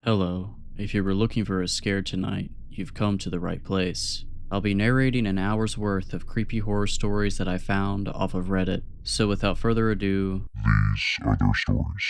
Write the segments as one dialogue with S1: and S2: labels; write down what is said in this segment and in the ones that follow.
S1: Hello. If you were looking for a scare tonight, you've come to the right place. I'll be narrating an hour's worth of creepy horror stories that I found off of Reddit. So without further ado,
S2: These are their stories.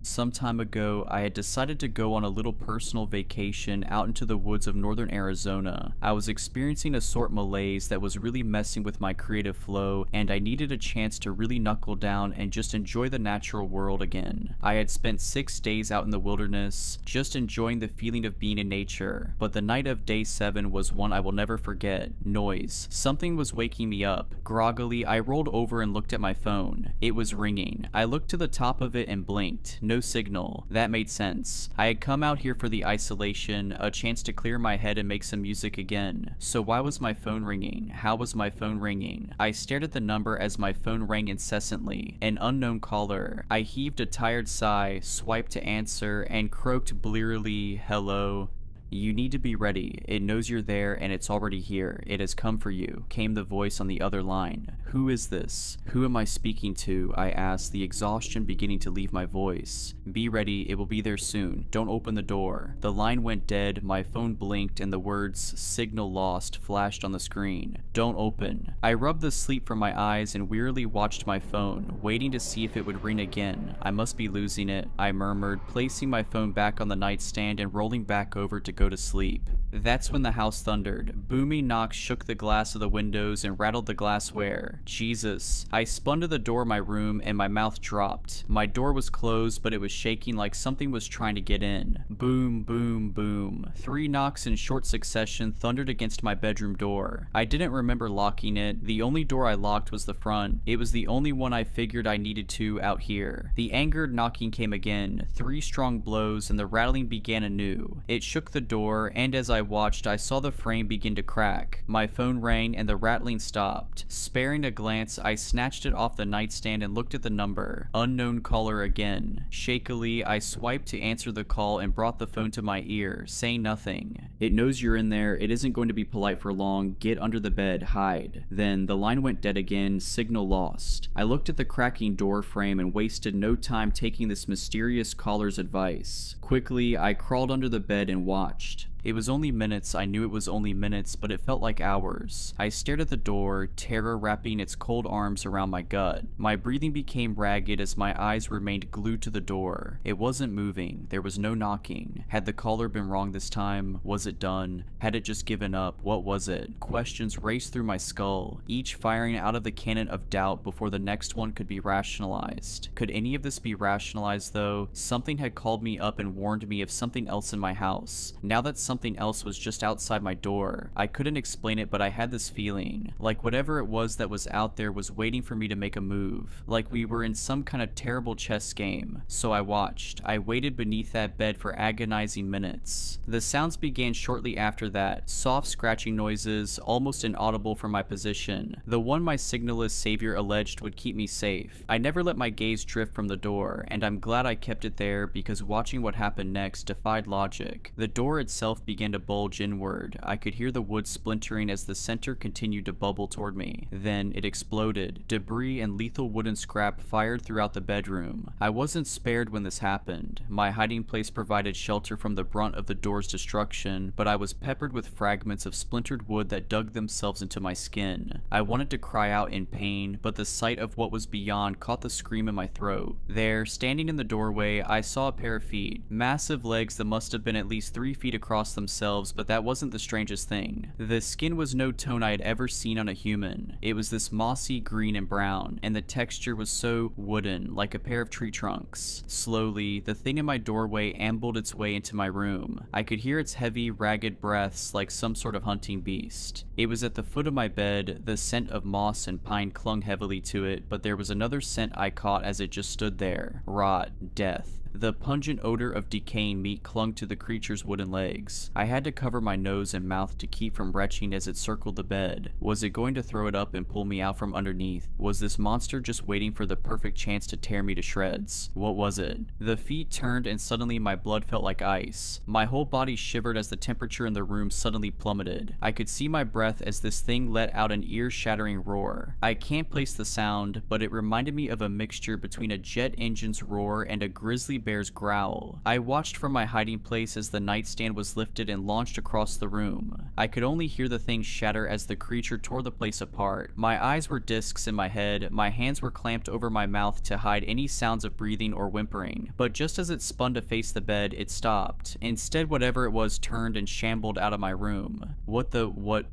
S3: Some time ago, I had decided to go on a little personal vacation out into the woods of northern Arizona. I was experiencing a sort malaise that was really messing with my creative flow, and I needed a chance to really knuckle down and just enjoy the natural world again. I had spent 6 days out in the wilderness, just enjoying the feeling of being in nature, but the night of day 7 was one I will never forget. Noise. Something was waking me up. Groggily, I rolled over and looked at my phone. It was ringing. I looked to the top of it and blinked. No signal. That made sense. I had come out here for the isolation, a chance to clear my head and make some music again. So why was my phone ringing? How was my phone ringing? I stared at the number as my phone rang incessantly. An unknown caller. I heaved a tired sigh, swiped to answer, and croaked blearily, "Hello." "You need to be ready. It knows you're there and it's already here. It has come for you," came the voice on the other line. "Who is this? Who am I speaking to?" I asked, the exhaustion beginning to leave my voice. "Be ready, it will be there soon. Don't open the door." The line went dead, my phone blinked, and the words "signal lost" flashed on the screen. "Don't open." I rubbed the sleep from my eyes and wearily watched my phone, waiting to see if it would ring again. "I must be losing it," I murmured, placing my phone back on the nightstand and rolling back over to go to sleep. That's when the house thundered. Booming knocks shook the glass of the windows and rattled the glassware. Jesus. I spun to the door of my room and my mouth dropped. My door was closed, but it was shaking like something was trying to get in. Boom, boom, boom. 3 knocks in short succession thundered against my bedroom door. I didn't remember locking it. The only door I locked was the front. It was the only one I figured I needed to out here. The angered knocking came again. 3 strong blows and the rattling began anew. It shook the door, and as I watched, I saw the frame begin to crack. My phone rang and the rattling stopped. Sparing a glance, I snatched it off the nightstand and looked at the number. Unknown caller again. Shakily, I swiped to answer the call and brought the phone to my ear, saying nothing. "It knows you're in there. It isn't going to be polite for long. Get under the bed. Hide." Then the line went dead again. Signal lost. I looked at the cracking door frame and wasted no time taking this mysterious caller's advice. Quickly, I crawled under the bed and watched. It was only minutes. I knew it was only minutes, but it felt like hours. I stared at the door, terror wrapping its cold arms around my gut. My breathing became ragged as my eyes remained glued to the door. It wasn't moving. There was no knocking. Had the caller been wrong this time? Was it done? Had it just given up? What was it? Questions raced through my skull, each firing out of the cannon of doubt before the next one could be rationalized. Could any of this be rationalized though? Something had called me up and warned me of something else in my house. Now that something else was just outside my door. I couldn't explain it, but I had this feeling. Like whatever it was that was out there was waiting for me to make a move. Like we were in some kind of terrible chess game. So I watched. I waited beneath that bed for agonizing minutes. The sounds began shortly after that. Soft scratching noises, almost inaudible from my position. The one my signalist savior alleged would keep me safe. I never let my gaze drift from the door, and I'm glad I kept it there because watching what happened next defied logic. The door itself began to bulge inward. I could hear the wood splintering as the center continued to bubble toward me. Then it exploded. Debris and lethal wooden scrap fired throughout the bedroom. I wasn't spared when this happened. My hiding place provided shelter from the brunt of the door's destruction, but I was peppered with fragments of splintered wood that dug themselves into my skin. I wanted to cry out in pain, but the sight of what was beyond caught the scream in my throat. There, standing in the doorway, I saw a pair of feet. Massive legs that must have been at least 3 feet across themselves, but that wasn't the strangest thing. The skin was no tone I had ever seen on a human. It was this mossy green and brown, and the texture was so wooden, like a pair of tree trunks. Slowly, the thing in my doorway ambled its way into my room. I could hear its heavy, ragged breaths like some sort of hunting beast. It was at the foot of my bed. The scent of moss and pine clung heavily to it, but there was another scent I caught as it just stood there. Rot. Death. The pungent odor of decaying meat clung to the creature's wooden legs. I had to cover my nose and mouth to keep from retching as it circled the bed. Was it going to throw it up and pull me out from underneath? Was this monster just waiting for the perfect chance to tear me to shreds? What was it? The feet turned and suddenly my blood felt like ice. My whole body shivered as the temperature in the room suddenly plummeted. I could see my breath as this thing let out an ear-shattering roar. I can't place the sound, but it reminded me of a mixture between a jet engine's roar and a grizzly bear's growl. I watched from my hiding place as the nightstand was lifted and launched across the room. I could only hear the thing shatter as the creature tore the place apart. My eyes were discs in my head, my hands were clamped over my mouth to hide any sounds of breathing or whimpering, but just as it spun to face the bed, it stopped. Instead, whatever it was turned and shambled out of my room. What?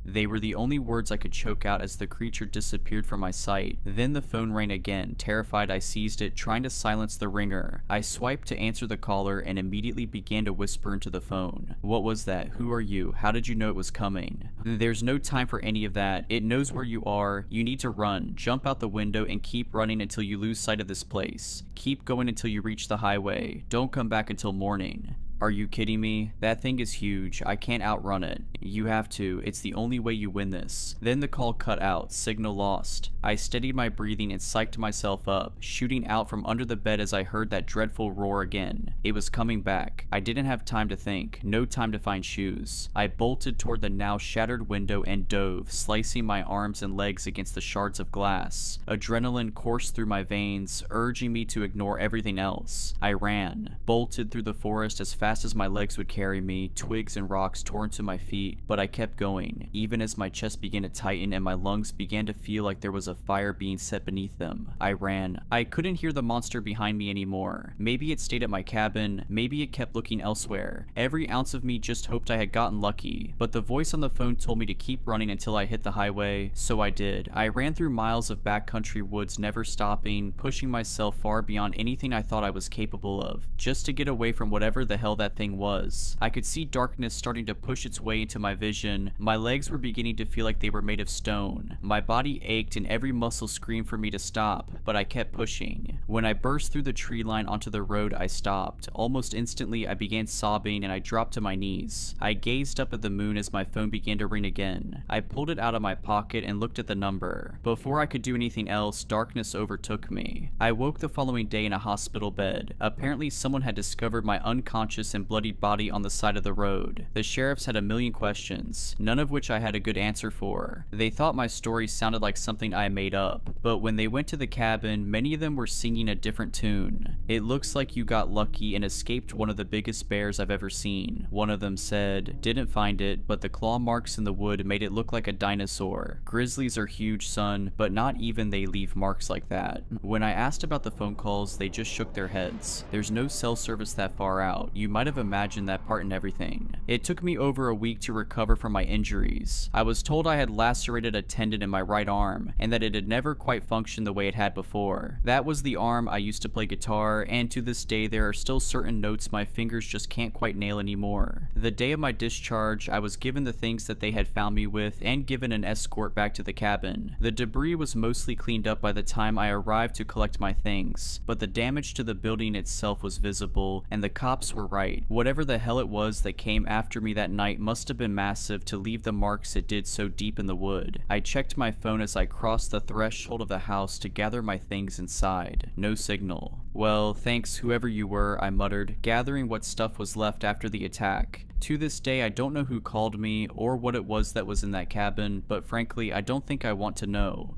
S3: They were the only words I could choke out as the creature disappeared from my sight. Then the phone rang again. Terrified, I seized it, trying to silence the ringer. I swiped to answer the caller and immediately began to whisper into the phone. What was that? Who are you? How did you know it was coming? There's no time for any of that. It knows where you are. You need to run. Jump out the window and keep running until you lose sight of this place. Keep going until you reach the highway. Don't come back until morning. Are you kidding me? That thing is huge. I can't outrun it. You have to. It's the only way you win this. Then the call cut out. Signal lost. I steadied my breathing and psyched myself up, shooting out from under the bed as I heard that dreadful roar again. It was coming back. I didn't have time to think. No time to find shoes. I bolted toward the now shattered window and dove, slicing my arms and legs against the shards of glass. Adrenaline coursed through my veins, urging me to ignore everything else. I ran, bolted through the forest as fast as my legs would carry me. Twigs and rocks tore into my feet, but I kept going, even as my chest began to tighten and my lungs began to feel like there was a fire being set beneath them. I ran. I couldn't hear the monster behind me anymore. Maybe it stayed at my cabin, maybe it kept looking elsewhere. Every ounce of me just hoped I had gotten lucky, but the voice on the phone told me to keep running until I hit the highway, so I did. I ran through miles of backcountry woods, never stopping, pushing myself far beyond anything I thought I was capable of, just to get away from whatever the hell that thing was. I could see darkness starting to push its way into my vision. My legs were beginning to feel like they were made of stone. My body ached and every muscle screamed for me to stop, but I kept pushing. When I burst through the tree line onto the road, I stopped. Almost instantly, I began sobbing and I dropped to my knees. I gazed up at the moon as my phone began to ring again. I pulled it out of my pocket and looked at the number. Before I could do anything else, darkness overtook me. I woke the following day in a hospital bed. Apparently, someone had discovered my unconscious and bloodied body on the side of the road. The sheriffs had a million questions, none of which I had a good answer for. They thought my story sounded like something I made up, but when they went to the cabin, many of them were singing a different tune. It looks like you got lucky and escaped one of the biggest bears I've ever seen. One of them said, didn't find it, but the claw marks in the wood made it look like a dinosaur. Grizzlies are huge, son, but not even they leave marks like that. When I asked about the phone calls, they just shook their heads. There's no cell service that far out. You might have imagined that part and everything. It took me over a week to recover from my injuries. I was told I had lacerated a tendon in my right arm, and that it had never quite functioned the way it had before. That was the arm I used to play guitar, and to this day there are still certain notes my fingers just can't quite nail anymore. The day of my discharge, I was given the things that they had found me with, and given an escort back to the cabin. The debris was mostly cleaned up by the time I arrived to collect my things, but the damage to the building itself was visible, and the cops were right. Whatever the hell it was that came after me that night must have been massive to leave the marks it did so deep in the wood. I checked my phone as I crossed the threshold of the house to gather my things inside. No signal. Well, thanks whoever you were, I muttered, gathering what stuff was left after the attack. To this day, I don't know who called me or what it was that was in that cabin, but frankly, I don't think I want to know.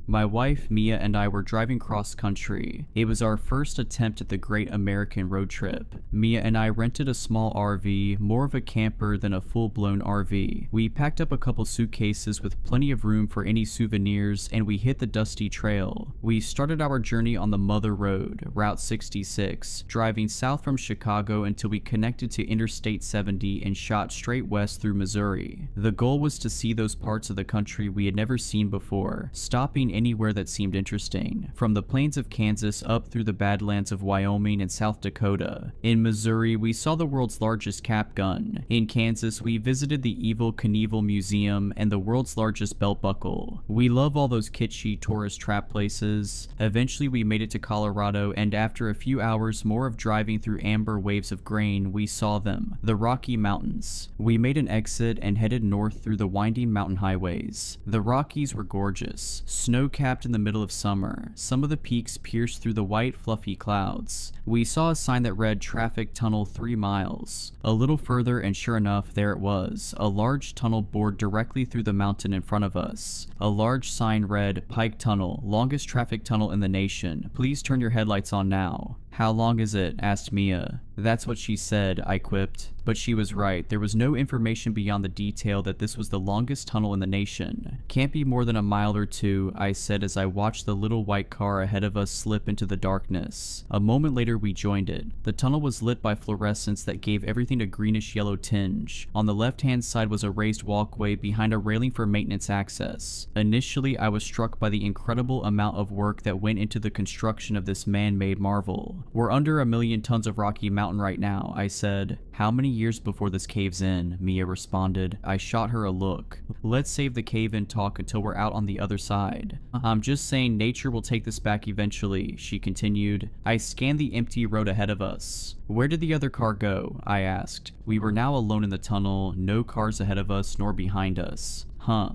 S3: My wife, Mia, and I were driving cross-country. It was our first attempt at the Great American Road Trip. Mia and I rented a small RV, more of a camper than a full-blown RV. We packed up a couple suitcases with plenty of room for any souvenirs, and we hit the dusty trail. We started our journey on the Mother Road, Route 66, driving south from Chicago until we connected to Interstate 70 and shot straight west through Missouri. The goal was to see those parts of the country we had never seen before, stopping anywhere that seemed interesting, from the plains of Kansas up through the Badlands of Wyoming and South Dakota. In Missouri, we saw the world's largest cap gun. In Kansas, we visited the Evel Knievel Museum and the world's largest belt buckle. We love all those kitschy tourist trap places. Eventually, we made it to Colorado, and after a few hours more of driving through amber waves of grain, we saw them, the Rocky Mountains. We made an exit and headed north through the winding mountain highways. The Rockies were gorgeous, snow-capped in the middle of summer. Some of the peaks pierced through the white, fluffy clouds. We saw a sign that read "Traffic Tunnel 3 miles." A little further, and sure enough, there it was, a large tunnel bored directly through the mountain in front of us. A large sign read, "Pike Tunnel, longest traffic tunnel in the nation. Please turn your headlights on now." "How long is it?" asked Mia. "That's what she said," I quipped. But she was right. There was no information beyond the detail that this was the longest tunnel in the nation. "Can't be more than a mile or two," I said as I watched the little white car ahead of us slip into the darkness. A moment later, we joined it. The tunnel was lit by fluorescence that gave everything a greenish-yellow tinge. On the left-hand side was a raised walkway behind a railing for maintenance access. Initially, I was struck by the incredible amount of work that went into the construction of this man-made marvel. "We're under 1,000,000 tons of Rocky Mountain right now," I said. "How many years before this caves in?" Mia responded. I shot her a look. "Let's save the cave-in talk until we're out on the other side." "I'm just saying nature will take this back eventually," she continued. I scanned the empty road ahead of us. "Where did the other car go?" I asked. We were now alone in the tunnel, no cars ahead of us nor behind us.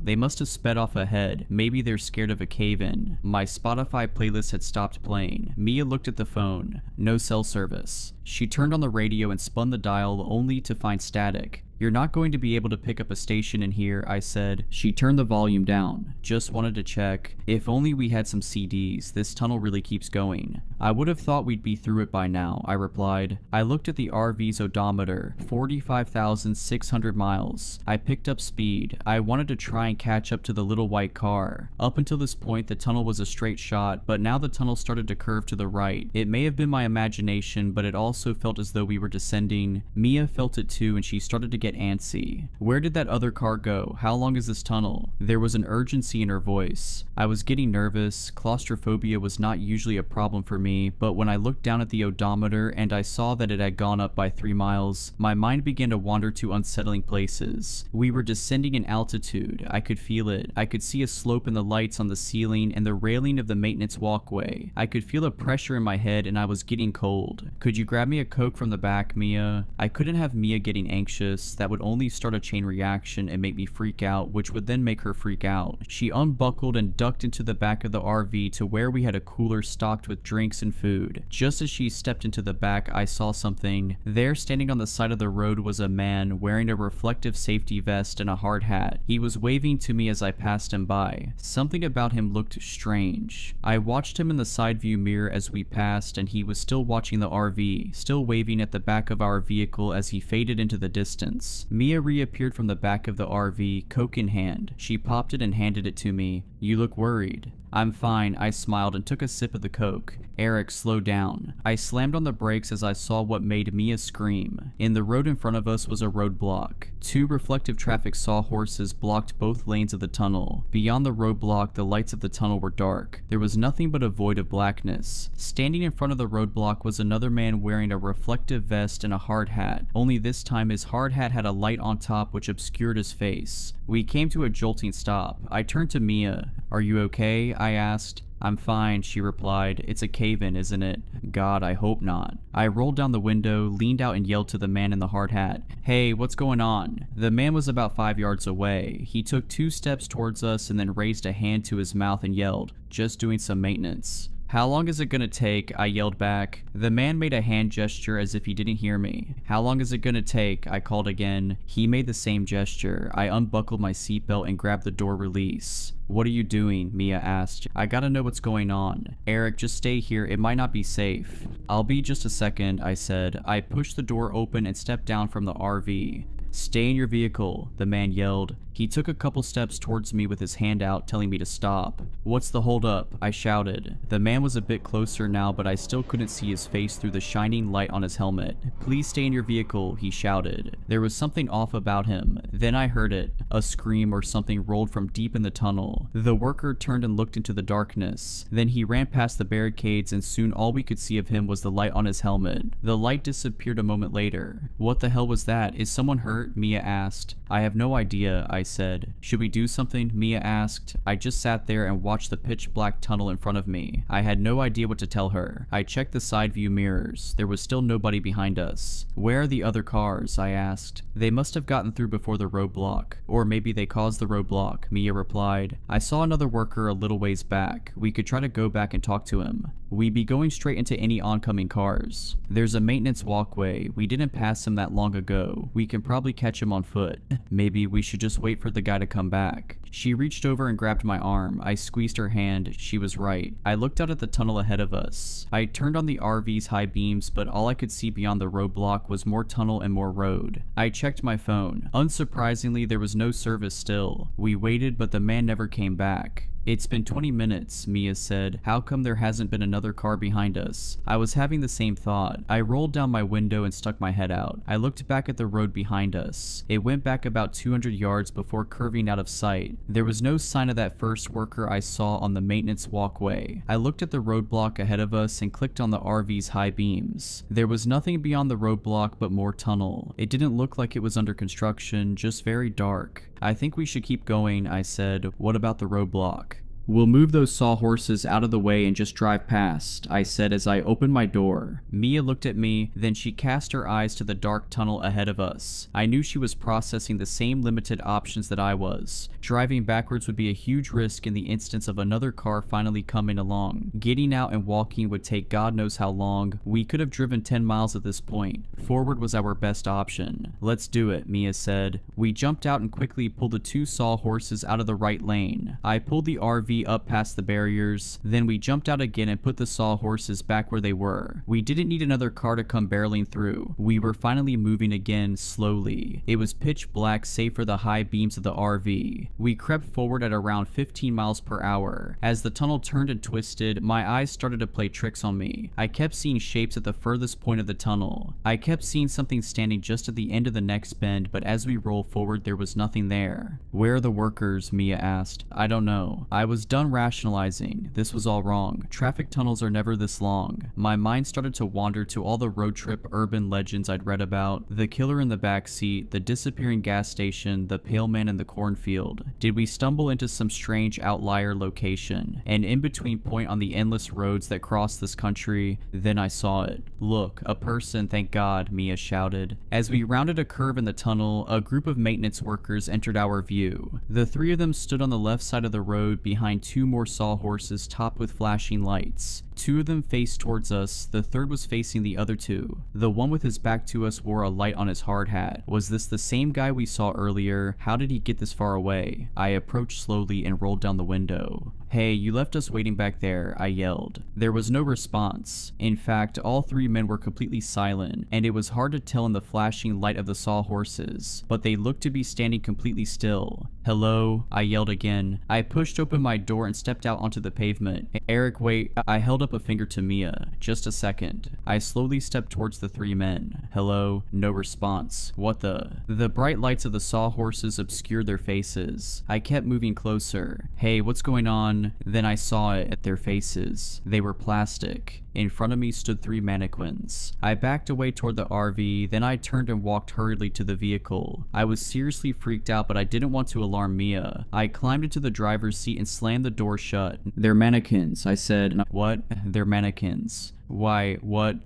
S3: They must have sped off ahead. Maybe they're scared of a cave-in." My Spotify playlist had stopped playing. Mia looked at the phone. No cell service. She turned on the radio and spun the dial only to find static. "You're not going to be able to pick up a station in here," I said. She turned the volume down. "Just wanted to check. If only we had some CDs. This tunnel really keeps going." "I would have thought we'd be through it by now," I replied. I looked at the RV's odometer. 45,600 miles. I picked up speed. I wanted to try and catch up to the little white car. Up until this point, the tunnel was a straight shot, but now the tunnel started to curve to the right. It may have been my imagination, but it also felt as though we were descending. Mia felt it too, and she started to get antsy. "Where did that other car go? How long is this tunnel?" There was an urgency in her voice. I was getting nervous. Claustrophobia was not usually a problem for me, but when I looked down at the odometer and I saw that it had gone up by 3 miles, my mind began to wander to unsettling places. We were descending in altitude. I could feel it. I could see a slope in the lights on the ceiling and the railing of the maintenance walkway. I could feel a pressure in my head and I was getting cold. "Could you grab me a Coke from the back, Mia?" I couldn't have Mia getting anxious. That would only start a chain reaction and make me freak out, which would then make her freak out. She unbuckled and ducked into the back of the RV to where we had a cooler stocked with drinks and food. Just as she stepped into the back, I saw something. There, standing on the side of the road, was a man wearing a reflective safety vest and a hard hat. He was waving to me as I passed him by. Something about him looked strange. I watched him in the side view mirror as we passed, and he was still watching the RV, still waving at the back of our vehicle as he faded into the distance. Mia reappeared from the back of the RV, Coke in hand. She popped it and handed it to me. "You look worried." "I'm fine," I smiled and took a sip of the Coke. "Eric, slow down." I slammed on the brakes as I saw what made Mia scream. In the road in front of us was a roadblock. 2 reflective traffic sawhorses blocked both lanes of the tunnel. Beyond the roadblock, the lights of the tunnel were dark. There was nothing but a void of blackness. Standing in front of the roadblock was another man wearing a reflective vest and a hard hat. Only this time his hard hat had a light on top which obscured his face. We came to a jolting stop. I turned to Mia. "Are you okay?" I asked. "I'm fine," she replied. "It's a cave-in, isn't it?" God, I hope not. I rolled down the window, leaned out and yelled to the man in the hard hat. "Hey, what's going on?" The man was about 5 yards away. He took 2 steps towards us and then raised a hand to his mouth and yelled, "Just doing some maintenance." "How long is it gonna take?" I yelled back. The man made a hand gesture as if he didn't hear me. "How long is it gonna take?" I called again. He made the same gesture. I unbuckled my seatbelt and grabbed the door release. "What are you doing?" Mia asked. "I gotta know what's going on." "Eric, just stay here. It might not be safe." "I'll be just a second," I said. I pushed the door open and stepped down from the RV. "Stay in your vehicle," the man yelled. He took a couple steps towards me with his hand out, telling me to stop. "What's the holdup?" I shouted. The man was a bit closer now, but I still couldn't see his face through the shining light on his helmet. "Please stay in your vehicle," he shouted. There was something off about him. Then I heard it. A scream or something rolled from deep in the tunnel. The worker turned and looked into the darkness. Then he ran past the barricades, and soon all we could see of him was the light on his helmet. The light disappeared a moment later. "What the hell was that? Is someone hurt?" Mia asked. "I have no idea," I said. "Should we do something?" Mia asked. I just sat there and watched the pitch black tunnel in front of me. I had no idea what to tell her. I checked the side view mirrors. There was still nobody behind us. "Where are the other cars?" I asked. "They must have gotten through before the roadblock. Or maybe they caused the roadblock," Mia replied. "I saw another worker a little ways back. We could try to go back and talk to him. We'd be going straight into any oncoming cars. There's a maintenance walkway. We didn't pass him that long ago. We can probably catch him on foot. Maybe we should just wait for the guy to come back." She reached over and grabbed my arm. I squeezed her hand. She was right. I looked out at the tunnel ahead of us. I turned on the RV's high beams, but all I could see beyond the roadblock was more tunnel and more road. I checked my phone. Unsurprisingly, there was no service still. We waited, but the man never came back. "It's been 20 minutes, Mia said. "How come there hasn't been another car behind us?" I was having the same thought. I rolled down my window and stuck my head out. I looked back at the road behind us. It went back about 200 yards before curving out of sight. There was no sign of that first worker I saw on the maintenance walkway. I looked at the roadblock ahead of us and clicked on the RV's high beams. There was nothing beyond the roadblock but more tunnel. It didn't look like it was under construction, just very dark. "I think we should keep going," I said. "What about the roadblock?" "We'll move those sawhorses out of the way and just drive past," I said as I opened my door. Mia looked at me, then she cast her eyes to the dark tunnel ahead of us. I knew she was processing the same limited options that I was. Driving backwards would be a huge risk in the instance of another car finally coming along. Getting out and walking would take God knows how long. We could have driven 10 miles at this point. Forward was our best option. "Let's do it," Mia said. We jumped out and quickly pulled the two sawhorses out of the right lane. I pulled the RV up past the barriers, then we jumped out again and put the sawhorses back where they were. We didn't need another car to come barreling through. We were finally moving again, slowly. It was pitch black save for the high beams of the RV. We crept forward at around 15 miles per hour. As the tunnel turned and twisted, my eyes started to play tricks on me. I kept seeing shapes at the furthest point of the tunnel. I kept seeing something standing just at the end of the next bend, but as we rolled forward, there was nothing there. "Where are the workers?" Mia asked. "I don't know." I was done rationalizing. This was all wrong. Traffic tunnels are never this long. My mind started to wander to all the road trip urban legends I'd read about. The killer in the backseat, the disappearing gas station, the pale man in the cornfield. Did we stumble into some strange outlier location? An in-between point on the endless roads that cross this country? Then I saw it. "Look, a person, thank God," Mia shouted. As we rounded a curve in the tunnel, a group of maintenance workers entered our view. The three of them stood on the left side of the road behind two more sawhorses topped with flashing lights. Two of them faced towards us, the third was facing the other two. The one with his back to us wore a light on his hard hat. Was this the same guy we saw earlier? How did he get this far away? I approached slowly and rolled down the window. "Hey, you left us waiting back there," I yelled. There was no response. In fact, all three men were completely silent, and it was hard to tell in the flashing light of the sawhorses, but they looked to be standing completely still. "Hello?" I yelled again. I pushed open my door and stepped out onto the pavement. "Eric, wait." I held up a finger to Mia. "Just a second." I slowly stepped towards the three men. "Hello?" No response. What the? The bright lights of the sawhorses obscured their faces. I kept moving closer. "Hey, what's going on?" Then I saw it at their faces. They were plastic. In front of me stood three mannequins. I backed away toward the RV, then I turned and walked hurriedly to the vehicle. I was seriously freaked out, but I didn't want to alarm Mia. I climbed into the driver's seat and slammed the door shut. "They're mannequins," I said. "What?" "They're mannequins." "Why, what?"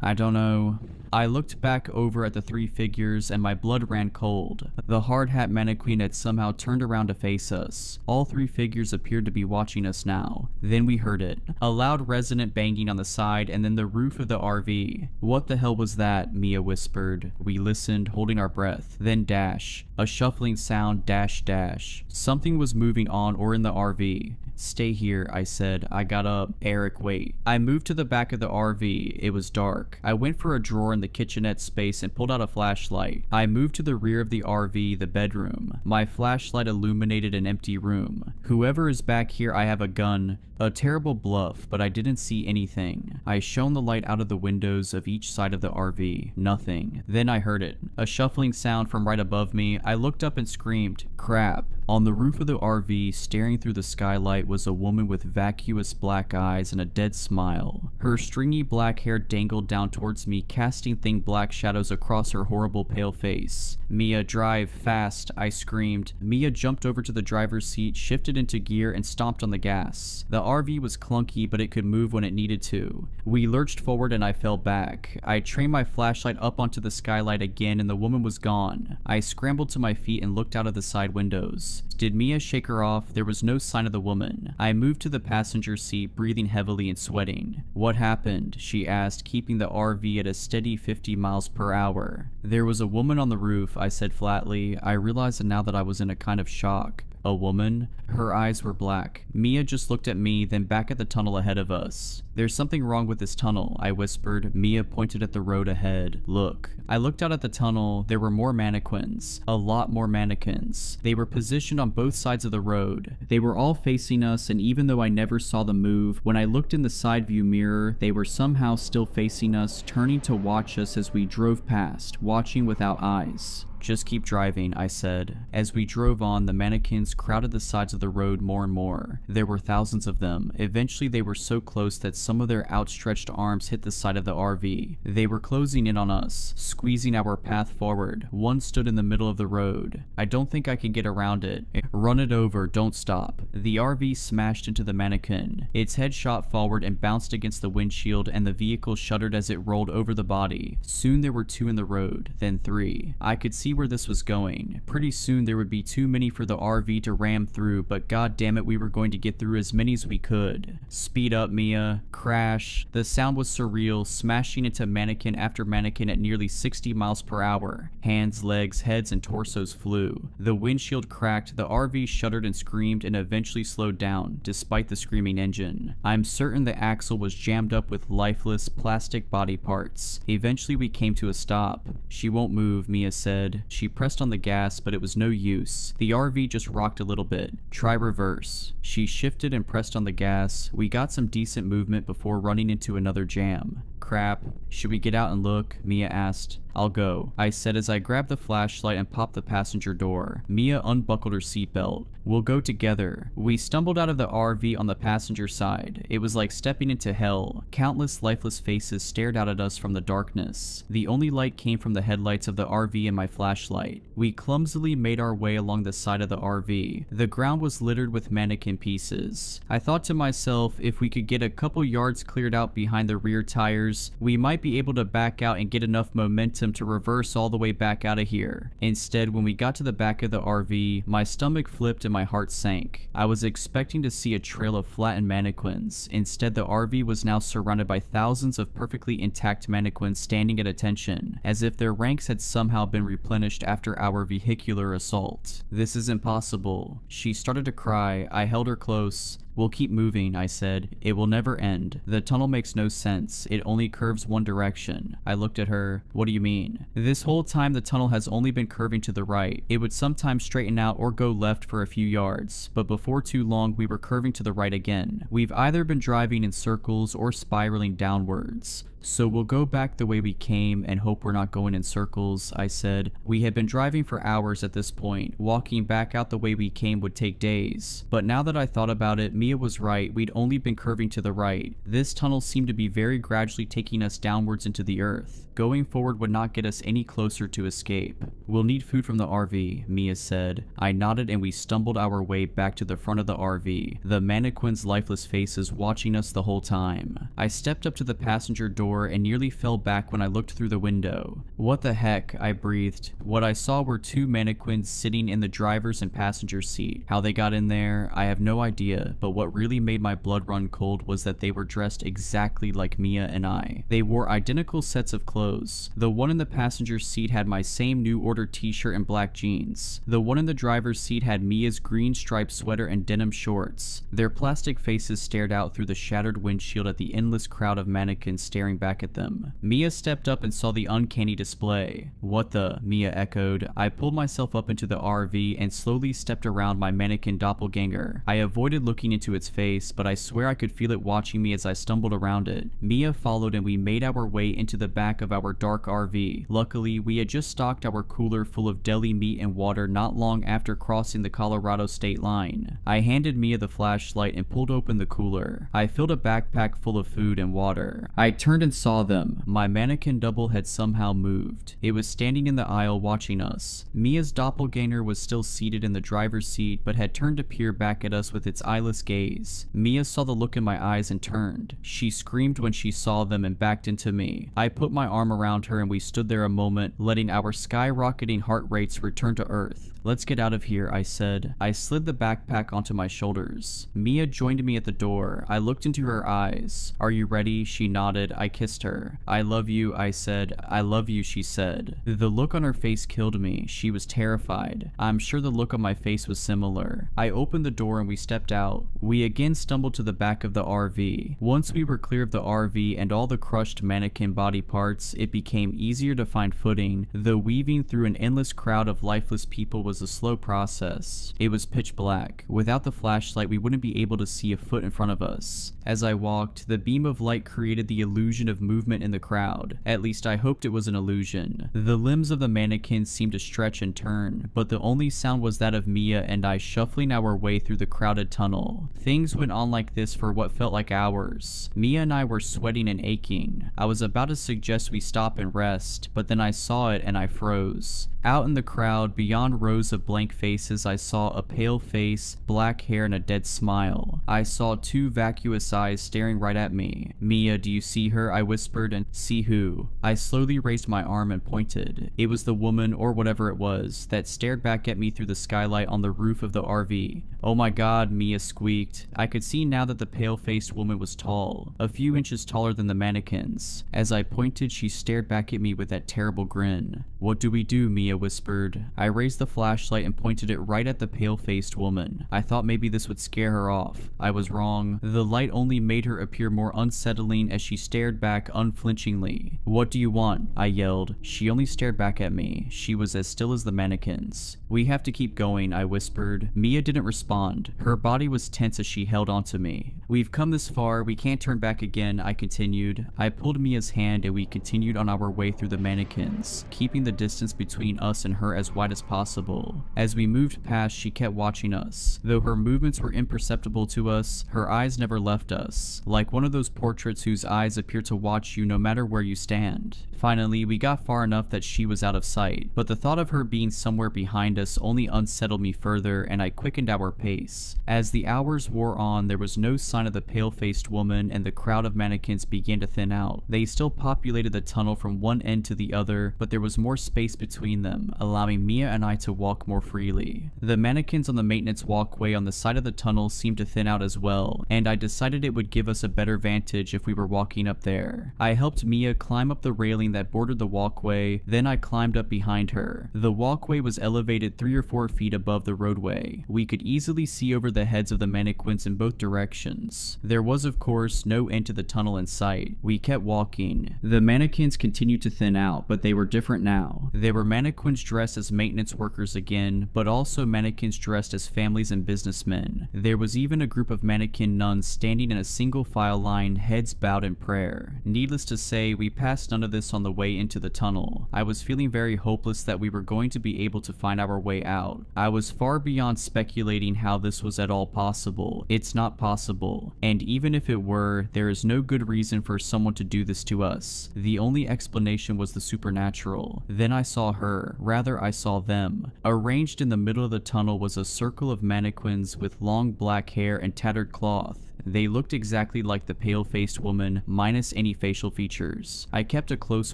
S3: "I don't know." I looked back over at the three figures and my blood ran cold. The hard hat mannequin had somehow turned around to face us. All three figures appeared to be watching us now. Then we heard it. A loud resonant banging on the side and then the roof of the RV. "What the hell was that?" Mia whispered. We listened, holding our breath. Then dash. A shuffling sound, dash dash. Something was moving on or in the RV. "Stay here," I said. I got up. "Eric, wait." I moved to the back of the RV. It was dark. I went for a drawer in in the kitchenette space and pulled out a flashlight. I moved to the rear of the RV, the bedroom. My flashlight illuminated an empty room. Whoever is back here, I have a gun. A terrible bluff, but I didn't see anything. I shone the light out of the windows of each side of the RV. Nothing. Then I heard it. A shuffling sound from right above me. I looked up and screamed, "Crap." On the roof of the RV, staring through the skylight, was a woman with vacuous black eyes and a dead smile. Her stringy black hair dangled down towards me, casting thin black shadows across her horrible pale face. "Mia, drive fast," I screamed. Mia jumped over to the driver's seat, shifted into gear, and stomped on the gas. The RV was clunky, but it could move when it needed to. We lurched forward and I fell back. I trained my flashlight up onto the skylight again and the woman was gone. I scrambled to my feet and looked out of the side windows. Did Mia shake her off? There was no sign of the woman. I moved to the passenger seat, breathing heavily and sweating. "What happened?" she asked, keeping the RV at a steady 50 miles per hour. "There was a woman on the roof," I said flatly. I realized now that I was in a kind of shock. "A woman?" Her eyes were black. Mia just looked at me, then back at the tunnel ahead of us. "There's something wrong with this tunnel," I whispered. Mia pointed at the road ahead. "Look." I looked out at the tunnel. There were more mannequins. A lot more mannequins. They were positioned on both sides of the road. They were all facing us, and even though I never saw them move, when I looked in the side view mirror, they were somehow still facing us, turning to watch us as we drove past, watching without eyes. "Just keep driving," I said. As we drove on, the mannequins crowded the sides of the road more and more. There were thousands of them. Eventually they were so close that some of their outstretched arms hit the side of the RV. They were closing in on us, squeezing our path forward. One stood in the middle of the road. "I don't think I can get around it." "Run it over, don't stop." The RV smashed into the mannequin. Its head shot forward and bounced against the windshield, and the vehicle shuddered as it rolled over the body. Soon there were 2 in the road, then 3. I could see where this was going. Pretty soon there would be too many for the RV to ram through, but god damn it, we were going to get through as many as we could. "Speed up, Mia." Crash. The sound was surreal, smashing into mannequin after mannequin at nearly 60 miles per hour. Hands, legs, heads, and torsos flew. The windshield cracked, the RV shuddered and screamed, and eventually slowed down, despite the screaming engine. I'm certain the axle was jammed up with lifeless, plastic body parts. Eventually we came to a stop. "She won't move," Mia said. She pressed on the gas, but it was no use. The RV just rocked a little bit. "Try reverse." She shifted and pressed on the gas. We got some decent movement before running into another jam. "Crap. Should we get out and look?" Mia asked. "I'll go," I said as I grabbed the flashlight and popped the passenger door. Mia unbuckled her seatbelt. "We'll go together." We stumbled out of the RV on the passenger side. It was like stepping into hell. Countless lifeless faces stared out at us from the darkness. The only light came from the headlights of the RV and my flashlight. We clumsily made our way along the side of the RV. The ground was littered with mannequin pieces. I thought to myself, if we could get a couple yards cleared out behind the rear tires, we might be able to back out and get enough momentum to reverse all the way back out of here. Instead, when we got to the back of the RV, my stomach flipped and my heart sank. I was expecting to see a trail of flattened mannequins. Instead, the RV was now surrounded by thousands of perfectly intact mannequins standing at attention, as if their ranks had somehow been replenished after our vehicular assault. "This is impossible." She started to cry. I held her close. "We'll keep moving," I said. "It will never end. The tunnel makes no sense. It only curves one direction." I looked at her. "What do you mean?" "This whole time the tunnel has only been curving to the right. It would sometimes straighten out or go left for a few yards, but before too long we were curving to the right again. We've either been driving in circles or spiraling downwards. So we'll go back the way we came and hope we're not going in circles," I said. We had been driving for hours at this point. Walking back out the way we came would take days. But now that I thought about it, Mia was right. We'd only been curving to the right. This tunnel seemed to be very gradually taking us downwards into the earth. Going forward would not get us any closer to escape. "We'll need food from the RV," Mia said. I nodded and we stumbled our way back to the front of the RV, the mannequins' lifeless faces watching us the whole time. I stepped up to the passenger door and nearly fell back when I looked through the window. "What the heck?" I breathed. What I saw were 2 mannequins sitting in the driver's and passenger seat. How they got in there, I have no idea, but but what really made my blood run cold was that they were dressed exactly like Mia and I. They wore identical sets of clothes. The one in the passenger seat had my same New Order t-shirt and black jeans. The one in the driver's seat had Mia's green striped sweater and denim shorts. Their plastic faces stared out through the shattered windshield at the endless crowd of mannequins staring back at them. Mia stepped up and saw the uncanny display. "What the?" Mia echoed. I pulled myself up into the RV and slowly stepped around my mannequin doppelganger. I avoided looking into its face, but I swear I could feel it watching me as I stumbled around it. Mia followed and we made our way into the back of our dark RV. Luckily, we had just stocked our cooler full of deli meat and water not long after crossing the Colorado state line. I handed Mia the flashlight and pulled open the cooler. I filled a backpack full of food and water. I turned and saw them. My mannequin double had somehow moved. It was standing in the aisle watching us. Mia's doppelganger was still seated in the driver's seat but had turned to peer back at us with its eyeless gaze. Mia saw the look in my eyes and turned. She screamed when she saw them and backed into me. I put my arm around her and we stood there a moment, letting our skyrocketing heart rates return to earth. "Let's get out of here," I said. I slid the backpack onto my shoulders. Mia joined me at the door. I looked into her eyes. "Are you ready?" She nodded. I kissed her. "I love you," I said. "I love you," she said. The look on her face killed me. She was terrified. I'm sure the look on my face was similar. I opened the door and we stepped out. We again stumbled to the back of the RV. Once we were clear of the RV and all the crushed mannequin body parts, it became easier to find footing, though weaving through an endless crowd of lifeless people was a slow process. It was pitch black. Without the flashlight, we wouldn't be able to see a foot in front of us. As I walked, the beam of light created the illusion of movement in the crowd. At least I hoped it was an illusion. The limbs of the mannequins seemed to stretch and turn, but the only sound was that of Mia and I shuffling our way through the crowded tunnel. Things went on like this for what felt like hours. Mia and I were sweating and aching. I was about to suggest we stop and rest, but then I saw it and I froze. Out in the crowd, beyond rows of blank faces, I saw a pale face, black hair, and a dead smile. I saw two vacuous eyes staring right at me. "Mia, do you see her?" I whispered, and "See who?" I slowly raised my arm and pointed. It was the woman, or whatever it was, that stared back at me through the skylight on the roof of the RV. "Oh my God," Mia squeaked. I could see now that the pale-faced woman was tall, a few inches taller than the mannequins. As I pointed, she stared back at me with that terrible grin. "What do we do?" Mia whispered. I raised the flashlight and pointed it right at the pale-faced woman. I thought maybe this would scare her off. I was wrong. The light only made her appear more unsettling as she stared back unflinchingly. "What do you want?" I yelled. She only stared back at me. She was as still as the mannequins. "We have to keep going," I whispered. Mia didn't respond. Her body was tense as she held onto me. "We've come this far. We can't turn back again," I continued. I pulled Mia's hand and we continued on our way through the mannequins, keeping the distance between us and her as wide as possible. As we moved past, she kept watching us. Though her movements were imperceptible to us, her eyes never left us, like one of those portraits whose eyes appear to watch you no matter where you stand. Finally, we got far enough that she was out of sight, but the thought of her being somewhere behind us only unsettled me further, and I quickened our pace. As the hours wore on, there was no sign of the pale-faced woman, and the crowd of mannequins began to thin out. They still populated the tunnel from one end to the other, but there was more space between them, allowing Mia and I to walk more freely. The mannequins on the maintenance walkway on the side of the tunnel seemed to thin out as well, and I decided it would give us a better vantage if we were walking up there. I helped Mia climb up the railing that bordered the walkway, then I climbed up behind her. The walkway was elevated 3 or 4 feet above the roadway. We could easily see over the heads of the mannequins in both directions. There was, of course, no end to the tunnel in sight. We kept walking. The mannequins continued to thin out, but they were different now. They were mannequins dressed as maintenance workers again, but also mannequins dressed as families and businessmen. There was even a group of mannequin nuns standing in a single file line, heads bowed in prayer. Needless to say, we passed none of this on the way into the tunnel. I was feeling very hopeless that we were going to be able to find our way out. I was far beyond speculating how this was at all possible. It's not possible. And even if it were, there is no good reason for someone to do this to us. The only explanation was the supernatural. Then I saw her. Rather, I saw them. Arranged in the middle of the tunnel was a circle of mannequins with long black hair and tattered cloth. They looked exactly like the pale-faced woman, minus any facial features. I kept a close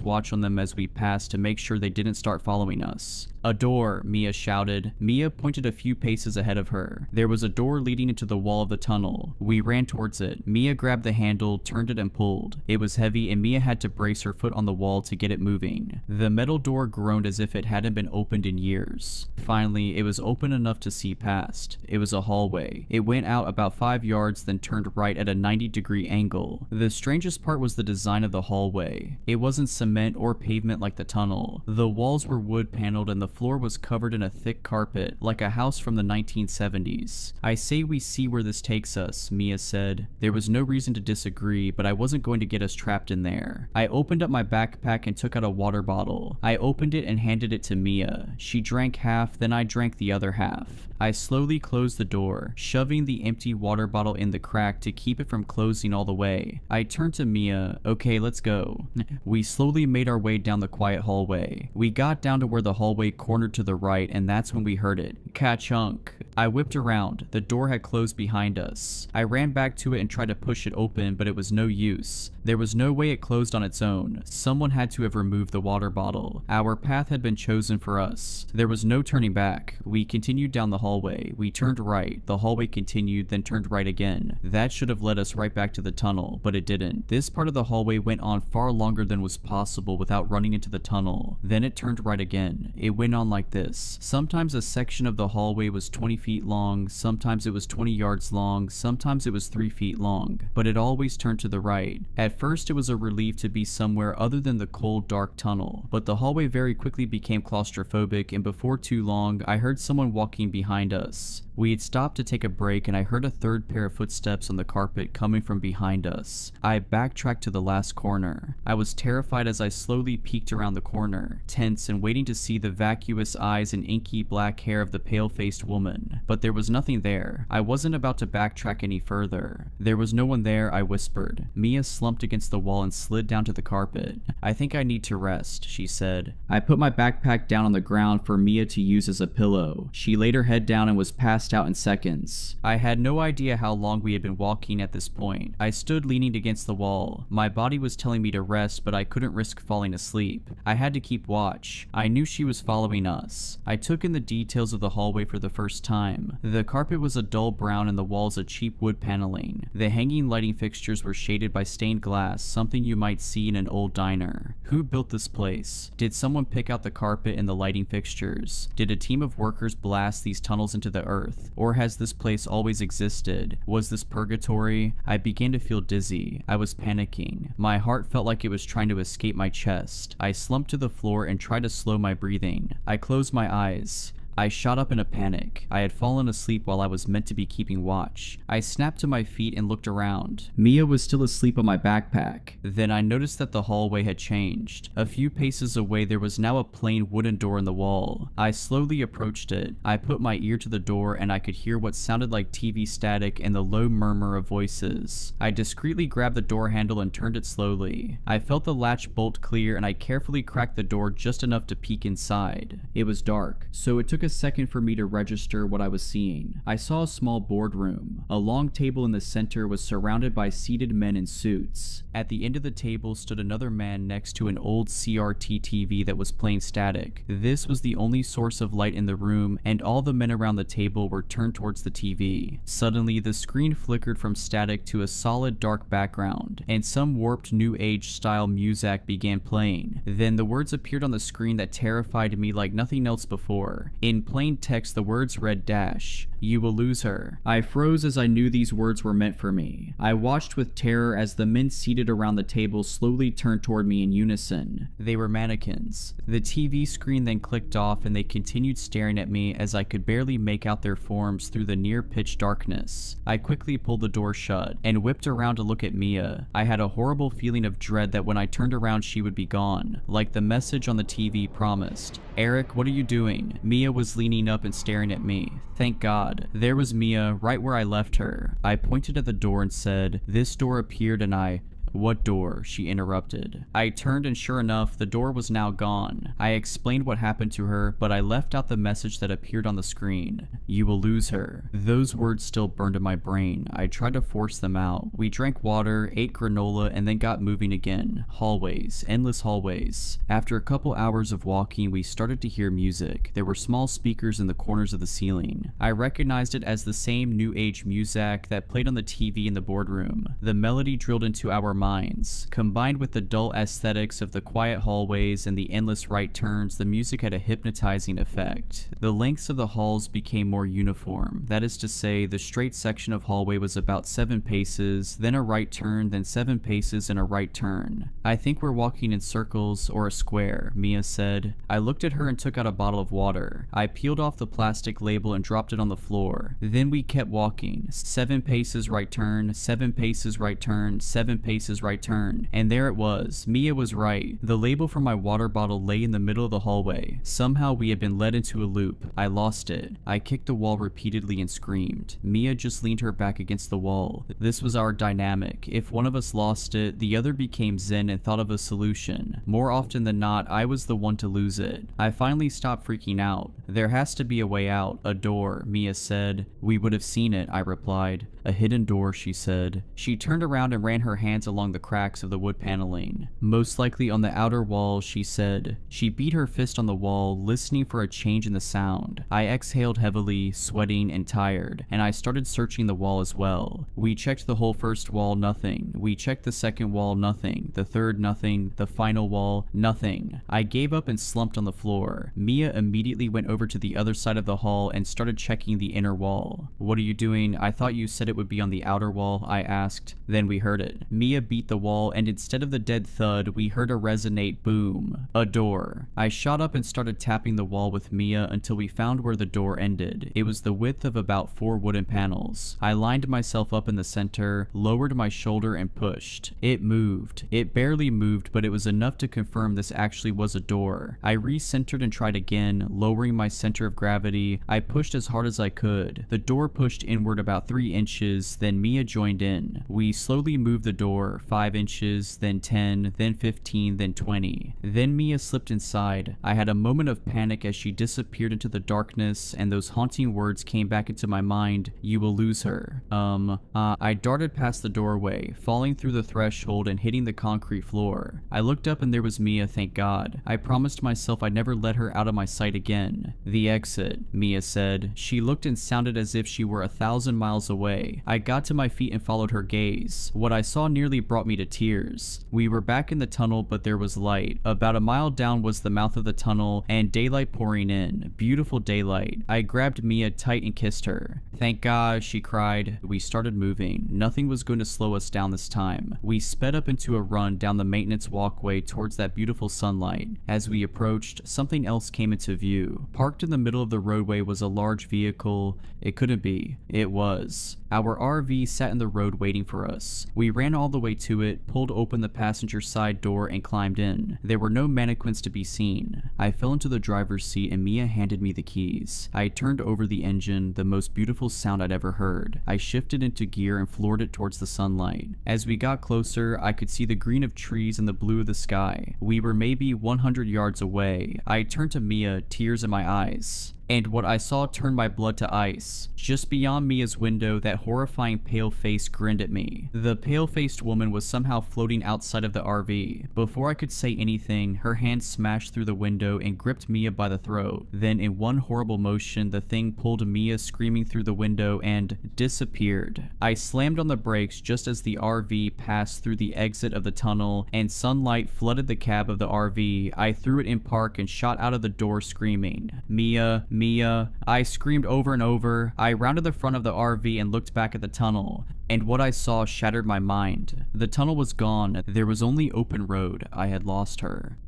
S3: watch on them as we passed to make sure they didn't start following us. "A door," Mia shouted. Mia pointed a few paces ahead of her. There was a door leading into the wall of the tunnel. We ran towards it. Mia grabbed the handle, turned it and pulled. It was heavy and Mia had to brace her foot on the wall to get it moving. The metal door groaned as if it hadn't been opened in years. Finally, it was open enough to see past. It was a hallway. It went out about 5 yards, then turned right at a 90-degree angle. The strangest part was the design of the hallway. It wasn't cement or pavement like the tunnel. The walls were wood paneled and the floor was covered in a thick carpet, like a house from the 1970s. I say we see where this takes us, Mia said. There was no reason to disagree, but I wasn't going to get us trapped in there. I opened up my backpack and took out a water bottle. I opened it and handed it to Mia. She drank half, then I drank the other half. I slowly closed the door, shoving the empty water bottle in the crack to keep it from closing all the way. I turned to Mia. Okay, let's go. We slowly made our way down the quiet hallway. We got down to where the hallway cornered to the right, and that's when we heard it. Ka-chunk. I whipped around. The door had closed behind us. I ran back to it and tried to push it open, but it was no use. There was no way it closed on its own. Someone had to have removed the water bottle. Our path had been chosen for us. There was no turning back. We continued down the hallway. We turned right. The hallway continued, then turned right again. That should have led us right back to the tunnel, but it didn't. This part of the hallway went on far longer than was possible without running into the tunnel. Then it turned right again. It went on like this. Sometimes a section of the hallway was 20 feet long, sometimes it was 20 yards long, sometimes it was 3 feet long, but it always turned to the right. At first it was a relief to be somewhere other than the cold, dark tunnel, but the hallway very quickly became claustrophobic, and before too long, I heard someone walking behind us. We had stopped to take a break and I heard a third pair of footsteps on the carpet coming from behind us. I backtracked to the last corner. I was terrified as I slowly peeked around the corner, tense and waiting to see the vacuous eyes and inky black hair of the pale-faced woman. But there was nothing there. I wasn't about to backtrack any further. There was no one there, I whispered. Mia slumped against the wall and slid down to the carpet. I think I need to rest, she said. I put my backpack down on the ground for Mia to use as a pillow. She laid her head down and was passed out in seconds. I had no idea how long we had been walking at this point. I stood leaning against the wall. My body was telling me to rest, but I couldn't risk falling asleep. I had to keep watch. I knew she was following us. I took in the details of the hallway for the first time. The carpet was a dull brown and the walls a cheap wood paneling. The hanging lighting fixtures were shaded by stained glass, something you might see in an old diner. Who built this place? Did someone pick out the carpet and the lighting fixtures? Did a team of workers blast these tunnels into the earth? Or has this place always existed? Was this purgatory? I began to feel dizzy. I was panicking. My heart felt like it was trying to escape my chest. I slumped to the floor and tried to slow my breathing. I closed my eyes. I shot up in a panic. I had fallen asleep while I was meant to be keeping watch. I snapped to my feet and looked around. Mia was still asleep on my backpack. Then I noticed that the hallway had changed. A few paces away there was now a plain wooden door in the wall. I slowly approached it. I put my ear to the door and I could hear what sounded like TV static and the low murmur of voices. I discreetly grabbed the door handle and turned it slowly. I felt the latch bolt clear and I carefully cracked the door just enough to peek inside. It was dark, so it took a second for me to register what I was seeing. I saw a small boardroom. A long table in the center was surrounded by seated men in suits. At the end of the table stood another man next to an old CRT TV that was playing static. This was the only source of light in the room, and all the men around the table were turned towards the TV. Suddenly, the screen flickered from static to a solid dark background, and some warped new age style music began playing. Then the words appeared on the screen that terrified me like nothing else before. In plain text, the words read dash, "You will lose her." I froze as I knew these words were meant for me. I watched with terror as the men seated around the table slowly turned toward me in unison. They were mannequins. The TV screen then clicked off and they continued staring at me as I could barely make out their forms through the near pitch darkness. I quickly pulled the door shut and whipped around to look at Mia. I had a horrible feeling of dread that when I turned around she would be gone, like the message on the TV promised. "Eric, what are you doing?" Mia was leaning up and staring at me. Thank God. There was Mia, right where I left her. I pointed at the door and said, "This door appeared and I..." "What door?" she interrupted. I turned and sure enough, the door was now gone. I explained what happened to her, but I left out the message that appeared on the screen. "You will lose her." Those words still burned in my brain. I tried to force them out. We drank water, ate granola, and then got moving again. Hallways, endless hallways. After a couple hours of walking, we started to hear music. There were small speakers in the corners of the ceiling. I recognized it as the same new age music that played on the TV in the boardroom. The melody drilled into our minds. Combined with the dull aesthetics of the quiet hallways and the endless right turns, the music had a hypnotizing effect. The lengths of the halls became more uniform. That is to say, the straight section of hallway was about 7 paces, then a right turn, then 7 paces and a right turn. "I think we're walking in circles or a square," Mia said. I looked at her and took out a bottle of water. I peeled off the plastic label and dropped it on the floor. Then we kept walking. 7 paces right turn, 7 paces right turn, 7 paces right turn. And there it was. Mia was right. The label for my water bottle lay in the middle of the hallway. Somehow we had been led into a loop. I lost it. I kicked the wall repeatedly and screamed. Mia just leaned her back against the wall. This was our dynamic. If one of us lost it, the other became zen and thought of a solution. More often than not, I was the one to lose it. I finally stopped freaking out. "There has to be a way out, a door," Mia said. "We would have seen it," I replied. "A hidden door," she said. She turned around and ran her hands along the cracks of the wood paneling. "Most likely on the outer wall," she said. She beat her fist on the wall, listening for a change in the sound. I exhaled heavily, sweating and tired, and I started searching the wall as well. We checked the whole first wall, nothing. We checked the second wall, nothing. The third, nothing. The final wall, nothing. I gave up and slumped on the floor. Mia immediately went over to the other side of the hall and started checking the inner wall. "What are you doing? I thought you said it would be on the outer wall," I asked. Then we heard it. Mia beat the wall, and instead of the dead thud, we heard a resonate boom. A door. I shot up and started tapping the wall with Mia until we found where the door ended. It was the width of about 4 wooden panels. I lined myself up in the center, lowered my shoulder, and pushed. It moved. It barely moved, but it was enough to confirm this actually was a door. I recentered and tried again, lowering my center of gravity. I pushed as hard as I could. The door pushed inward about 3 inches, then Mia joined in. We slowly moved the door, 5 inches, then 10, then 15, then 20. Then Mia slipped inside. I had a moment of panic as she disappeared into the darkness, and those haunting words came back into my mind, "You will lose her." I darted past the doorway, falling through the threshold and hitting the concrete floor. I looked up and there was Mia, thank God. I promised myself I'd never let her out of my sight again. "The exit," Mia said. She looked and sounded as if she were 1,000 miles away. I got to my feet and followed her gaze. What I saw nearly brought me to tears. We were back in the tunnel, but there was light. About a mile down was the mouth of the tunnel, and daylight pouring in. Beautiful daylight. I grabbed Mia tight and kissed her. "Thank God," she cried. We started moving. Nothing was going to slow us down this time. We sped up into a run down the maintenance walkway towards that beautiful sunlight. As we approached, something else came into view. Parked in the middle of the roadway was a large vehicle. It couldn't be. It was. Our RV sat in the road waiting for us. We ran all the way to it, pulled open the passenger side door, and climbed in. There were no mannequins to be seen. I fell into the driver's seat and Mia handed me the keys. I turned over the engine, the most beautiful sound I'd ever heard. I shifted into gear and floored it towards the sunlight. As we got closer, I could see the green of trees and the blue of the sky. We were maybe 100 yards away. I turned to Mia, tears in my eyes. And what I saw turned my blood to ice. Just beyond Mia's window, that horrifying pale face grinned at me. The pale-faced woman was somehow floating outside of the RV. Before I could say anything, her hand smashed through the window and gripped Mia by the throat. Then in one horrible motion, the thing pulled Mia screaming through the window and disappeared. I slammed on the brakes just as the RV passed through the exit of the tunnel and sunlight flooded the cab of the RV. I threw it in park and shot out of the door screaming, "Mia, Mia." I screamed over and over. I rounded the front of the RV and looked back at the tunnel. And what I saw shattered my mind. The tunnel was gone. There was only open road. I had lost her.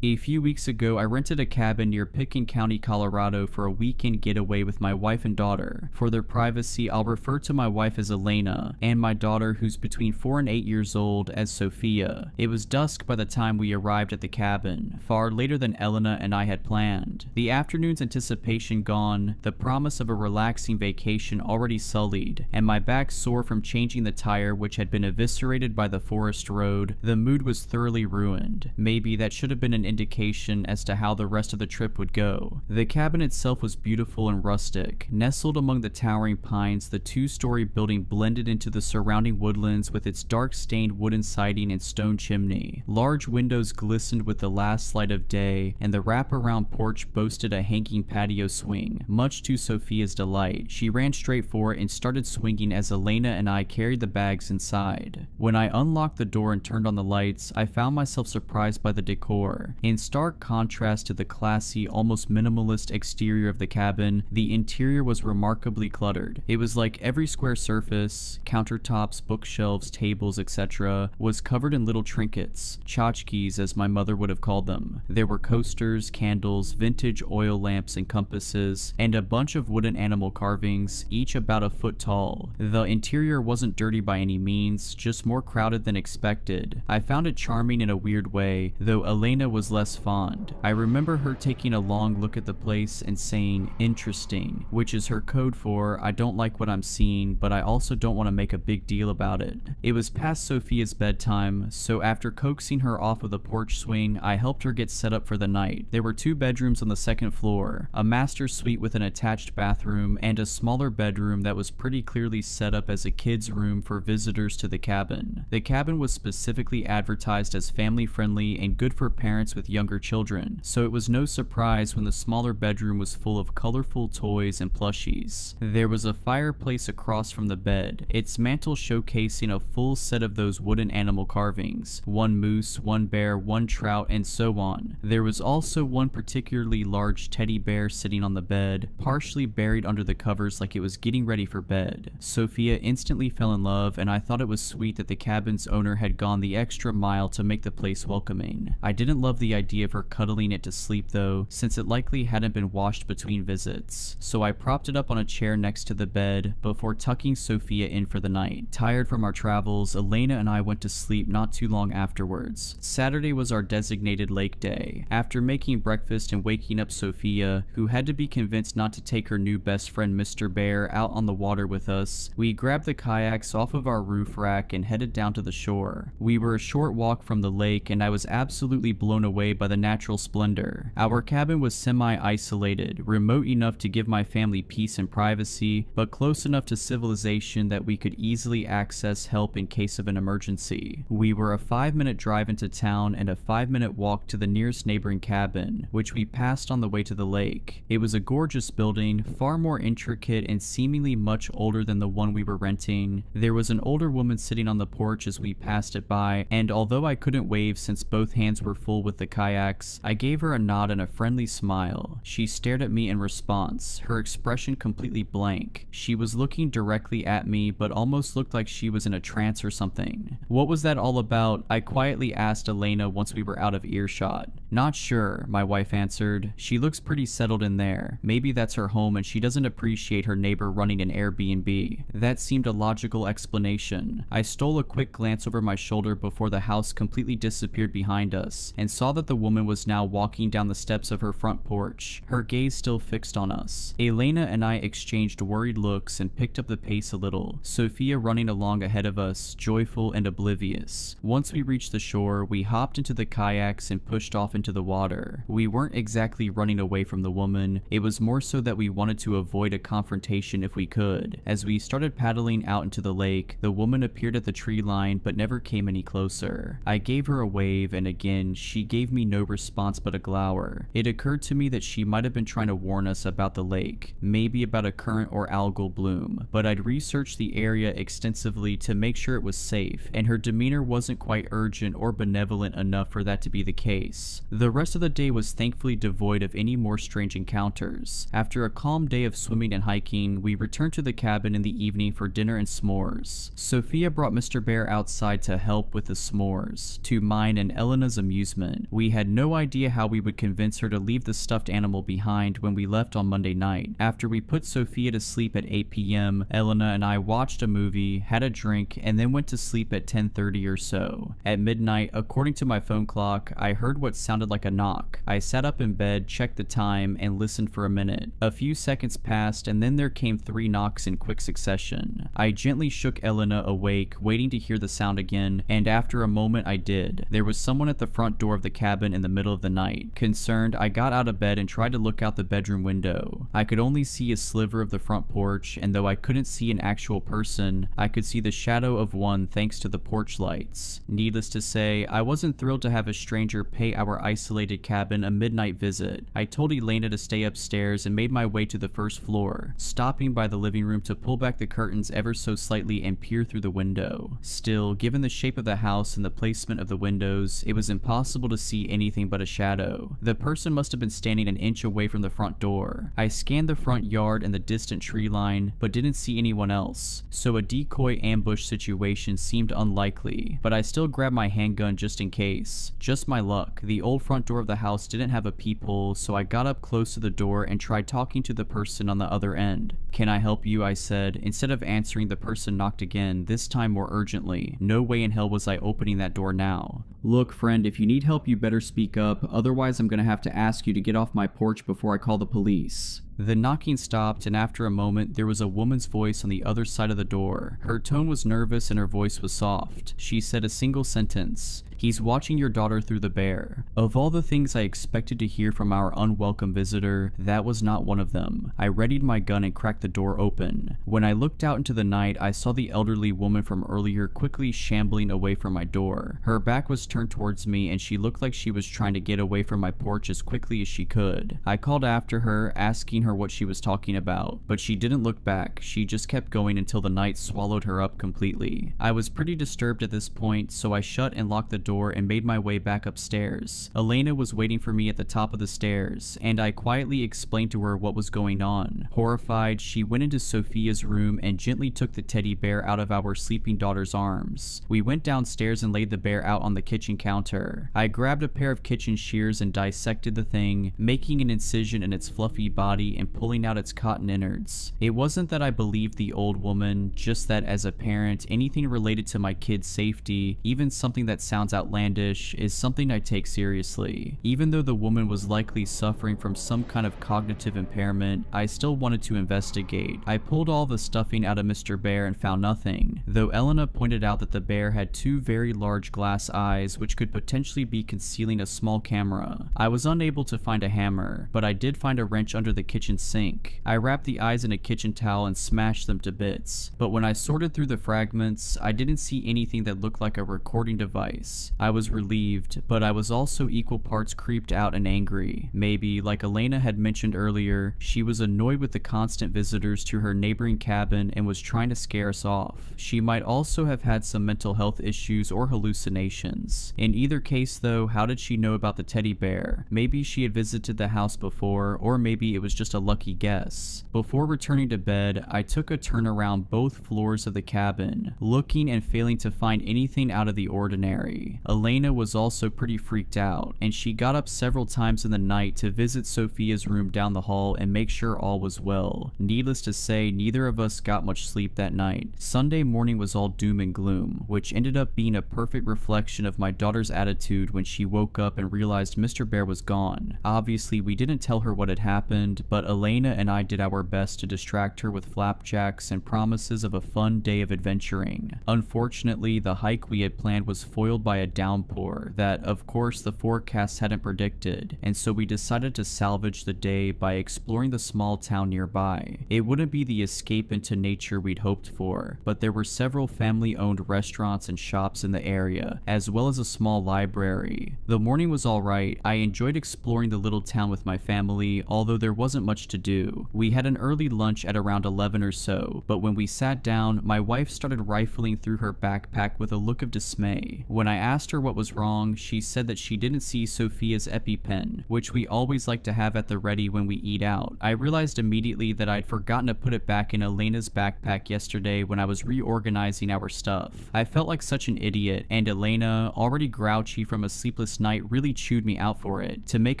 S3: A few weeks ago, I rented a cabin near Pickens County, Colorado for a weekend getaway with my wife and daughter. For their privacy, I'll refer to my wife as Elena, and my daughter, who's between 4 and 8 years old, as Sophia. It was dusk by the time we arrived at the cabin, far later than Elena and I had planned. The afternoon's anticipation gone, the promise of a relaxing vacation already sullied, and my back sore from changing the tire which had been eviscerated by the forest road. The mood was thoroughly ruined. Maybe that should have been an indication as to how the rest of the trip would go. The cabin itself was beautiful and rustic. Nestled among the towering pines, the two-story building blended into the surrounding woodlands with its dark-stained wooden siding and stone chimney. Large windows glistened with the last light of day, and the wrap-around porch boasted a hanging patio swing. Much to Sophia's delight, she ran straight for it and started swinging as Elena and I carried the bags inside. When I unlocked the door and turned on the lights, I found myself surprised by the decor. In stark contrast to the classy, almost minimalist exterior of the cabin, the interior was remarkably cluttered. It was like every square surface, countertops, bookshelves, tables, etc., was covered in little trinkets, tchotchkes as my mother would have called them. There were coasters, candles, vintage oil lamps and compasses, and a bunch of wooden animal carvings, each about a foot tall. The interior wasn't dirty by any means, just more crowded than expected. I found it charming in a weird way, though Elena was less fond. I remember her taking a long look at the place and saying, "Interesting," which is her code for, "I don't like what I'm seeing, but I also don't want to make a big deal about it." It was past Sophia's bedtime, so after coaxing her off of the porch swing, I helped her get set up for the night. There were 2 bedrooms on the second floor, a master suite with an attached bathroom, and a smaller bedroom that was pretty clearly set up as a kid's room for visitors to the cabin. The cabin was specifically advertised as family-friendly and good for parents with younger children, so it was no surprise when the smaller bedroom was full of colorful toys and plushies. There was a fireplace across from the bed, its mantel showcasing a full set of those wooden animal carvings, 1 moose, 1 bear, 1 trout, and so on. There was also 1 particularly large teddy bear sitting on the bed, partially buried under the covers like it was getting ready for bed. Sophia instantly fell in love, and I thought it was sweet that the cabin's owner had gone the extra mile to make the place welcoming. I didn't love the idea of her cuddling it to sleep though, since it likely hadn't been washed between visits, so I propped it up on a chair next to the bed before tucking Sophia in for the night. Tired from our travels, Elena and I went to sleep not too long afterwards. Saturday was our designated lake day. After making breakfast and waking up Sophia, who had to be convinced not to take her new best friend Mr. Bear out on the water with us, we grabbed the kayaks off of our roof rack and headed down to the shore. We were a short walk from the lake, and I was absolutely blown away by the natural splendor. Our cabin was semi-isolated, remote enough to give my family peace and privacy, but close enough to civilization that we could easily access help in case of an emergency. We were a 5-minute drive into town and a 5-minute walk to the nearest neighboring cabin, which we passed on the way to the lake. It was a gorgeous building, far more intricate and seemingly much older than the one we were renting. There was an older woman sitting on the porch as we passed it by, and although I couldn't wave since both hands were full with the kayaks, I gave her a nod and a friendly smile. She stared at me in response, her expression completely blank. She was looking directly at me, but almost looked like she was in a trance or something. "What was that all about?" I quietly asked Elena once we were out of earshot. "Not sure," my wife answered. "She looks pretty settled in there. Maybe that's her home and she doesn't appreciate her neighbor running an Airbnb." That seemed a logical explanation. I stole a quick glance over my shoulder before the house completely disappeared behind us, and saw that the woman was now walking down the steps of her front porch, her gaze still fixed on us. Elena and I exchanged worried looks and picked up the pace a little, Sophia running along ahead of us, joyful and oblivious. Once we reached the shore, we hopped into the kayaks and pushed off into the water. We weren't exactly running away from the woman, it was more so that we wanted to avoid a confrontation if we could. As we started paddling out into the lake, the woman appeared at the tree line but never came any closer. I gave her a wave, and again, she gave me no response but a glower. It occurred to me that she might have been trying to warn us about the lake, maybe about a current or algal bloom, but I'd researched the area extensively to make sure it was safe, and her demeanor wasn't quite urgent or benevolent enough for that to be the case. The rest of the day was thankfully devoid of any more strange encounters. After a calm day of swimming and hiking, we returned to the cabin in the evening for dinner and s'mores. Sophia brought Mr. Bear outside to help with the s'mores, to mine and Elena's amusement. We had no idea how we would convince her to leave the stuffed animal behind when we left on Monday night. After we put Sophia to sleep at 8 p.m., Elena and I watched a movie, had a drink, and then went to sleep at 10:30 or so. At midnight, according to my phone clock, I heard what sounded like a knock. I sat up in bed, checked the time, and listened for a minute. A few seconds passed, and then there came 3 knocks in quick succession. I gently shook Elena awake, waiting to hear the sound again, and after a moment I did. There was someone at the front door of the cabin in the middle of the night. Concerned, I got out of bed and tried to look out the bedroom window. I could only see a sliver of the front porch, and though I couldn't see an actual person, I could see the shadow of one thanks to the porch lights. Needless to say, I wasn't thrilled to have a stranger pay our isolated cabin a midnight visit. I told Elena to stay upstairs and made my way to the first floor, stopping by the living room to pull back the curtains ever so slightly and peer through the window. Still, given the shape of the house and the placement of the windows, it was impossible to see anything but a shadow. The person must have been standing an inch away from the front door. I scanned the front yard and the distant tree line, but didn't see anyone else, so a decoy ambush situation seemed unlikely, but I still grabbed my handgun just in case. Just my luck, the old front door of the house didn't have a peephole, so I got up close to the door and tried talking to the person on the other end. "Can I help you?" I said. Instead of answering, the person knocked again, this time more urgently. No way in hell was I opening that door now. "Look, friend, if you need help you better speak up, otherwise I'm gonna have to ask you to get off my porch before I call the police." The knocking stopped, and after a moment, there was a woman's voice on the other side of the door. Her tone was nervous and her voice was soft. She said a single sentence: "He's watching your daughter through the bear." Of all the things I expected to hear from our unwelcome visitor, that was not one of them. I readied my gun and cracked the door open. When I looked out into the night, I saw the elderly woman from earlier quickly shambling away from my door. Her back was turned towards me, and she looked like she was trying to get away from my porch as quickly as she could. I called after her, asking her what she was talking about, but she didn't look back. She just kept going until the night swallowed her up completely. I was pretty disturbed at this point, so I shut and locked the door and made my way back upstairs. Elena was waiting for me at the top of the stairs, and I quietly explained to her what was going on. Horrified, she went into Sophia's room and gently took the teddy bear out of our sleeping daughter's arms. We went downstairs and laid the bear out on the kitchen counter. I grabbed a pair of kitchen shears and dissected the thing, making an incision in its fluffy body and pulling out its cotton innards. It wasn't that I believed the old woman, just that as a parent, anything related to my kid's safety, even something that sounds outlandish, is something I take seriously. Even though the woman was likely suffering from some kind of cognitive impairment, I still wanted to investigate. I pulled all the stuffing out of Mr. Bear and found nothing, though Elena pointed out that the bear had 2 very large glass eyes which could potentially be concealing a small camera. I was unable to find a hammer, but I did find a wrench under the kitchen sink. I wrapped the eyes in a kitchen towel and smashed them to bits, but when I sorted through the fragments, I didn't see anything that looked like a recording device. I was relieved, but I was also equal parts creeped out and angry. Maybe, like Elena had mentioned earlier, she was annoyed with the constant visitors to her neighboring cabin and was trying to scare us off. She might also have had some mental health issues or hallucinations. In either case though, how did she know about the teddy bear? Maybe she had visited the house before, or maybe it was just a lucky guess. Before returning to bed, I took a turn around both floors of the cabin, looking and failing to find anything out of the ordinary. Elena was also pretty freaked out, and she got up several times in the night to visit Sophia's room down the hall and make sure all was well. Needless to say, neither of us got much sleep that night. Sunday morning was all doom and gloom, which ended up being a perfect reflection of my daughter's attitude when she woke up and realized Mr. Bear was gone. Obviously, we didn't tell her what had happened, but Elena and I did our best to distract her with flapjacks and promises of a fun day of adventuring. Unfortunately, the hike we had planned was foiled by a downpour that, of course, the forecast hadn't predicted, and so we decided to salvage the day by exploring the small town nearby. It wouldn't be the escape into nature we'd hoped for, but there were several family-owned restaurants and shops in the area, as well as a small library. The morning was alright. I enjoyed exploring the little town with my family, although there wasn't much to do. We had an early lunch at around 11 or so, but when we sat down, my wife started rifling through her backpack with a look of dismay. When I asked asked her what was wrong, she said that she didn't see Sophia's EpiPen, which we always like to have at the ready when we eat out. I realized immediately that I'd forgotten to put it back in Elena's backpack yesterday when I was reorganizing our stuff. I felt like such an idiot, and Elena, already grouchy from a sleepless night, really chewed me out for it. To make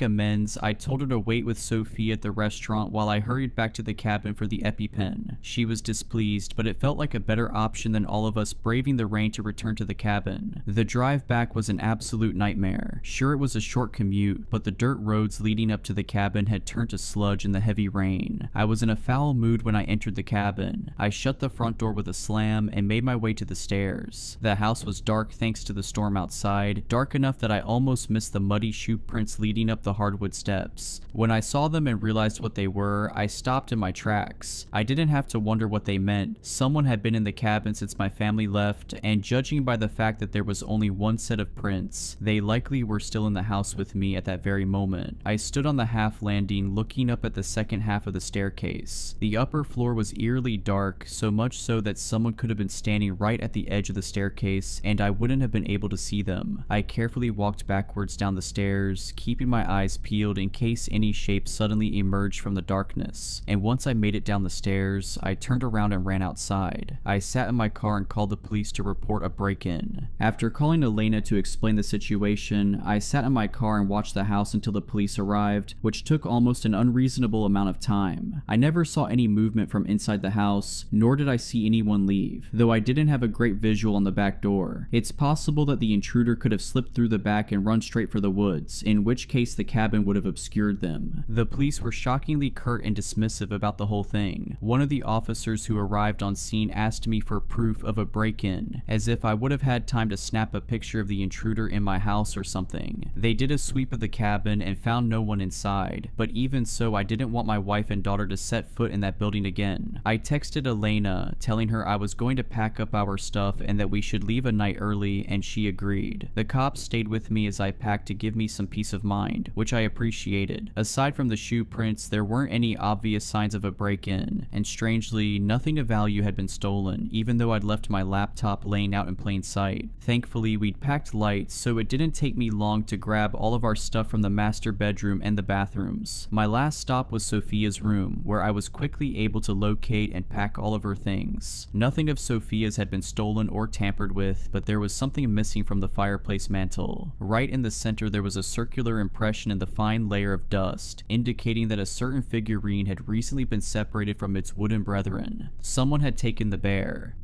S3: amends, I told her to wait with Sophia at the restaurant while I hurried back to the cabin for the EpiPen. She was displeased, but it felt like a better option than all of us braving the rain to return to the cabin. The drive back was an absolute nightmare. Sure, it was a short commute, but the dirt roads leading up to the cabin had turned to sludge in the heavy rain. I was in a foul mood when I entered the cabin. I shut the front door with a slam and made my way to the stairs. The house was dark thanks to the storm outside, dark enough that I almost missed the muddy shoe prints leading up the hardwood steps. When I saw them and realized what they were, I stopped in my tracks. I didn't have to wonder what they meant. Someone had been in the cabin since my family left, and judging by the fact that there was only one set of prints, they likely were still in the house with me at that very moment. I stood on the half landing looking up at the second half of the staircase. The upper floor was eerily dark, so much so that someone could have been standing right at the edge of the staircase and I wouldn't have been able to see them. I carefully walked backwards down the stairs, keeping my eyes peeled in case any shape suddenly emerged from the darkness. And once I made it down the stairs, I turned around and ran outside. I sat in my car and called the police to report a break-in. After calling Elena to explain the situation, I sat in my car and watched the house until the police arrived, which took almost an unreasonable amount of time. I never saw any movement from inside the house, nor did I see anyone leave, though I didn't have a great visual on the back door. It's possible that the intruder could have slipped through the back and run straight for the woods, in which case the cabin would have obscured them. The police were shockingly curt and dismissive about the whole thing. One of the officers who arrived on scene asked me for proof of a break-in, as if I would have had time to snap a picture of the intruder in my house or something. They did a sweep of the cabin and found no one inside, but even so, I didn't want my wife and daughter to set foot in that building again. I texted Elena, telling her I was going to pack up our stuff and that we should leave a night early, and she agreed. The cops stayed with me as I packed to give me some peace of mind, which I appreciated. Aside from the shoe prints, there weren't any obvious signs of a break-in, and strangely, nothing of value had been stolen, even though I'd left my laptop laying out in plain sight. Thankfully, we'd packed light, so it didn't take me long to grab all of our stuff from the master bedroom and the bathrooms. My last stop was Sophia's room, where I was quickly able to locate and pack all of her things. Nothing of Sophia's had been stolen or tampered with, but there was something missing from the fireplace mantle. Right in the center there was a circular impression in the fine layer of dust, indicating that a certain figurine had recently been separated from its wooden brethren. Someone had taken the bear.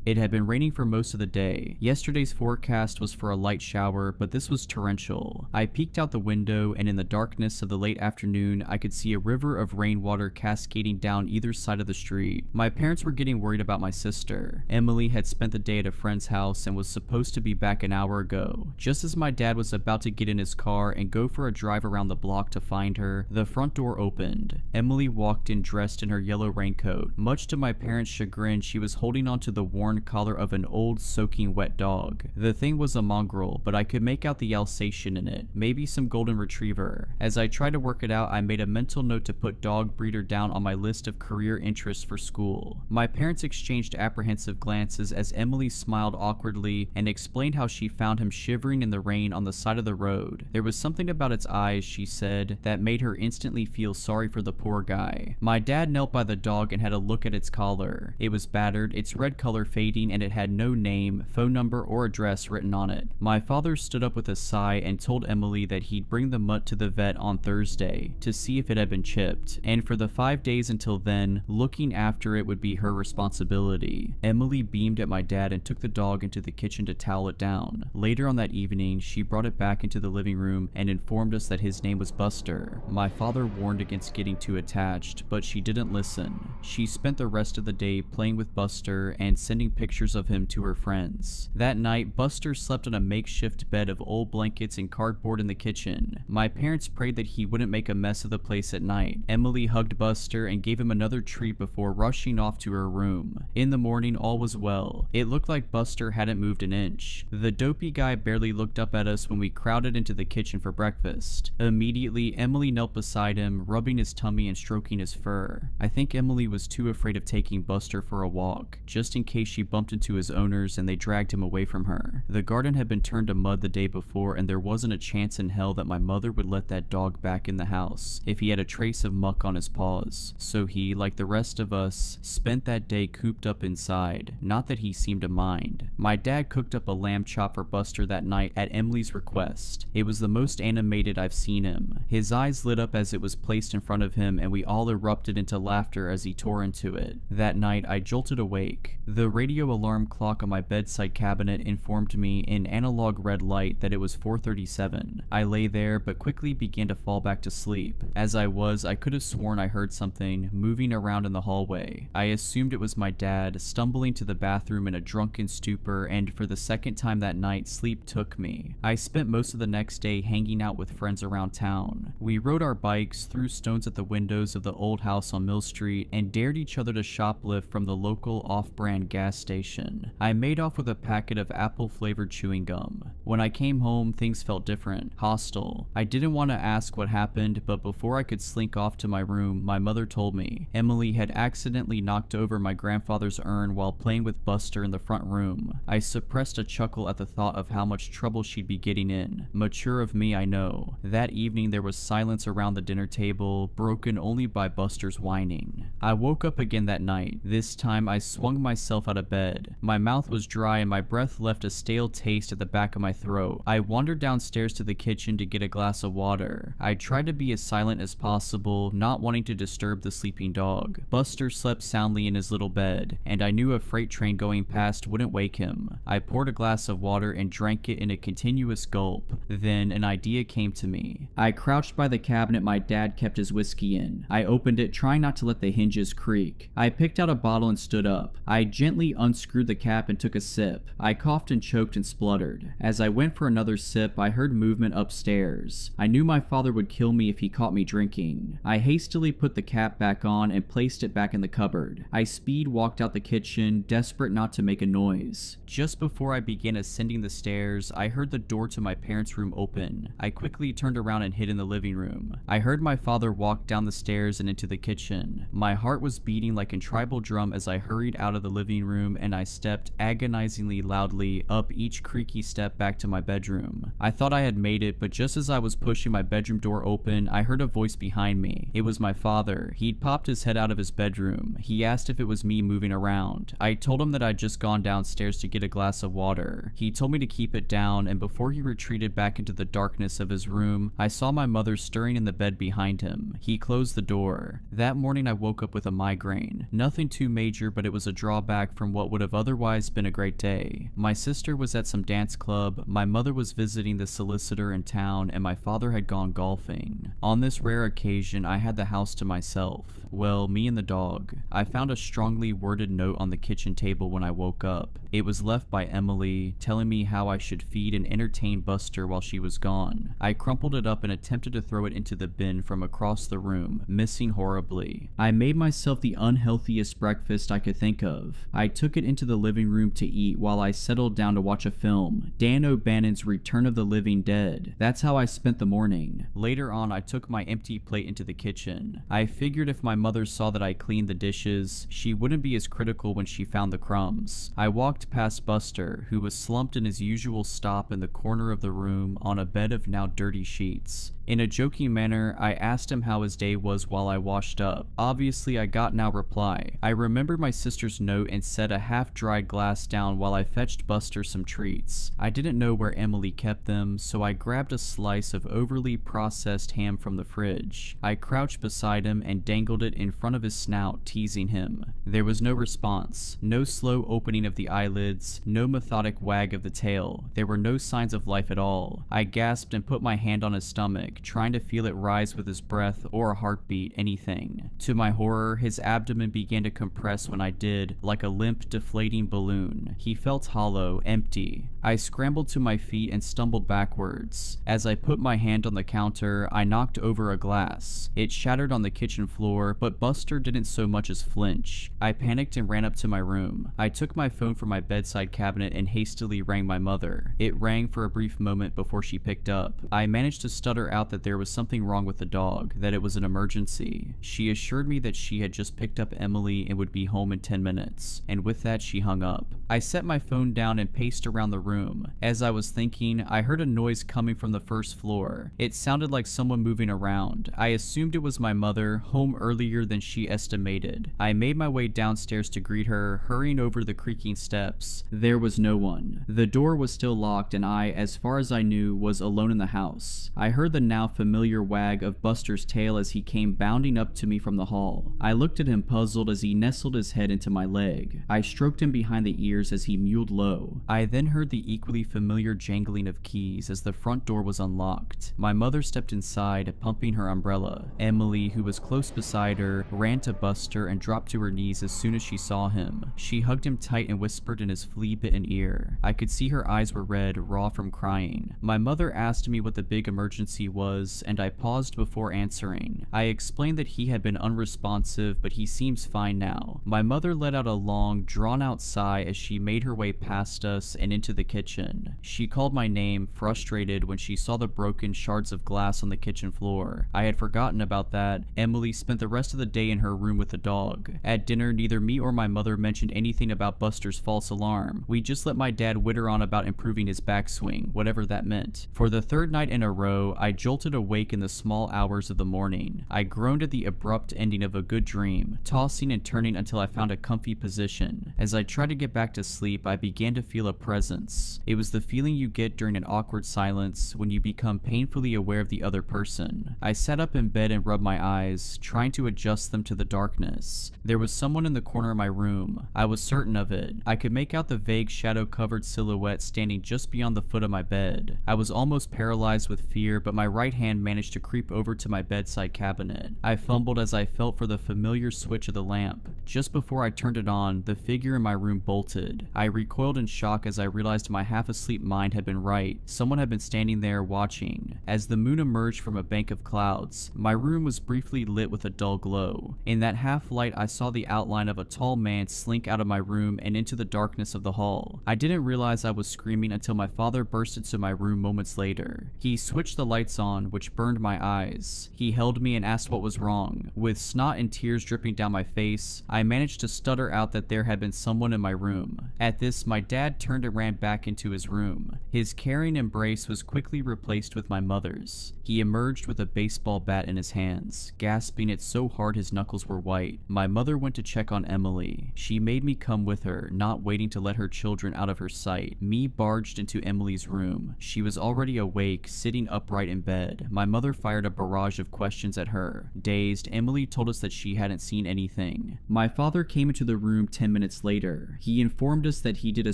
S3: It had been raining for most of the day. Yesterday's forecast was for a light shower, but this was torrential. I peeked out the window, and in the darkness of the late afternoon, I could see a river of rainwater cascading down either side of the street. My parents were getting worried about my sister. Emily had spent the day at a friend's house and was supposed to be back an hour ago. Just as my dad was about to get in his car and go for a drive around the block to find her, the front door opened. Emily walked in dressed in her yellow raincoat. Much to my parents' chagrin, she was holding onto the worn collar of an old soaking wet dog. The thing was a mongrel, but I could make out the Alsatian in it, maybe some golden retriever. As I tried to work it out, I made a mental note to put dog breeder down on my list of career interests for school. My parents exchanged apprehensive glances as Emily smiled awkwardly and explained how she found him shivering in the rain on the side of the road. There was something about its eyes, she said, that made her instantly feel sorry for the poor guy. My dad knelt by the dog and had a look at its collar. It was battered, its red color fading, and it had no name, phone number, or address written on it. My father stood up with a sigh and told Emily that he'd bring the mutt to the vet on Thursday to see if it had been chipped, and for the 5 days until then, looking after it would be her responsibility. Emily beamed at my dad and took the dog into the kitchen to towel it down. Later on that evening, she brought it back into the living room and informed us that his name was Buster. My father warned against getting too attached, but she didn't listen. She spent the rest of the day playing with Buster and sending pictures of him to her friends. That night, Buster slept on a makeshift bed of old blankets and cardboard in the kitchen. My parents prayed that he wouldn't make a mess of the place at night. Emily hugged Buster and gave him another treat before rushing off to her room. In the morning, all was well. It looked like Buster hadn't moved an inch. The dopey guy barely looked up at us when we crowded into the kitchen for breakfast. Immediately, Emily knelt beside him, rubbing his tummy and stroking his fur. I think Emily was too afraid of taking Buster for a walk, just in case she bumped into his owners and they dragged him away from her. The garden had been turned to mud the day before, and there wasn't a chance in hell that my mother would let that dog back in the house if he had a trace of muck on his paws. So he, like the rest of us, spent that day cooped up inside. Not that he seemed to mind. My dad cooked up a lamb chop for Buster that night at Emily's request. It was the most animated I've seen him. His eyes lit up as it was placed in front of him, and we all erupted into laughter as he tore into it. That night, I jolted awake. The radio alarm clock on my bedside cabinet informed me in analog red light that it was 4:37. I lay there, but quickly began to fall back to sleep. As I could have sworn I heard something moving around in the hallway. I assumed it was my dad stumbling to the bathroom in a drunken stupor, and for the second time that night, sleep took me. I spent most of the next day hanging out with friends around town. We rode our bikes, threw stones at the windows of the old house on Mill Street, and dared each other to shoplift from the local off-brand gas station. I made off with a packet of apple-flavored chewing gum. When I came home, things felt different, hostile. I didn't want to ask what happened, but before I could slink off to my room, my mother told me Emily had accidentally knocked over my grandfather's urn while playing with Buster in the front room. I suppressed a chuckle at the thought of how much trouble she'd be getting in. Mature of me, I know. That evening there was silence around the dinner table, broken only by Buster's whining. I woke up again that night. This time I swung myself out of bed. My mouth was dry and my breath left a stale taste at the back of my throat. I wandered downstairs to the kitchen to get a glass of water. I tried to be as silent as possible, not wanting to disturb the sleeping dog. Buster slept soundly in his little bed, and I knew a freight train going past wouldn't wake him. I poured a glass of water and drank it in a continuous gulp. Then an idea came to me. I crouched by the cabinet my dad kept his whiskey in. I opened it, trying not to let the hinges creak. I picked out a bottle and stood up. I gently unscrewed the cap and took a sip. I coughed and choked and spluttered. As I went for another sip, I heard movement upstairs. I knew my father would kill me if he caught me drinking. I hastily put the cap back on and placed it back in the cupboard. I speed walked out the kitchen, desperate not to make a noise. Just before I began ascending the stairs, I heard the door to my parents' room open. I quickly turned around and hid in the living room. I heard my father walk down the stairs and into the kitchen. My heart was beating like a tribal drum as I hurried out of the living room, and I stepped agonizingly loudly up each creaky step back to my bedroom. I thought I had made it, but just as I was pushing my bedroom door open, I heard a voice behind me. It was my father. He'd popped his head out of his bedroom. He asked if it was me moving around. I told him that I'd just gone downstairs to get a glass of water. He told me to keep it down, and before he retreated back into the darkness of his room, I saw my mother stirring in the bed behind him. He closed the door. That morning I woke up with a migraine. Nothing too major, but it was a drawback from what would have otherwise been a great day. My sister was at some dance club, my mother was visiting the solicitor in town, and my father had gone golfing. On this rare occasion, I had the house to myself. Well, me and the dog. I found a strongly worded note on the kitchen table when I woke up. It was left by Emily, telling me how I should feed and entertain Buster while she was gone. I crumpled it up and attempted to throw it into the bin from across the room, missing horribly. I made myself the unhealthiest breakfast I could think of. I took it into the living room to eat while I settled down to watch a film, Dan O'Bannon's Return of the Living Dead. That's how I spent the morning. Later on, I took my empty plate into the kitchen. I figured if my mother saw that I cleaned the dishes, she wouldn't be as critical when she found the crumbs. I walked past Buster, who was slumped in his usual stop in the corner of the room on a bed of now dirty sheets. In a joking manner, I asked him how his day was while I washed up. Obviously, I got no reply. I remembered my sister's note and set a half-dried glass down while I fetched Buster some treats. I didn't know where Emily kept them, so I grabbed a slice of overly processed ham from the fridge. I crouched beside him and dangled it in front of his snout, teasing him. There was no response, no slow opening of the eyelids, no methodic wag of the tail. There were no signs of life at all. I gasped and put my hand on his stomach, trying to feel it rise with his breath or a heartbeat, anything. To my horror, his abdomen began to compress when I did, like a limp, deflating balloon. He felt hollow, empty. I scrambled to my feet and stumbled backwards. As I put my hand on the counter, I knocked over a glass. It shattered on the kitchen floor, but Buster didn't so much as flinch. I panicked and ran up to my room. I took my phone from my bedside cabinet and hastily rang my mother. It rang for a brief moment before she picked up. I managed to stutter out that there was something wrong with the dog, that it was an emergency. She assured me that she had just picked up Emily and would be home in 10 minutes, and with that she hung up. I set my phone down and paced around the room. As I was thinking, I heard a noise coming from the first floor. It sounded like someone moving around. I assumed it was my mother, home earlier than she estimated. I made my way downstairs to greet her, hurrying over the creaking steps. There was no one. The door was still locked and I, as far as I knew, was alone in the house. I heard the now familiar wag of Buster's tail as he came bounding up to me from the hall. I looked at him puzzled as he nestled his head into my leg. I stroked him behind the ears as he mewed low. I then heard the equally familiar jangling of keys as the front door was unlocked. My mother stepped inside, pumping her umbrella. Emily, who was close beside her, ran to Buster and dropped to her knees as soon as she saw him. She hugged him tight and whispered in his flea-bitten ear. I could see her eyes were red, raw from crying. My mother asked me what the big emergency was, and I paused before answering. I explained that he had been unresponsive, but he seems fine now. My mother let out a long, drawn-out sigh as she made her way past us and into the kitchen. She called my name, frustrated, when she saw the broken shards of glass on the kitchen floor. I had forgotten about that. Emily spent the rest of the day in her room with the dog. At dinner, neither me or my mother mentioned anything about Buster's false alarm. We just let my dad witter on about improving his backswing, whatever that meant. For the third night in a row, I jolted awake in the small hours of the morning. I groaned at the abrupt ending of a good dream, tossing and turning until I found a comfy position. As I tried to get back to sleep, I began to feel a presence. It was the feeling you get during an awkward silence when you become painfully aware of the other person. I sat up in bed and rubbed my eyes, trying to adjust them to the darkness. There was someone in the corner of my room. I was certain of it. I could make out the vague shadow-covered silhouette standing just beyond the foot of my bed. I was almost paralyzed with fear, but my right hand managed to creep over to my bedside cabinet. I fumbled as I felt for the familiar switch of the lamp. Just before I turned it on, the figure in my room bolted. I recoiled in shock as I realized my half-asleep mind had been right. Someone had been standing there watching. As the moon emerged from a bank of clouds, my room was briefly lit with a dull glow. In that half-light, I saw the outline of a tall man slink out of my room and into the darkness of the hall. I didn't realize I was screaming until my father burst into my room moments later. He switched the lights on, which burned my eyes. He held me and asked what was wrong. With snot and tears dripping down my face, I managed to stutter out that there had been someone in my room. At this, my dad turned and ran back into his room. His caring embrace was quickly replaced with my mother's. He emerged with a baseball bat in his hands, gasping it so hard his knuckles were white. My mother went to check on Emily. She made me come with her, not waiting to let her children out of her sight. Me barged into Emily's room. She was already awake, sitting upright in bed. My mother fired a barrage of questions at her. Dazed, Emily told us that she hadn't seen anything. My father came into the room 10 minutes later. He informed us that he did a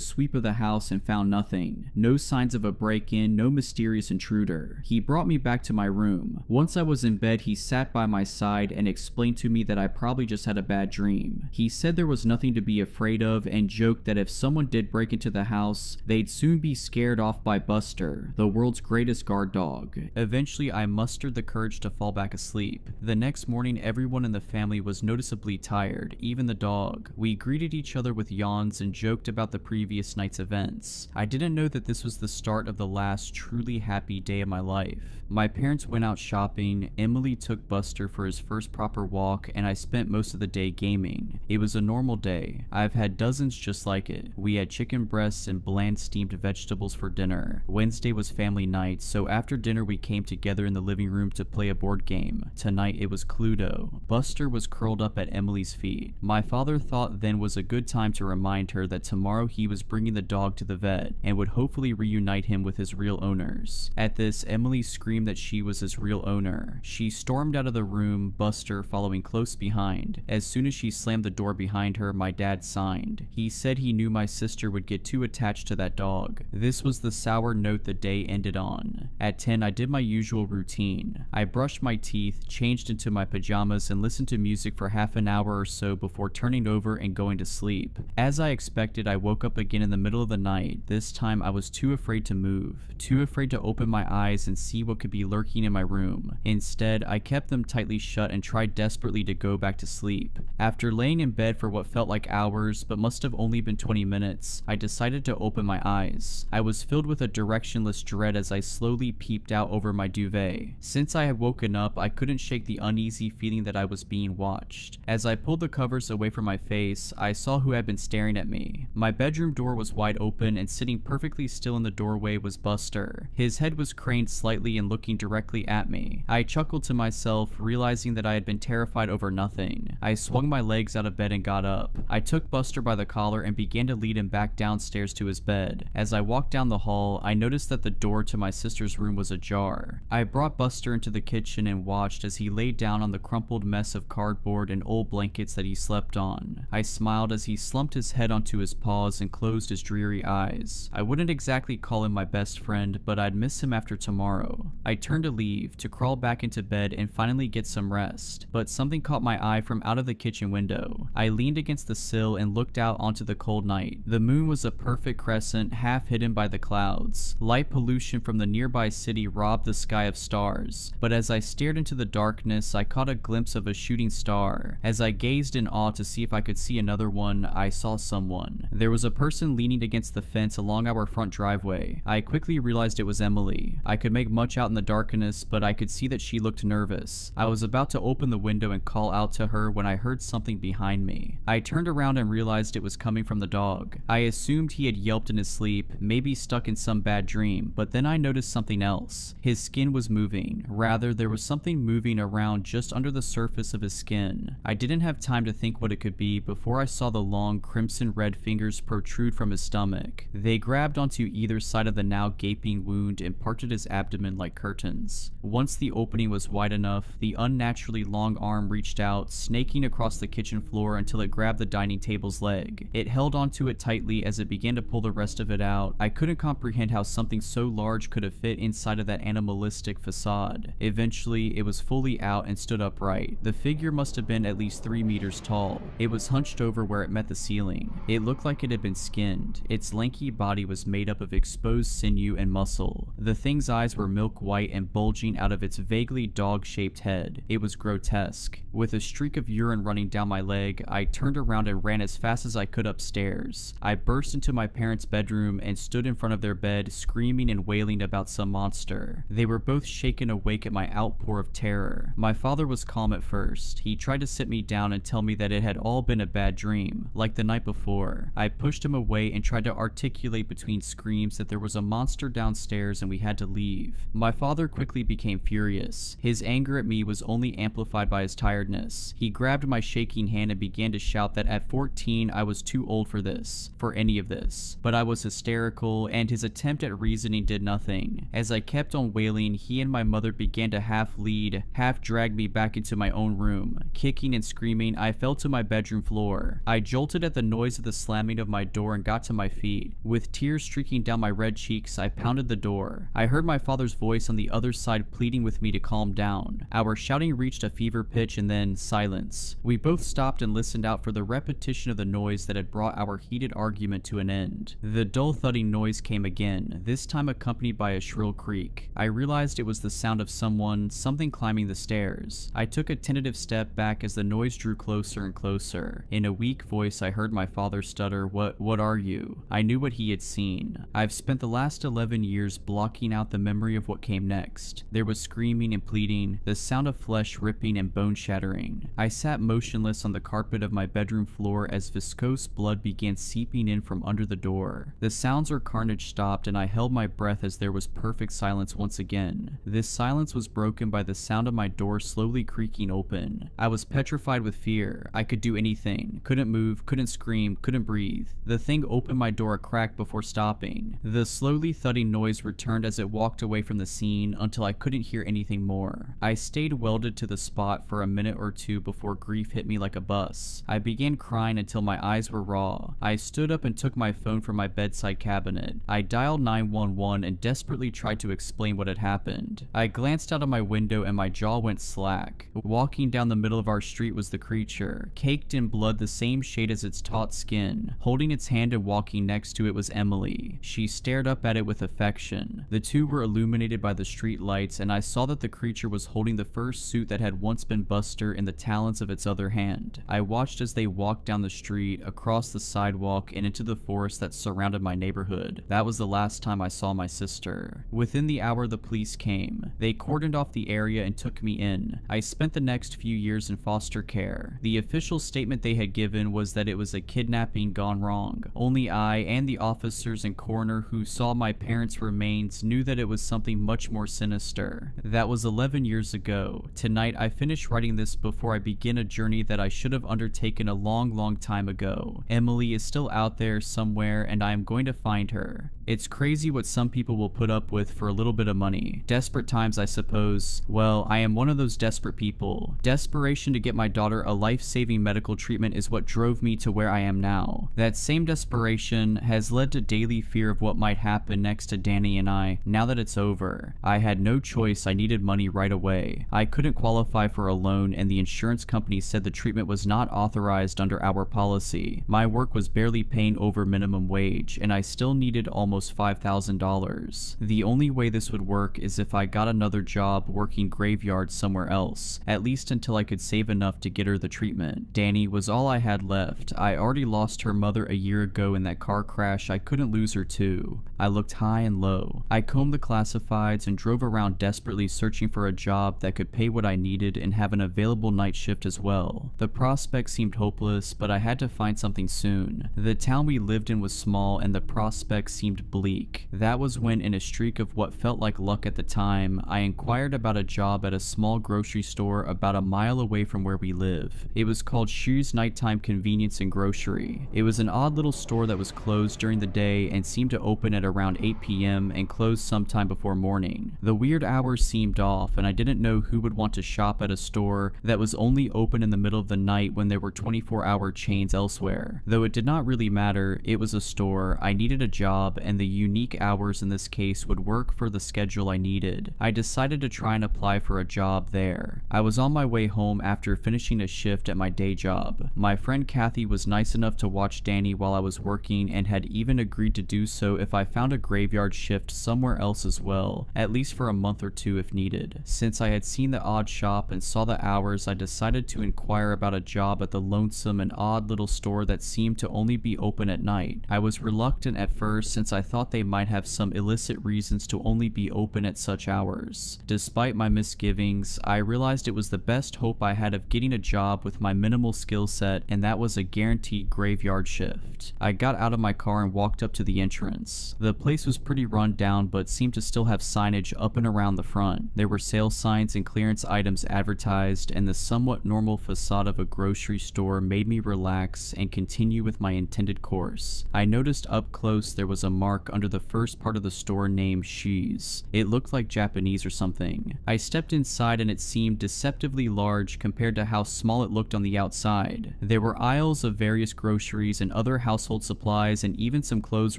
S3: sweep of the house and found nothing. No signs of a break-in, no mysterious intruder. He brought me back to my room. Once I was in bed, he sat by my side and explained to me that I probably just had a bad dream. He said there was nothing to be afraid of and joked that if someone did break into the house, they'd soon be scared off by Buster, the world's greatest guard dog. Eventually, I mustered the courage to fall back asleep. The next morning, everyone in the family was noticeably tired, even the dog. We greeted each other with yawns and joked about the previous night's events. I didn't know that this was the start of the last truly happy day of my life. My parents went out shopping, Emily took Buster for his first proper walk, and I spent most of the day gaming. It was a normal day. I've had dozens just like it. We had chicken breasts and bland steamed vegetables for dinner. Wednesday was family night, so after dinner we came together in the living room to play a board game. Tonight it was Cluedo. Buster was curled up at Emily's feet. My father thought then was a good time to remind her that tomorrow he was bringing the dog to the vet and would hopefully reunite him with his real owners. At this, Emily screamed that she was his real owner. She stormed out of the room, Buster following close behind. As soon as she slammed the door behind her, my dad signed. He said he knew my sister would get too attached to that dog. This was the sour note the day ended on. At 10, I did my usual routine. I brushed my teeth, changed into my pajamas, and listened to music for half an hour or so before turning over and going to sleep. As I expected, I woke up again in the middle of the night. this time I was too afraid to move, too afraid to open my eyes and see what could be lurking in my room. Instead, I kept them tightly shut and tried desperately to go back to sleep. After laying in bed for what felt like hours, but must have only been 20 minutes, I decided to open my eyes. I was filled with a directionless dread as I slowly peeped out over my duvet. Since I had woken up, I couldn't shake the uneasy feeling that I was being watched. As I pulled the covers away from my face, I saw who had been staring at me. My bedroom door was wide open, and sitting perfectly still in the doorway was Buster. His head was craned slightly and looking directly at me. I chuckled to myself, realizing that I had been terrified over nothing. I swung my legs out of bed and got up. I took Buster by the collar and began to lead him back downstairs to his bed. As I walked down the hall, I noticed that the door to my sister's room was ajar. I brought Buster into the kitchen and watched as he laid down on the crumpled mess of cardboard and old blankets that he slept on. I smiled as he slumped his head onto his paws and closed his dreary eyes. I wouldn't exactly call him my best friend, but I'd miss him after tomorrow. I turned to leave, to crawl back into bed and finally get some rest, but something caught my eye from out of the kitchen window. I leaned against the sill and looked out onto the cold night. The moon was a perfect crescent, half hidden by the clouds. Light pollution from the nearby city robbed the sky of stars, but as I stared into the darkness, I caught a glimpse of a shooting star. As I gazed in awe to see if I could see another one, I saw someone. There was a person leaning against the fence along our front driveway. I quickly realized it was Emily. I could make much out in the darkness, but I could see that she looked nervous. I was about to open the window and call out to her when I heard something behind me. I turned around and realized it was coming from the dog. I assumed he had yelped in his sleep, maybe stuck in some bad dream, but then I noticed something else. His skin was moving. Rather, there was something moving around just under the surface of his skin. I didn't have time to think what it could be before I saw the long crimson red fingers protrude from his stomach. They grabbed onto either side of the now gaping wound and parted his abdomen like curtains. Once the opening was wide enough, the unnaturally long arm reached out, snaking across the kitchen floor until it grabbed the dining table's leg. It held onto it tightly as it began to pull the rest of it out. I couldn't comprehend how something so large could have fit inside of that animalistic facade. Eventually, it was fully out and stood upright. The figure must have been at least 3 meters tall. It was hunched over where it met the ceiling. It looked like it had been skinned. Its lanky body was made up of exposed sinew and muscle. The thing's eyes were milk white and bulging out of its vaguely dog-shaped head. It was grotesque. With a streak of urine running down my leg, I turned around and ran as fast as I could upstairs. I burst into my parents' bedroom and stood in front of their bed, screaming and wailing about some monster. They were both shaken awake at my outpour of terror. My father was calm at first. He tried to sit me down and tell me that it had all been a bad dream, like the night before. I pushed him away and tried to articulate between screams that there was a monster downstairs and we had to leave. My father quickly became furious. His anger at me was only amplified by his tiredness. He grabbed my shaking hand and began to shout that at 14 I was too old for any of this. But I was hysterical, and his attempt at reasoning did nothing. As I kept on wailing, he and my mother began to half lead, half drag me back into my own room. Kicking and screaming, I fell to my bedroom floor. I jolted at the noise of the slamming of my door and got to my feet. With tears streaking down my red cheeks, I pounded the door. I heard my father's voice on the other side pleading with me to calm down. Our shouting reached a fever pitch and then silence. We both stopped and listened out for the repetition of the noise that had brought our heated argument to an end. The dull thudding noise came again, this time accompanied by a shrill creak. I realized it was the sound of something climbing the stairs. I took a tentative step back as the noise drew closer and closer. In a weak voice, I heard my father stutter, What are you?" I knew what he had seen. I've spent the last 11 years blocking out the memory of what came next. There was screaming and pleading, the sound of flesh ripping and bone shattering. I sat motionless on the carpet of my bedroom floor as viscose blood began seeping in from under the door. The sounds or carnage stopped, and I held my breath as there was perfect silence once again. This silence was broken by the sound of my door slowly creaking open. I was petrified with fear. I could do anything. Couldn't move, couldn't scream, couldn't breathe. The thing opened my door a crack before stopping. The slowly thudding noise returned as it walked away from the scene until I couldn't hear anything more. I stayed welded to the spot for a minute or two before grief hit me like a bus. I began crying until my eyes were raw. I stood up and took my phone from my bedside cabinet. I dialed 911 and desperately tried to explain what had happened. I glanced out of my window and my jaw went slack. Walking down the middle of our street was the creature, caked in blood the same shade as its taut skin. Holding its hand and walking next to it it was Emily. She stared up at it with affection. The two were illuminated by the street lights, and I saw that the creature was holding the fursuit that had once been Buster in the talons of its other hand. I watched as they walked down the street, across the sidewalk, and into the forest that surrounded my neighborhood. That was the last time I saw my sister. Within the hour, the police came. They cordoned off the area and took me in. I spent the next few years in foster care. The official statement they had given was that it was a kidnapping gone wrong. Only I and the officers and coroner who saw my parents' remains knew that it was something much more sinister. That was 11 years ago. Tonight, I finished writing this before I begin a journey that I should have undertaken a long time ago. Emily is still out there somewhere, and I am going to find her. It's crazy what some people will put up with for a little bit of money. Desperate times, I suppose. Well, I am one of those desperate people. Desperation to get my daughter a life-saving medical treatment is what drove me to where I am now. That same desperation has led to daily fear of what might happen next to Danny and I now that it's over. I had no choice. I needed money right away. I couldn't qualify for a loan, and the insurance company said the treatment was not authorized under our policy. My work was barely paying over minimum wage, and I still needed almost $5,000. The only way this would work is if I got another job working graveyards somewhere else, at least until I could save enough to get her the treatment. Danny was all I had left. I already lost her mother a year ago in that car crash. I couldn't lose her too. I looked high and low. I combed the classifieds and drove around desperately searching for a job that could pay what I needed and have an available night shift as well. The prospects seemed hopeless, but I had to find something soon. The town we lived in was small and the prospects seemed bleak. That was when, in a streak of what felt like luck at the time, I inquired about a job at a small grocery store about a mile away from where we live. It was called Shoe's Nighttime Convenience and Grocery. It was an odd little store that was closed during the day and seemed to open at around 8 p.m. and close sometime before morning. The weird hours seemed off, and I didn't know who would want to shop at a store that was only open in the middle of the night when there were 24-hour chains elsewhere. Though it did not really matter, it was a store, I needed a job, and the unique hours in this case would work for the schedule I needed. I decided to try and apply for a job there. I was on my way home after finishing a shift at my day job. My friend Kathy was nice enough to watch Danny while I was working and had even agreed to do so if I found a graveyard shift somewhere else as well, at least for a month or two if needed. Since I had seen the odd shop and saw the hours, I decided to inquire about a job at the lonesome and odd little store that seemed to only be open at night. I was reluctant at first since I thought they might have some illicit reasons to only be open at such hours. Despite my misgivings, I realized it was the best hope I had of getting a job with my minimal skill set, and that was a guaranteed graveyard shift. I got out of my car and walked up to the entrance. The place was pretty run down but seemed to still have signage up and around the front. There were sale signs and clearance items advertised, and the somewhat normal facade of a grocery store made me relax and continue with my intended course. I noticed up close there was a mark under the first part of the store named She's. It looked like Japanese or something. I stepped inside and it seemed deceptively large compared to how small it looked on the outside. There were aisles of various groceries and other household supplies and even some clothes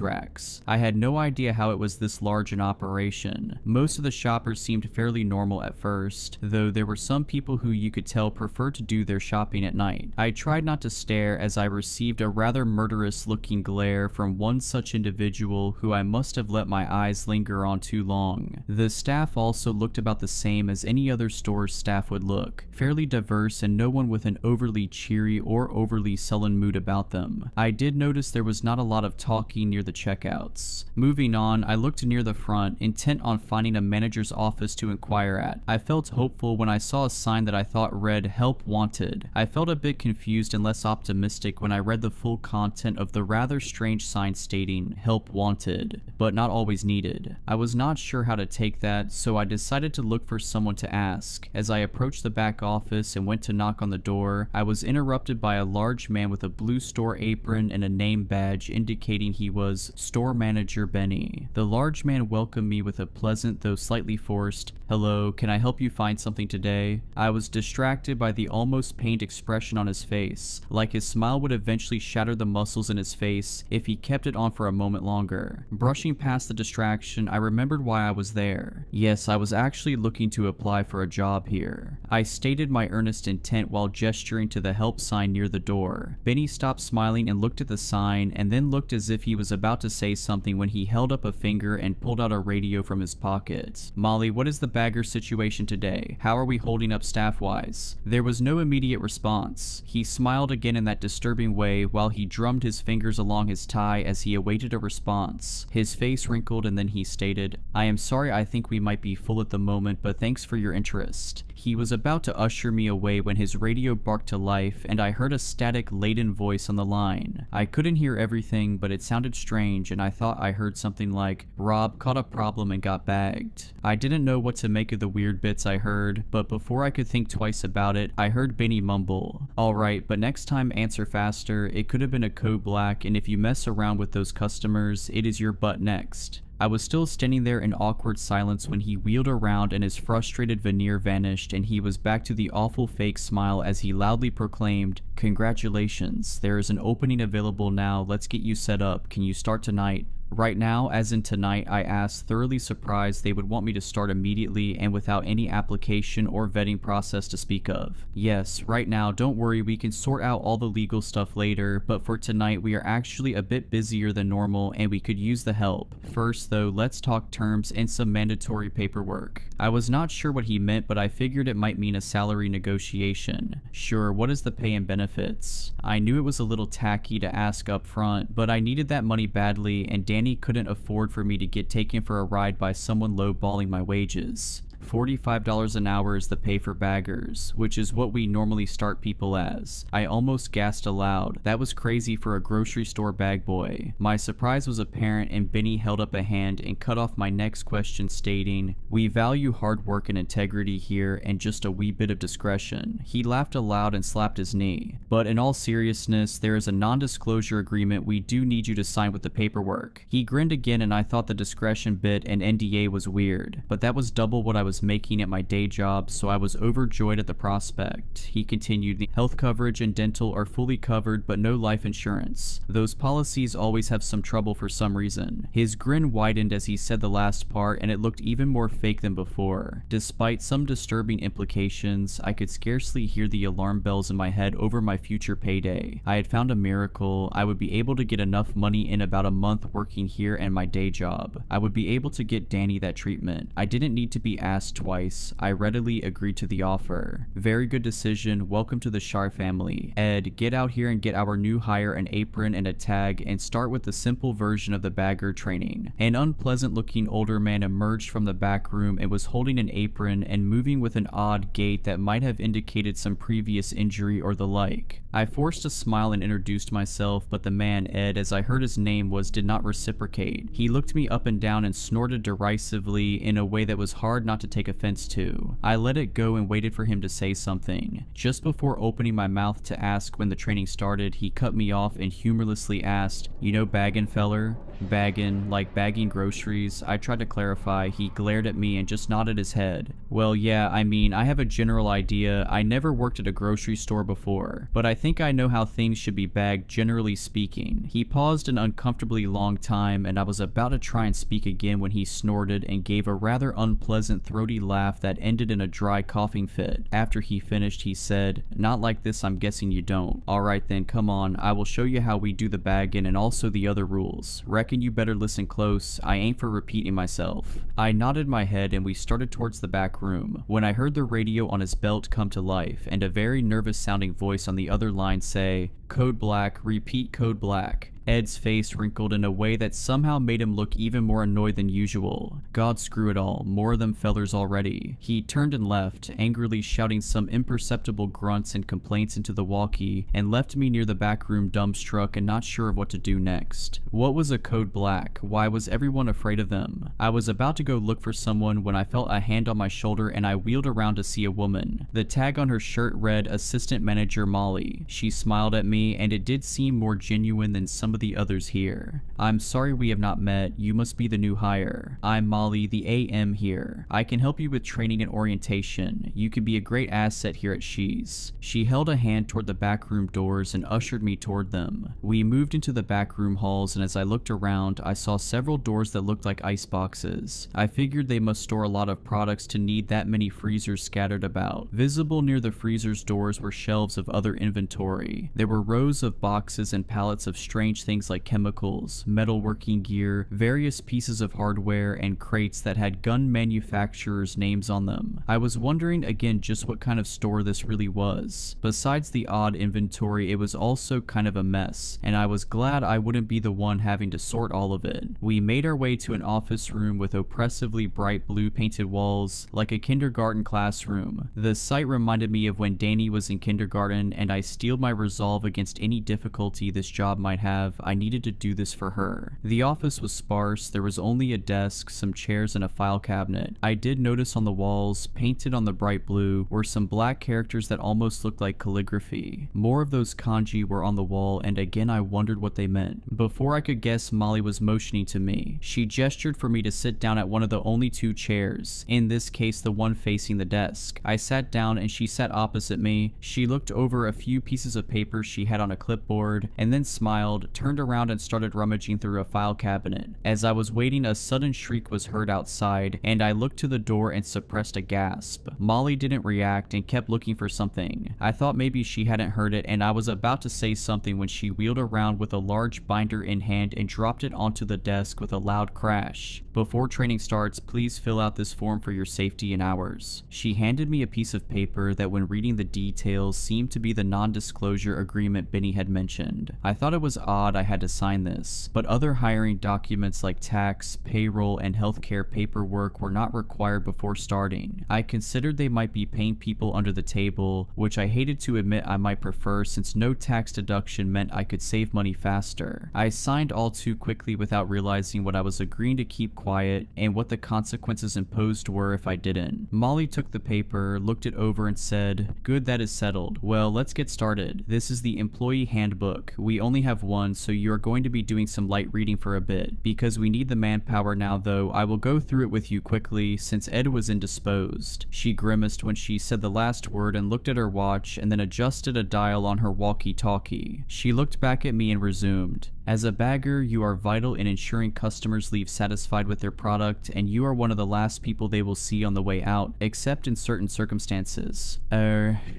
S3: racks. I had no idea how it was this large in operation. Most of the shoppers seemed fairly normal at first, though there were some people who you could tell preferred to do their shopping at night. I tried not to stare as I received a rather murderous looking glare from one such individual who I must have let my eyes linger on too long. The staff also looked about the same as any other store's staff would look, fairly diverse and no one with an overly cheery or overly sullen mood about them. I did notice there was not a lot of talking near the checkouts. Moving on, I looked near the front, intent on finding a manager's office to inquire at. I felt hopeful when I saw a sign that I thought read "Help Wanted." I felt a bit confused and less optimistic when I read the full content of the rather strange sign stating "Help Wanted," but not always needed. I was not sure how to take that, so I decided to look for someone to ask. As I approached the back office and went to knock on the door, I was interrupted by a large man with a blue store apron and a name badge indicating he was Store Manager Benny. The large man welcomed me with a pleasant though slightly forced, "Hello, can I help you find something today?" I was distracted by the almost pained expression on his face, like his smile would eventually shatter the muscles in his face if he kept it on for a moment longer. her. Brushing past the distraction, I remembered why I was there. Yes, I was actually looking to apply for a job here. I stated my earnest intent while gesturing to the help sign near the door. Benny stopped smiling and looked at the sign, and then looked as if he was about to say something when he held up a finger and pulled out a radio from his pocket. "Molly, what is the bagger situation today? How are we holding up staff-wise?" There was no immediate response. He smiled again in that disturbing way while he drummed his fingers along his tie as he awaited a response. His face wrinkled and then he stated, "I am sorry, I think we might be full at the moment, but thanks for your interest." He was about to usher me away when his radio barked to life and I heard a static-laden voice on the line. I couldn't hear everything, but it sounded strange and I thought I heard something like, "Rob caught a problem and got bagged." I didn't know what to make of the weird bits I heard, but before I could think twice about it, I heard Benny mumble, "Alright, but next time answer faster, it could have been a code black, and if you mess around with those customers, it is your butt next." I was still standing there in awkward silence when he wheeled around and his frustrated veneer vanished and he was back to the awful fake smile as he loudly proclaimed, "Congratulations, there is an opening available now, let's get you set up, can you start tonight?" "Right now, as in tonight?" I asked, thoroughly surprised they would want me to start immediately and without any application or vetting process to speak of. "Yes, right now, don't worry, we can sort out all the legal stuff later, but for tonight we are actually a bit busier than normal and we could use the help. First though, let's talk terms and some mandatory paperwork." I was not sure what he meant, but I figured it might mean a salary negotiation. "Sure, what is the pay and benefits?" I knew it was a little tacky to ask up front, but I needed that money badly and Danny couldn't afford for me to get taken for a ride by someone lowballing my wages. $45 an hour is the pay for baggers, which is what we normally start people as. I almost gasped aloud. That was crazy for a grocery store bag boy. My surprise was apparent and Benny held up a hand and cut off my next question stating, "We value hard work and integrity here and just a wee bit of discretion." He laughed aloud and slapped his knee. "But in all seriousness, there is a non-disclosure agreement we do need you to sign with the paperwork." He grinned again and I thought the discretion bit and NDA was weird, but that was double what I was making at my day job, so I was overjoyed at the prospect. He continued, "The health coverage and dental are fully covered, but no life insurance. Those policies always have some trouble for some reason." His grin widened as he said the last part, and it looked even more fake than before. Despite some disturbing implications, I could scarcely hear the alarm bells in my head over my future payday. I had found a miracle. I would be able to get enough money in about a month working here and my day job. I would be able to get Danny that treatment. I didn't need to be asked twice. I readily agreed to the offer. "Very good decision. Welcome to the Shar family. Ed, get out here and get our new hire an apron and a tag and start with the simple version of the bagger training." An unpleasant looking older man emerged from the back room and was holding an apron and moving with an odd gait that might have indicated some previous injury or the like. I forced a smile and introduced myself, but the man, Ed, as I heard his name did not reciprocate. He looked me up and down and snorted derisively in a way that was hard not to take offense to. I let it go and waited for him to say something. Just before opening my mouth to ask when the training started, he cut me off and humorlessly asked, "You know baggin', feller?" "Baggin', like bagging groceries?" I tried to clarify. He glared at me and just nodded his head. "Well, yeah, I mean, I have a general idea. I never worked at a grocery store before, but I think I know how things should be bagged generally speaking." He paused an uncomfortably long time and I was about to try and speak again when he snorted and gave a rather unpleasant throaty laugh that ended in a dry coughing fit. After he finished, he said, "Not like this, I'm guessing you don't. Alright then, come on, I will show you how we do the bagging and also the other rules. Reckon you better listen close, I ain't for repeating myself." I nodded my head and we started towards the back room, when I heard the radio on his belt come to life and a very nervous sounding voice on the other line say, "Code black, repeat code black." Ed's face wrinkled in a way that somehow made him look even more annoyed than usual. God screw it all, more of them fellers already. He turned and left, angrily shouting some imperceptible grunts and complaints into the walkie, and left me near the back room dumbstruck and not sure of what to do next. What was a code black? Why was everyone afraid of them? I was about to go look for someone when I felt a hand on my shoulder and I wheeled around to see a woman. The tag on her shirt read Assistant Manager Molly. She smiled at me and it did seem more genuine than some some of the others here. I'm sorry we have not met. You must be the new hire. I'm Molly, the AM here. I can help you with training and orientation. You could be a great asset here at She's. She held a hand toward the backroom doors and ushered me toward them. We moved into the backroom halls, and as I looked around, I saw several doors that looked like ice boxes. I figured they must store a lot of products to need that many freezers scattered about. Visible near the freezer's doors were shelves of other inventory. There were rows of boxes and pallets of strange things like chemicals, metalworking gear, various pieces of hardware, and crates that had gun manufacturers' names on them. I was wondering again just what kind of store this really was. Besides the odd inventory, it was also kind of a mess, and I was glad I wouldn't be the one having to sort all of it. We made our way to an office room with oppressively bright blue painted walls, like a kindergarten classroom. The sight reminded me of when Danny was in kindergarten, and I steeled my resolve against any difficulty this job might have. I needed to do this for her. The office was sparse. There was only a desk, some chairs, and a file cabinet. I did notice on the walls, painted on the bright blue, were some black characters that almost looked like calligraphy. More of those kanji were on the wall, and again I wondered what they meant. Before I could guess, Molly was motioning to me. She gestured for me to sit down at one of the only two chairs, in this case the one facing the desk. I sat down and she sat opposite me. She looked over a few pieces of paper she had on a clipboard, and then smiled, turned around and started rummaging through a file cabinet. As I was waiting, a sudden shriek was heard outside, and I looked to the door and suppressed a gasp. Molly didn't react and kept looking for something. I thought maybe she hadn't heard it, and I was about to say something when she wheeled around with a large binder in hand and dropped it onto the desk with a loud crash. Before training starts, please fill out this form for your safety and ours. She handed me a piece of paper that, when reading the details, seemed to be the non-disclosure agreement Benny had mentioned. I thought it was odd I had to sign this, but other hiring documents like tax, payroll, and healthcare paperwork were not required before starting. I considered they might be paying people under the table, which I hated to admit I might prefer, since no tax deduction meant I could save money faster. I signed all too quickly without realizing what I was agreeing to keep quiet and what the consequences imposed were if I didn't. Molly took the paper, looked it over, and said, "Good, that is settled. Well, let's get started. This is the employee handbook. We only have one, so you are going to be doing some light reading for a bit. Because we need the manpower now, though, I will go through it with you quickly, since Ed was indisposed." She grimaced when she said the last word and looked at her watch, and then adjusted a dial on her walkie-talkie. She looked back at me and resumed. "As a bagger, you are vital in ensuring customers leave satisfied with their product, and you are one of the last people they will see on the way out, except in certain circumstances."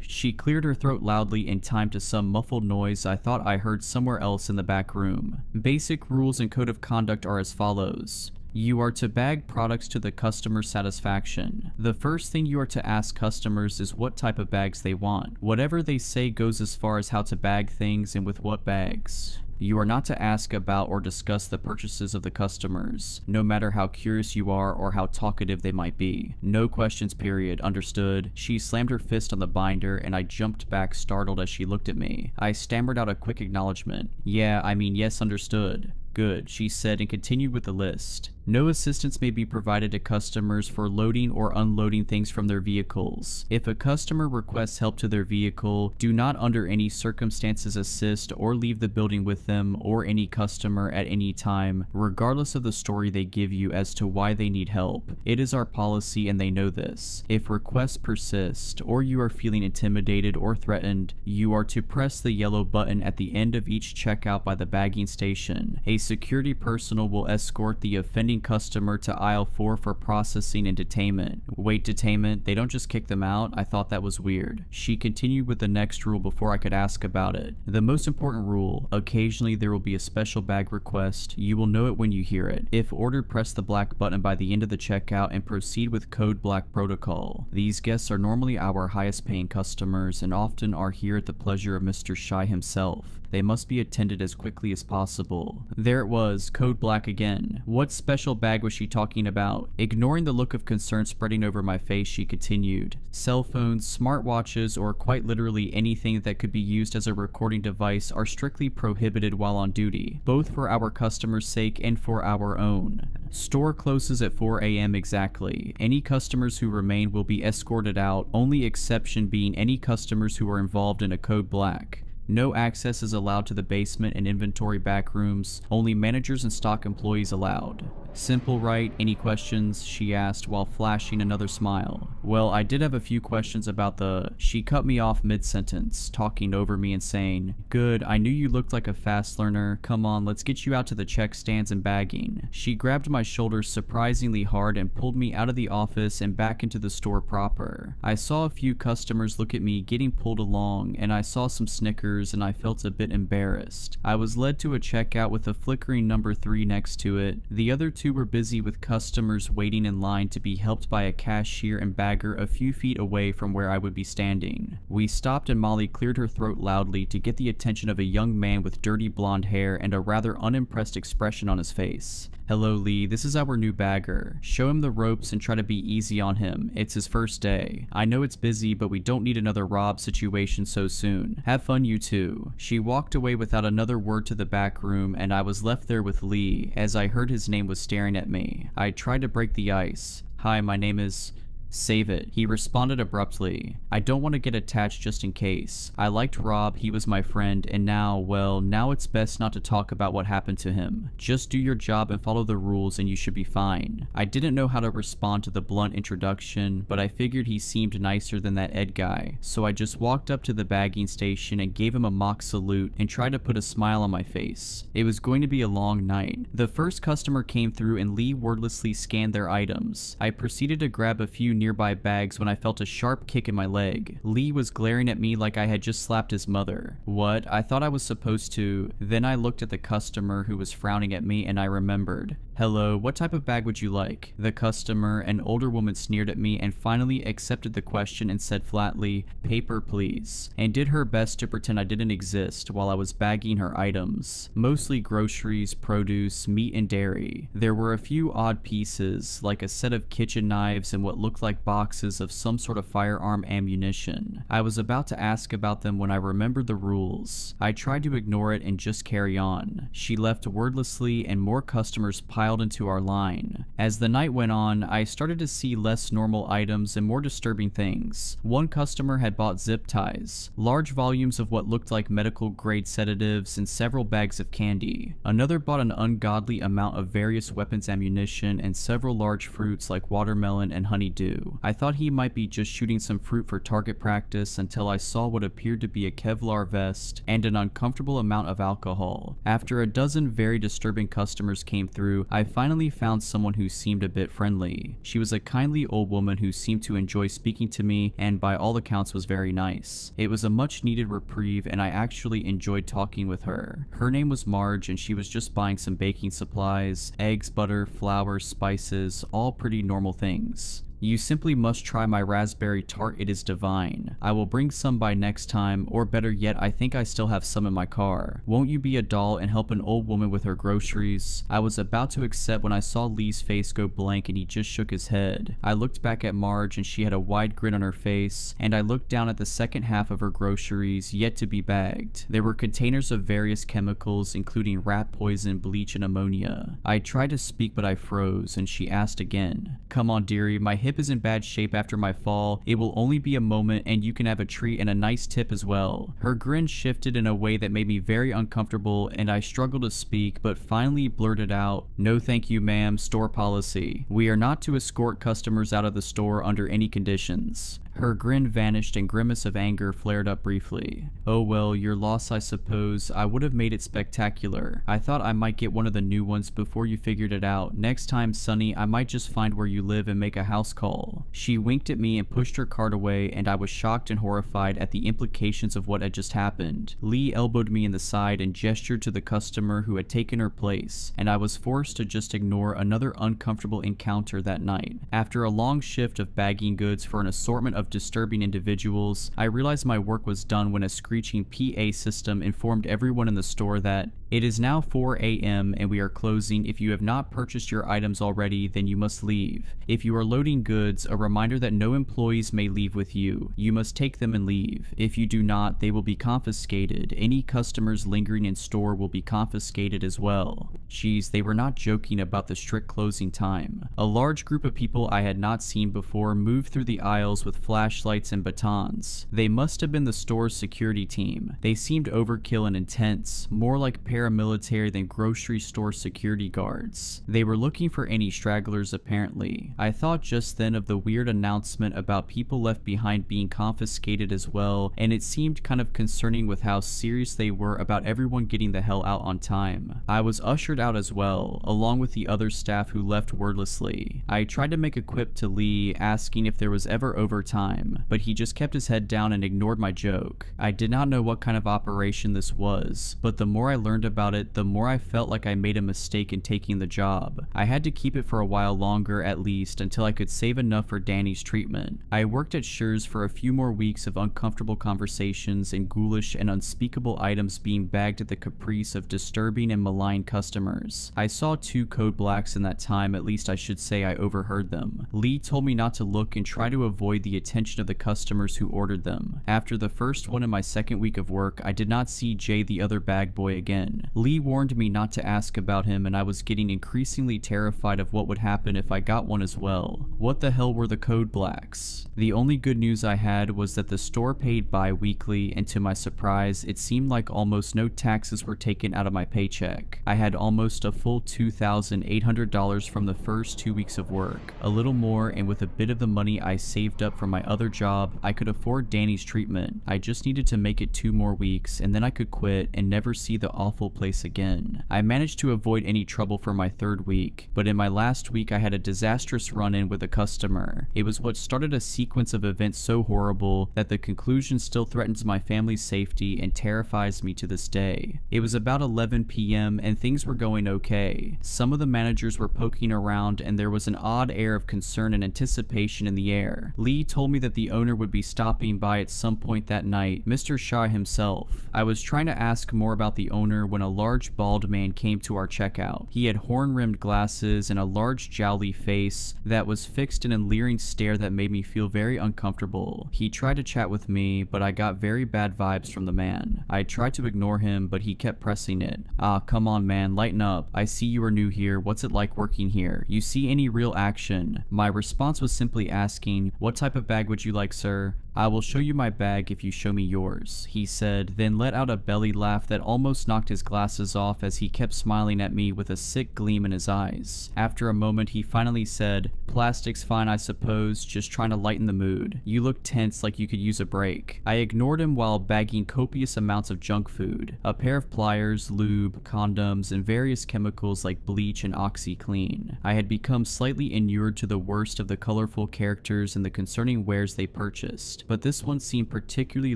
S3: She cleared her throat loudly in time to some muffled noise I thought I heard somewhere else in the back room. Basic rules and code of conduct are as follows. You are to bag products to the customer's satisfaction. The first thing you are to ask customers is what type of bags they want. Whatever they say goes as far as how to bag things and with what bags. You are not to ask about or discuss the purchases of the customers, no matter how curious you are or how talkative they might be. No questions, period. Understood? She slammed her fist on the binder, and I jumped back startled as she looked at me. I stammered out a quick acknowledgement. Yes, understood. Good, she said, and continued with the list. No assistance may be provided to customers for loading or unloading things from their vehicles. If a customer requests help to their vehicle, do not under any circumstances assist or leave the building with them or any customer at any time, regardless of the story they give you as to why they need help. It is our policy, and they know this. If requests persist, or you are feeling intimidated or threatened, you are to press the yellow button at the end of each checkout by the bagging station. A security personnel will escort the offending customer to aisle 4 for processing and detainment. Wait, detainment? They don't just kick them out? I thought that was weird. She continued with the next rule before I could ask about it. The most important rule: occasionally there will be a special bag request. You will know it when you hear it. If ordered, press the black button by the end of the checkout and proceed with code black protocol. These guests are normally our highest paying customers and often are here at the pleasure of Mr. Shy himself. They must be attended as quickly as possible. There it was, code black again. What special bag was she talking about? Ignoring the look of concern spreading over my face, she continued. Cell phones, smartwatches, or quite literally anything that could be used as a recording device are strictly prohibited while on duty, both for our customers' sake and for our own. Store closes at 4 a.m. exactly. Any customers who remain will be escorted out, only exception being any customers who are involved in a code black. No access is allowed to the basement and inventory back rooms, only managers and stock employees allowed. Simple, right? Any questions? She asked while flashing another smile. Well, I did have a few questions about the... She cut me off mid-sentence, talking over me and saying, "Good, I knew you looked like a fast learner. Come on, let's get you out to the check stands and bagging." She grabbed my shoulders surprisingly hard and pulled me out of the office and back into the store proper. I saw a few customers look at me getting pulled along, and I saw some snickers and I felt a bit embarrassed. I was led to a checkout with a flickering number 3 next to it. The other two were busy with customers waiting in line to be helped by a cashier and bagger a few feet away from where I would be standing. We stopped and Molly cleared her throat loudly to get the attention of a young man with dirty blonde hair and a rather unimpressed expression on his face. "Hello, Lee, this is our new bagger. Show him the ropes and try to be easy on him. It's his first day. I know it's busy, but we don't need another Rob situation so soon. Have fun, you two." She walked away without another word to the back room, and I was left there with Lee as I heard his name was staring at me. I tried to break the ice. "Hi, my name is..." "Save it," he responded abruptly. "I don't want to get attached just in case. I liked Rob, he was my friend, and now, well, now it's best not to talk about what happened to him. Just do your job and follow the rules and you should be fine." I didn't know how to respond to the blunt introduction, but I figured he seemed nicer than that Ed guy, so I just walked up to the bagging station and gave him a mock salute and tried to put a smile on my face. It was going to be a long night. The first customer came through and Lee wordlessly scanned their items. I proceeded to grab a few nearby bags when I felt a sharp kick in my leg. Lee was glaring at me like I had just slapped his mother. What? I thought I was supposed to. Then I looked at the customer who was frowning at me and I remembered. "Hello, what type of bag would you like?" The customer, an older woman, sneered at me and finally accepted the question and said flatly, "Paper, please," and did her best to pretend I didn't exist while I was bagging her items. Mostly groceries, produce, meat, and dairy. There were a few odd pieces, like a set of kitchen knives and what looked like boxes of some sort of firearm ammunition. I was about to ask about them when I remembered the rules. I tried to ignore it and just carry on. She left wordlessly and more customers piled into our line. As the night went on, I started to see less normal items and more disturbing things. One customer had bought zip ties, large volumes of what looked like medical grade sedatives, and several bags of candy. Another bought an ungodly amount of various weapons ammunition and several large fruits like watermelon and honeydew. I thought he might be just shooting some fruit for target practice until I saw what appeared to be a Kevlar vest and an uncomfortable amount of alcohol. After a dozen very disturbing customers came through, I finally found someone who seemed a bit friendly. She was a kindly old woman who seemed to enjoy speaking to me and by all accounts was very nice. It was a much needed reprieve and I actually enjoyed talking with her. Her name was Marge and she was just buying some baking supplies, eggs, butter, flour, spices, all pretty normal things. "You simply must try my raspberry tart, it is divine. I will bring some by next time, or better yet, I think I still have some in my car. Won't you be a doll and help an old woman with her groceries?" I was about to accept when I saw Lee's face go blank and he just shook his head. I looked back at Marge and she had a wide grin on her face, and I looked down at the second half of her groceries yet to be bagged. There were containers of various chemicals including rat poison, bleach, and ammonia. I tried to speak but I froze and she asked again. "Come on, dearie, my hip is in bad shape after my fall. It will only be a moment and you can have a treat and a nice tip as well." Her grin shifted in a way that made me very uncomfortable and I struggled to speak but finally blurted out, "No thank you, ma'am, store policy. We are not to escort customers out of the store under any conditions." Her grin vanished and grimace of anger flared up briefly. "Oh well, your loss I suppose. I would have made it spectacular. I thought I might get one of the new ones before you figured it out. Next time, Sonny, I might just find where you live and make a house call." She winked at me and pushed her cart away and I was shocked and horrified at the implications of what had just happened. Lee elbowed me in the side and gestured to the customer who had taken her place, and I was forced to just ignore another uncomfortable encounter that night. After a long shift of bagging goods for an assortment of disturbing individuals, I realized my work was done when a screeching PA system informed everyone in the store that It is now 4 a.m. and we are closing. If you have not purchased your items already, then you must leave. If you are loading goods, a reminder that no employees may leave with you. You must take them and leave. If you do not, they will be confiscated. Any customers lingering in store will be confiscated as well. Jeez, they were not joking about the strict closing time. A large group of people I had not seen before moved through the aisles with flashlights and batons. They must have been the store's security team. They seemed overkill and intense, more like paramilitary than grocery store security guards. They were looking for any stragglers apparently. I thought just then of the weird announcement about people left behind being confiscated as well, and it seemed kind of concerning with how serious they were about everyone getting the hell out on time. I was ushered out as well, along with the other staff who left wordlessly. I tried to make a quip to Lee, asking if there was ever overtime, but he just kept his head down and ignored my joke. I did not know what kind of operation this was, but the more I learned about it, the more I felt like I made a mistake in taking the job. I had to keep it for a while longer at least until I could save enough for Danny's treatment. I worked at Schur's for a few more weeks of uncomfortable conversations and ghoulish and unspeakable items being bagged at the caprice of disturbing and malign customers. I saw 2 code blacks in that time, at least I should say I overheard them. Lee told me not to look and try to avoid the attention of the customers who ordered them. After the first one in my second week of work, I did not see Jay the other bag boy again. Lee warned me not to ask about him, and I was getting increasingly terrified of what would happen if I got one as well. What the hell were the code blacks? The only good news I had was that the store paid bi-weekly, and to my surprise, it seemed like almost no taxes were taken out of my paycheck. I had almost a full $2,800 from the first 2 weeks of work. A little more, and with a bit of the money I saved up from my other job, I could afford Danny's treatment. I just needed to make it 2 more weeks, and then I could quit and never see the awful place again. I managed to avoid any trouble for my 3rd week, but in my last week I had a disastrous run-in with a customer. It was what started a sequence of events so horrible that the conclusion still threatens my family's safety and terrifies me to this day. It was about 11 p.m. and things were going okay. Some of the managers were poking around and there was an odd air of concern and anticipation in the air. Lee told me that the owner would be stopping by at some point that night, Mr. Shaw himself. I was trying to ask more about the owner when a large bald man came to our checkout. He had horn-rimmed glasses and a large jowly face that was fixed in a leering stare that made me feel very uncomfortable. He tried to chat with me, but I got very bad vibes from the man. I tried to ignore him, but he kept pressing it. "Ah, come on man, lighten up. I see you are new here. What's it like working here? You see any real action?" My response was simply asking, "What type of bag would you like, sir?" "I will show you my bag if you show me yours," he said, then let out a belly laugh that almost knocked his glasses off as he kept smiling at me with a sick gleam in his eyes. After a moment, he finally said, "Plastic's fine, I suppose, just trying to lighten the mood. You look tense like you could use a break." I ignored him while bagging copious amounts of junk food, a pair of pliers, lube, condoms, and various chemicals like bleach and OxyClean. I had become slightly inured to the worst of the colorful characters and the concerning wares they purchased, but this one seemed particularly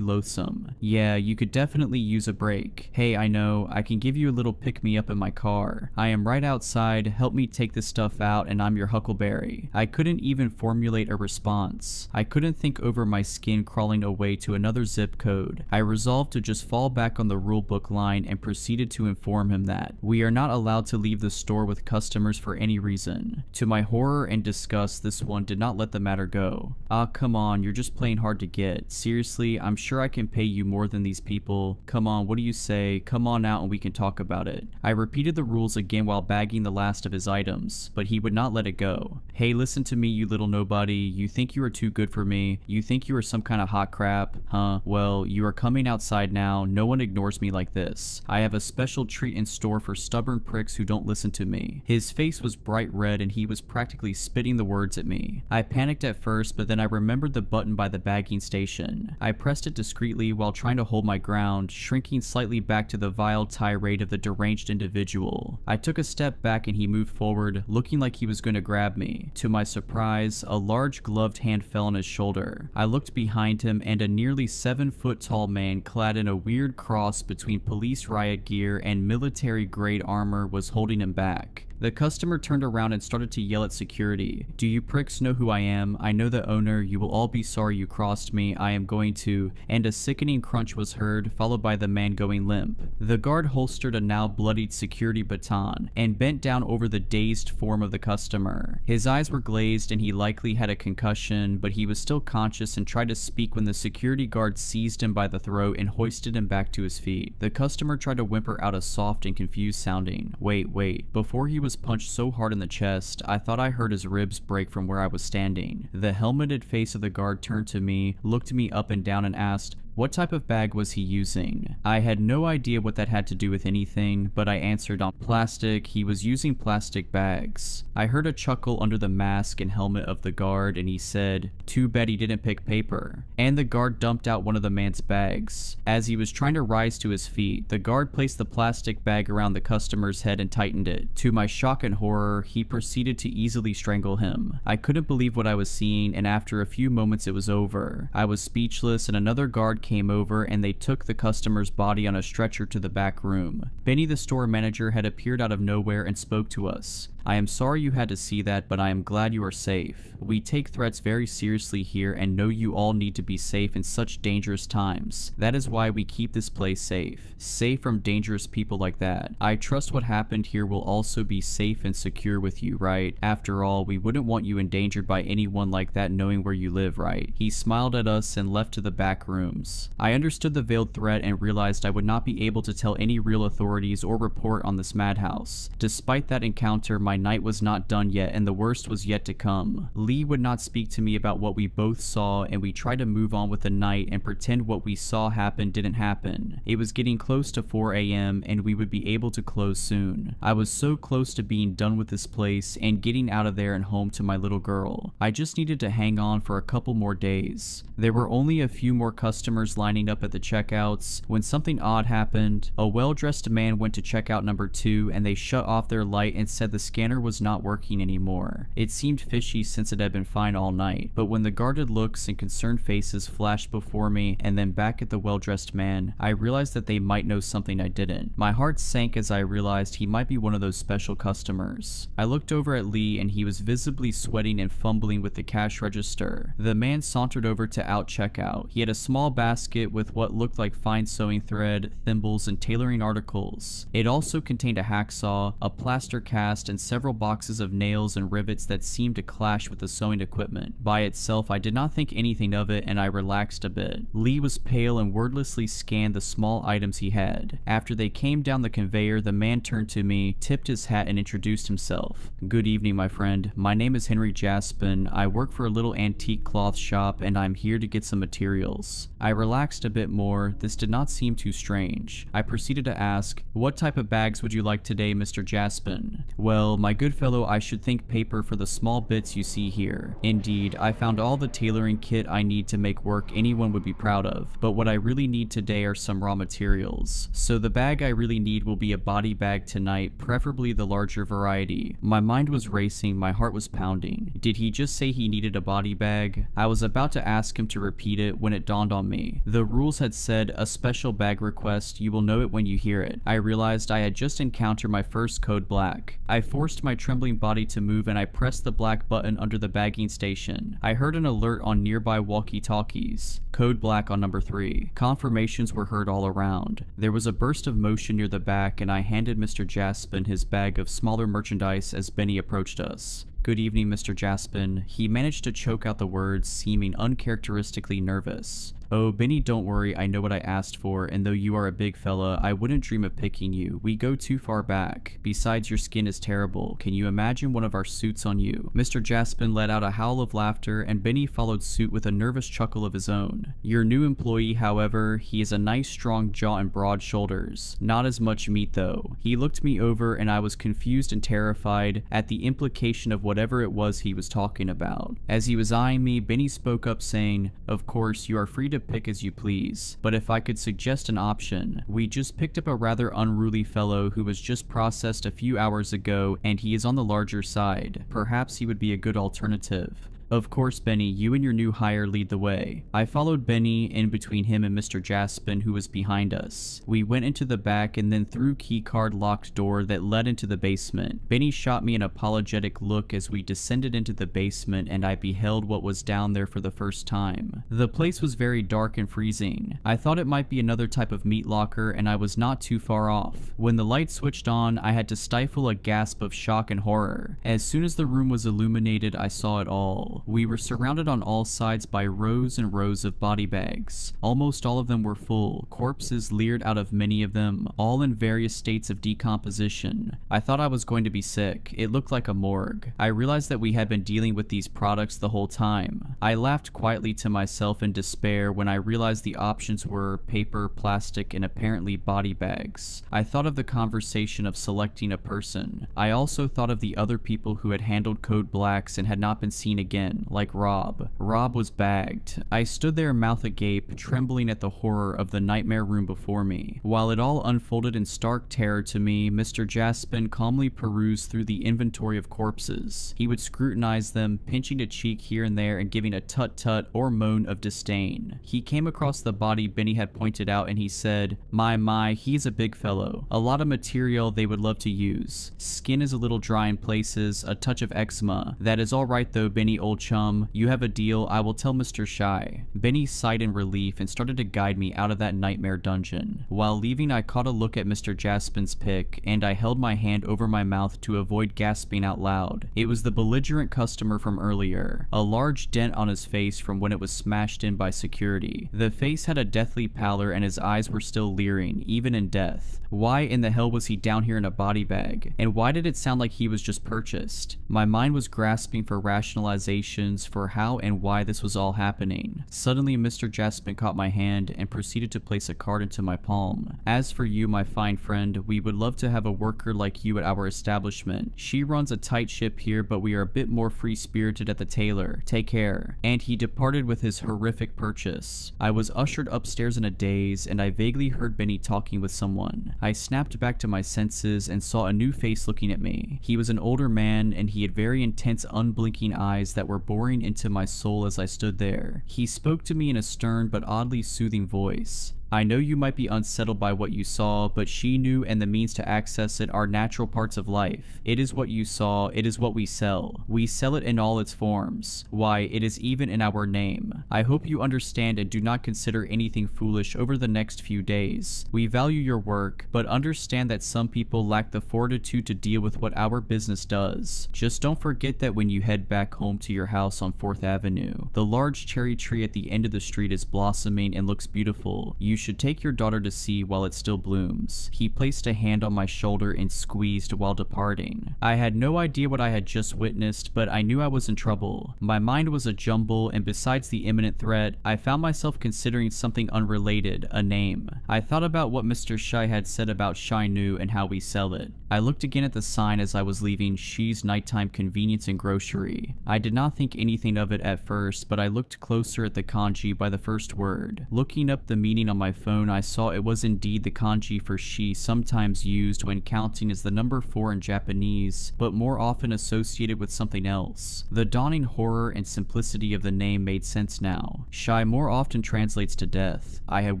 S3: loathsome. "Yeah, you could definitely use a break. Hey, I know, I can give you a little pick-me-up in my car. I am right outside, help me take this stuff out, and I'm your huckleberry." I couldn't even formulate a response. I couldn't think over my skin crawling away to another zip code. I resolved to just fall back on the rulebook line and proceeded to inform him that we are not allowed to leave the store with customers for any reason. To my horror and disgust, this one did not let the matter go. "Ah, come on, you're just playing hard to get. Seriously, I'm sure I can pay you more than these people. Come on, what do you say? Come on out and we can talk about it." I repeated the rules again while bagging the last of his items, but he would not let it go. "Hey, listen to me, you little nobody. You think you are too good for me? You think you are some kind of hot crap? Huh? Well, you are coming outside now. No one ignores me like this. I have a special treat in store for stubborn pricks who don't listen to me." His face was bright red and he was practically spitting the words at me. I panicked at first, but then I remembered the button by the bagging station. I pressed it discreetly while trying to hold my ground, shrinking slightly back to the vile tirade of the deranged individual. I took a step back and he moved forward, looking like he was going to grab me. To my surprise, a large gloved hand fell on his shoulder. I looked behind him and a nearly 7-foot tall man clad in a weird cross between police riot gear and military grade armor was holding him back. The customer turned around and started to yell at security. "Do you pricks know who I am? I know the owner. You will all be sorry you crossed me. I am going to," and a sickening crunch was heard, followed by the man going limp. The guard holstered a now bloodied security baton and bent down over the dazed form of the customer. His eyes were glazed and he likely had a concussion, but he was still conscious and tried to speak when the security guard seized him by the throat and hoisted him back to his feet. The customer tried to whimper out a soft and confused sounding wait, before he was punched so hard in the chest, I thought I heard his ribs break from where I was standing. The helmeted face of the guard turned to me, looked me up and down and asked, what type of bag was he using? I had no idea what that had to do with anything, but I answered on plastic. He was using plastic bags. I heard a chuckle under the mask and helmet of the guard, and he said, "Too bad he didn't pick paper." And the guard dumped out one of the man's bags. As he was trying to rise to his feet, the guard placed the plastic bag around the customer's head and tightened it. To my shock and horror, he proceeded to easily strangle him. I couldn't believe what I was seeing, and after a few moments it was over. I was speechless, and another guard came over and they took the customer's body on a stretcher to the back room. Benny, the store manager, had appeared out of nowhere and spoke to us. "I am sorry you had to see that, but I am glad you are safe. We take threats very seriously here and know you all need to be safe in such dangerous times. That is why we keep this place safe. Safe from dangerous people like that. I trust what happened here will also be safe and secure with you, right? After all, we wouldn't want you endangered by anyone like that knowing where you live, right?" He smiled at us and left to the back rooms. I understood the veiled threat and realized I would not be able to tell any real authorities or report on this madhouse. Despite that encounter, my night was not done yet and the worst was yet to come. Lee would not speak to me about what we both saw, and we tried to move on with the night and pretend what we saw happen didn't happen. It was getting close to 4 a.m. and we would be able to close soon. I was so close to being done with this place and getting out of there and home to my little girl. I just needed to hang on for a couple more days. There were only a few more customers lining up at the checkouts when something odd happened. A well-dressed man went to checkout number 2 and they shut off their light and said the scanner was not working anymore. It seemed fishy since it had been fine all night, but when the guarded looks and concerned faces flashed before me and then back at the well-dressed man, I realized that they might know something I didn't. My heart sank as I realized he might be one of those special customers. I looked over at Lee and he was visibly sweating and fumbling with the cash register. The man sauntered over to out checkout. He had a small basket with what looked like fine sewing thread, thimbles, and tailoring articles. It also contained a hacksaw, a plaster cast, and several boxes of nails and rivets that seemed to clash with the sewing equipment. By itself, I did not think anything of it and I relaxed a bit. Lee was pale and wordlessly scanned the small items he had. After they came down the conveyor, the man turned to me, tipped his hat, and introduced himself. "Good evening, my friend. My name is Henry Jaspin. I work for a little antique cloth shop and I'm here to get some materials." I relaxed a bit more. This did not seem too strange. I proceeded to ask, "What type of bags would you like today, Mr. Jaspin?" "Well, my good fellow, I should think paper for the small bits you see here. Indeed, I found all the tailoring kit I need to make work anyone would be proud of, but what I really need today are some raw materials. So the bag I really need will be a body bag tonight, preferably the larger variety." My mind was racing, my heart was pounding. Did he just say he needed a body bag? I was about to ask him to repeat it when it dawned on me. The rules had said, "A special bag request, you will know it when you hear it." I realized I had just encountered my first code black. I forced my trembling body to move and I pressed the black button under the bagging station. I heard an alert on nearby walkie-talkies. Code black on number 3. Confirmations were heard all around. There was a burst of motion near the back and I handed Mr. Jaspin his bag of smaller merchandise as Benny approached us. "Good evening, Mr. Jaspin." He managed to choke out the words, seeming uncharacteristically nervous. "Oh, Benny, don't worry, I know what I asked for, and though you are a big fella, I wouldn't dream of picking you. We go too far back. Besides, your skin is terrible. Can you imagine one of our suits on you?" Mr. Jaspin let out a howl of laughter, and Benny followed suit with a nervous chuckle of his own. "Your new employee, however, he has a nice strong jaw and broad shoulders. Not as much meat, though." He looked me over, and I was confused and terrified at the implication of whatever it was he was talking about. As he was eyeing me, Benny spoke up saying, "Of course, you are free to pick as you please, but if I could suggest an option, we just picked up a rather unruly fellow who was just processed a few hours ago and he is on the larger side. Perhaps he would be a good alternative." Of course, Benny, you and your new hire lead the way. I followed Benny in between him and Mr. Jaspin, who was behind us. We went into the back and then through keycard locked door that led into the basement. Benny shot me an apologetic look as we descended into the basement and I beheld what was down there for the first time. The place was very dark and freezing. I thought it might be another type of meat locker and I was not too far off. When the light switched on, I had to stifle a gasp of shock and horror. As soon as the room was illuminated, I saw it all. We were surrounded on all sides by rows and rows of body bags. Almost all of them were full. Corpses leered out of many of them, all in various states of decomposition. I thought I was going to be sick. It looked like a morgue. I realized that we had been dealing with these products the whole time. I laughed quietly to myself in despair when I realized the options were paper, plastic, and apparently body bags. I thought of the conversation of selecting a person. I also thought of the other people who had handled Code Blacks and had not been seen again, like Rob. Rob was bagged. I stood there mouth agape, trembling at the horror of the nightmare room before me. While it all unfolded in stark terror to me, Mr. Jaspin calmly perused through the inventory of corpses. He would scrutinize them, pinching a cheek here and there and giving a tut-tut or moan of disdain. He came across the body Benny had pointed out and he said, My, he's a big fellow. A lot of material they would love to use. Skin is a little dry in places, a touch of eczema. That is all right though, Benny, old chum. You have a deal. I will tell Mr. Shy. Benny sighed in relief and started to guide me out of that nightmare dungeon. While leaving, I caught a look at Mr. Jaspin's pick, and I held my hand over my mouth to avoid gasping out loud. It was the belligerent customer from earlier. A large dent on his face from when it was smashed in by security. The face had a deathly pallor and his eyes were still leering, even in death. Why in the hell was he down here in a body bag? And why did it sound like he was just purchased? My mind was grasping for rationalizations for how and why this was all happening. Suddenly, Mr. Jaspin caught my hand and proceeded to place a card into my palm. As for you, my fine friend, we would love to have a worker like you at our establishment. She runs a tight ship here, but we are a bit more free-spirited at the tailor. Take care. And he departed with his horrific purchase. I was ushered upstairs in a daze, and I vaguely heard Benny talking with someone. I snapped back to my senses and saw a new face looking at me. He was an older man, and he had very intense, unblinking eyes that were boring into my soul as I stood there. He spoke to me in a stern but oddly soothing voice. I know you might be unsettled by what you saw, but she knew and the means to access it are natural parts of life. It is what you saw, it is what we sell. We sell it in all its forms. Why, it is even in our name. I hope you understand and do not consider anything foolish over the next few days. We value your work, but understand that some people lack the fortitude to deal with what our business does. Just don't forget that when you head back home to your house on 4th Avenue. The large cherry tree at the end of the street is blossoming and looks beautiful. You should take your daughter to see while it still blooms. He placed a hand on my shoulder and squeezed while departing. I had no idea what I had just witnessed, but I knew I was in trouble. My mind was a jumble, and besides the imminent threat, I found myself considering something unrelated, a name. I thought about what Mr. Shy had said about Shy Nu and how we sell it. I looked again at the sign as I was leaving She's Nighttime Convenience and Grocery. I did not think anything of it at first, but I looked closer at the kanji by the first word. Looking up the meaning on my phone, I saw it was indeed the kanji for she sometimes used when counting as the number 4 in Japanese, but more often associated with something else. The dawning horror and simplicity of the name made sense now. Shy more often translates to death. I had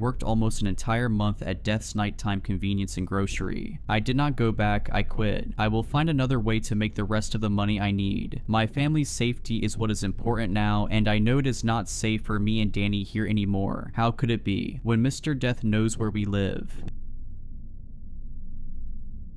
S3: worked almost an entire month at Death's Nighttime Convenience and Grocery. I did not go back, I quit. I will find another way to make the rest of the money I need. My family's safety is what is important now, and I know it is not safe for me and Danny here anymore. How could it be? When Mr. Death knows where we live.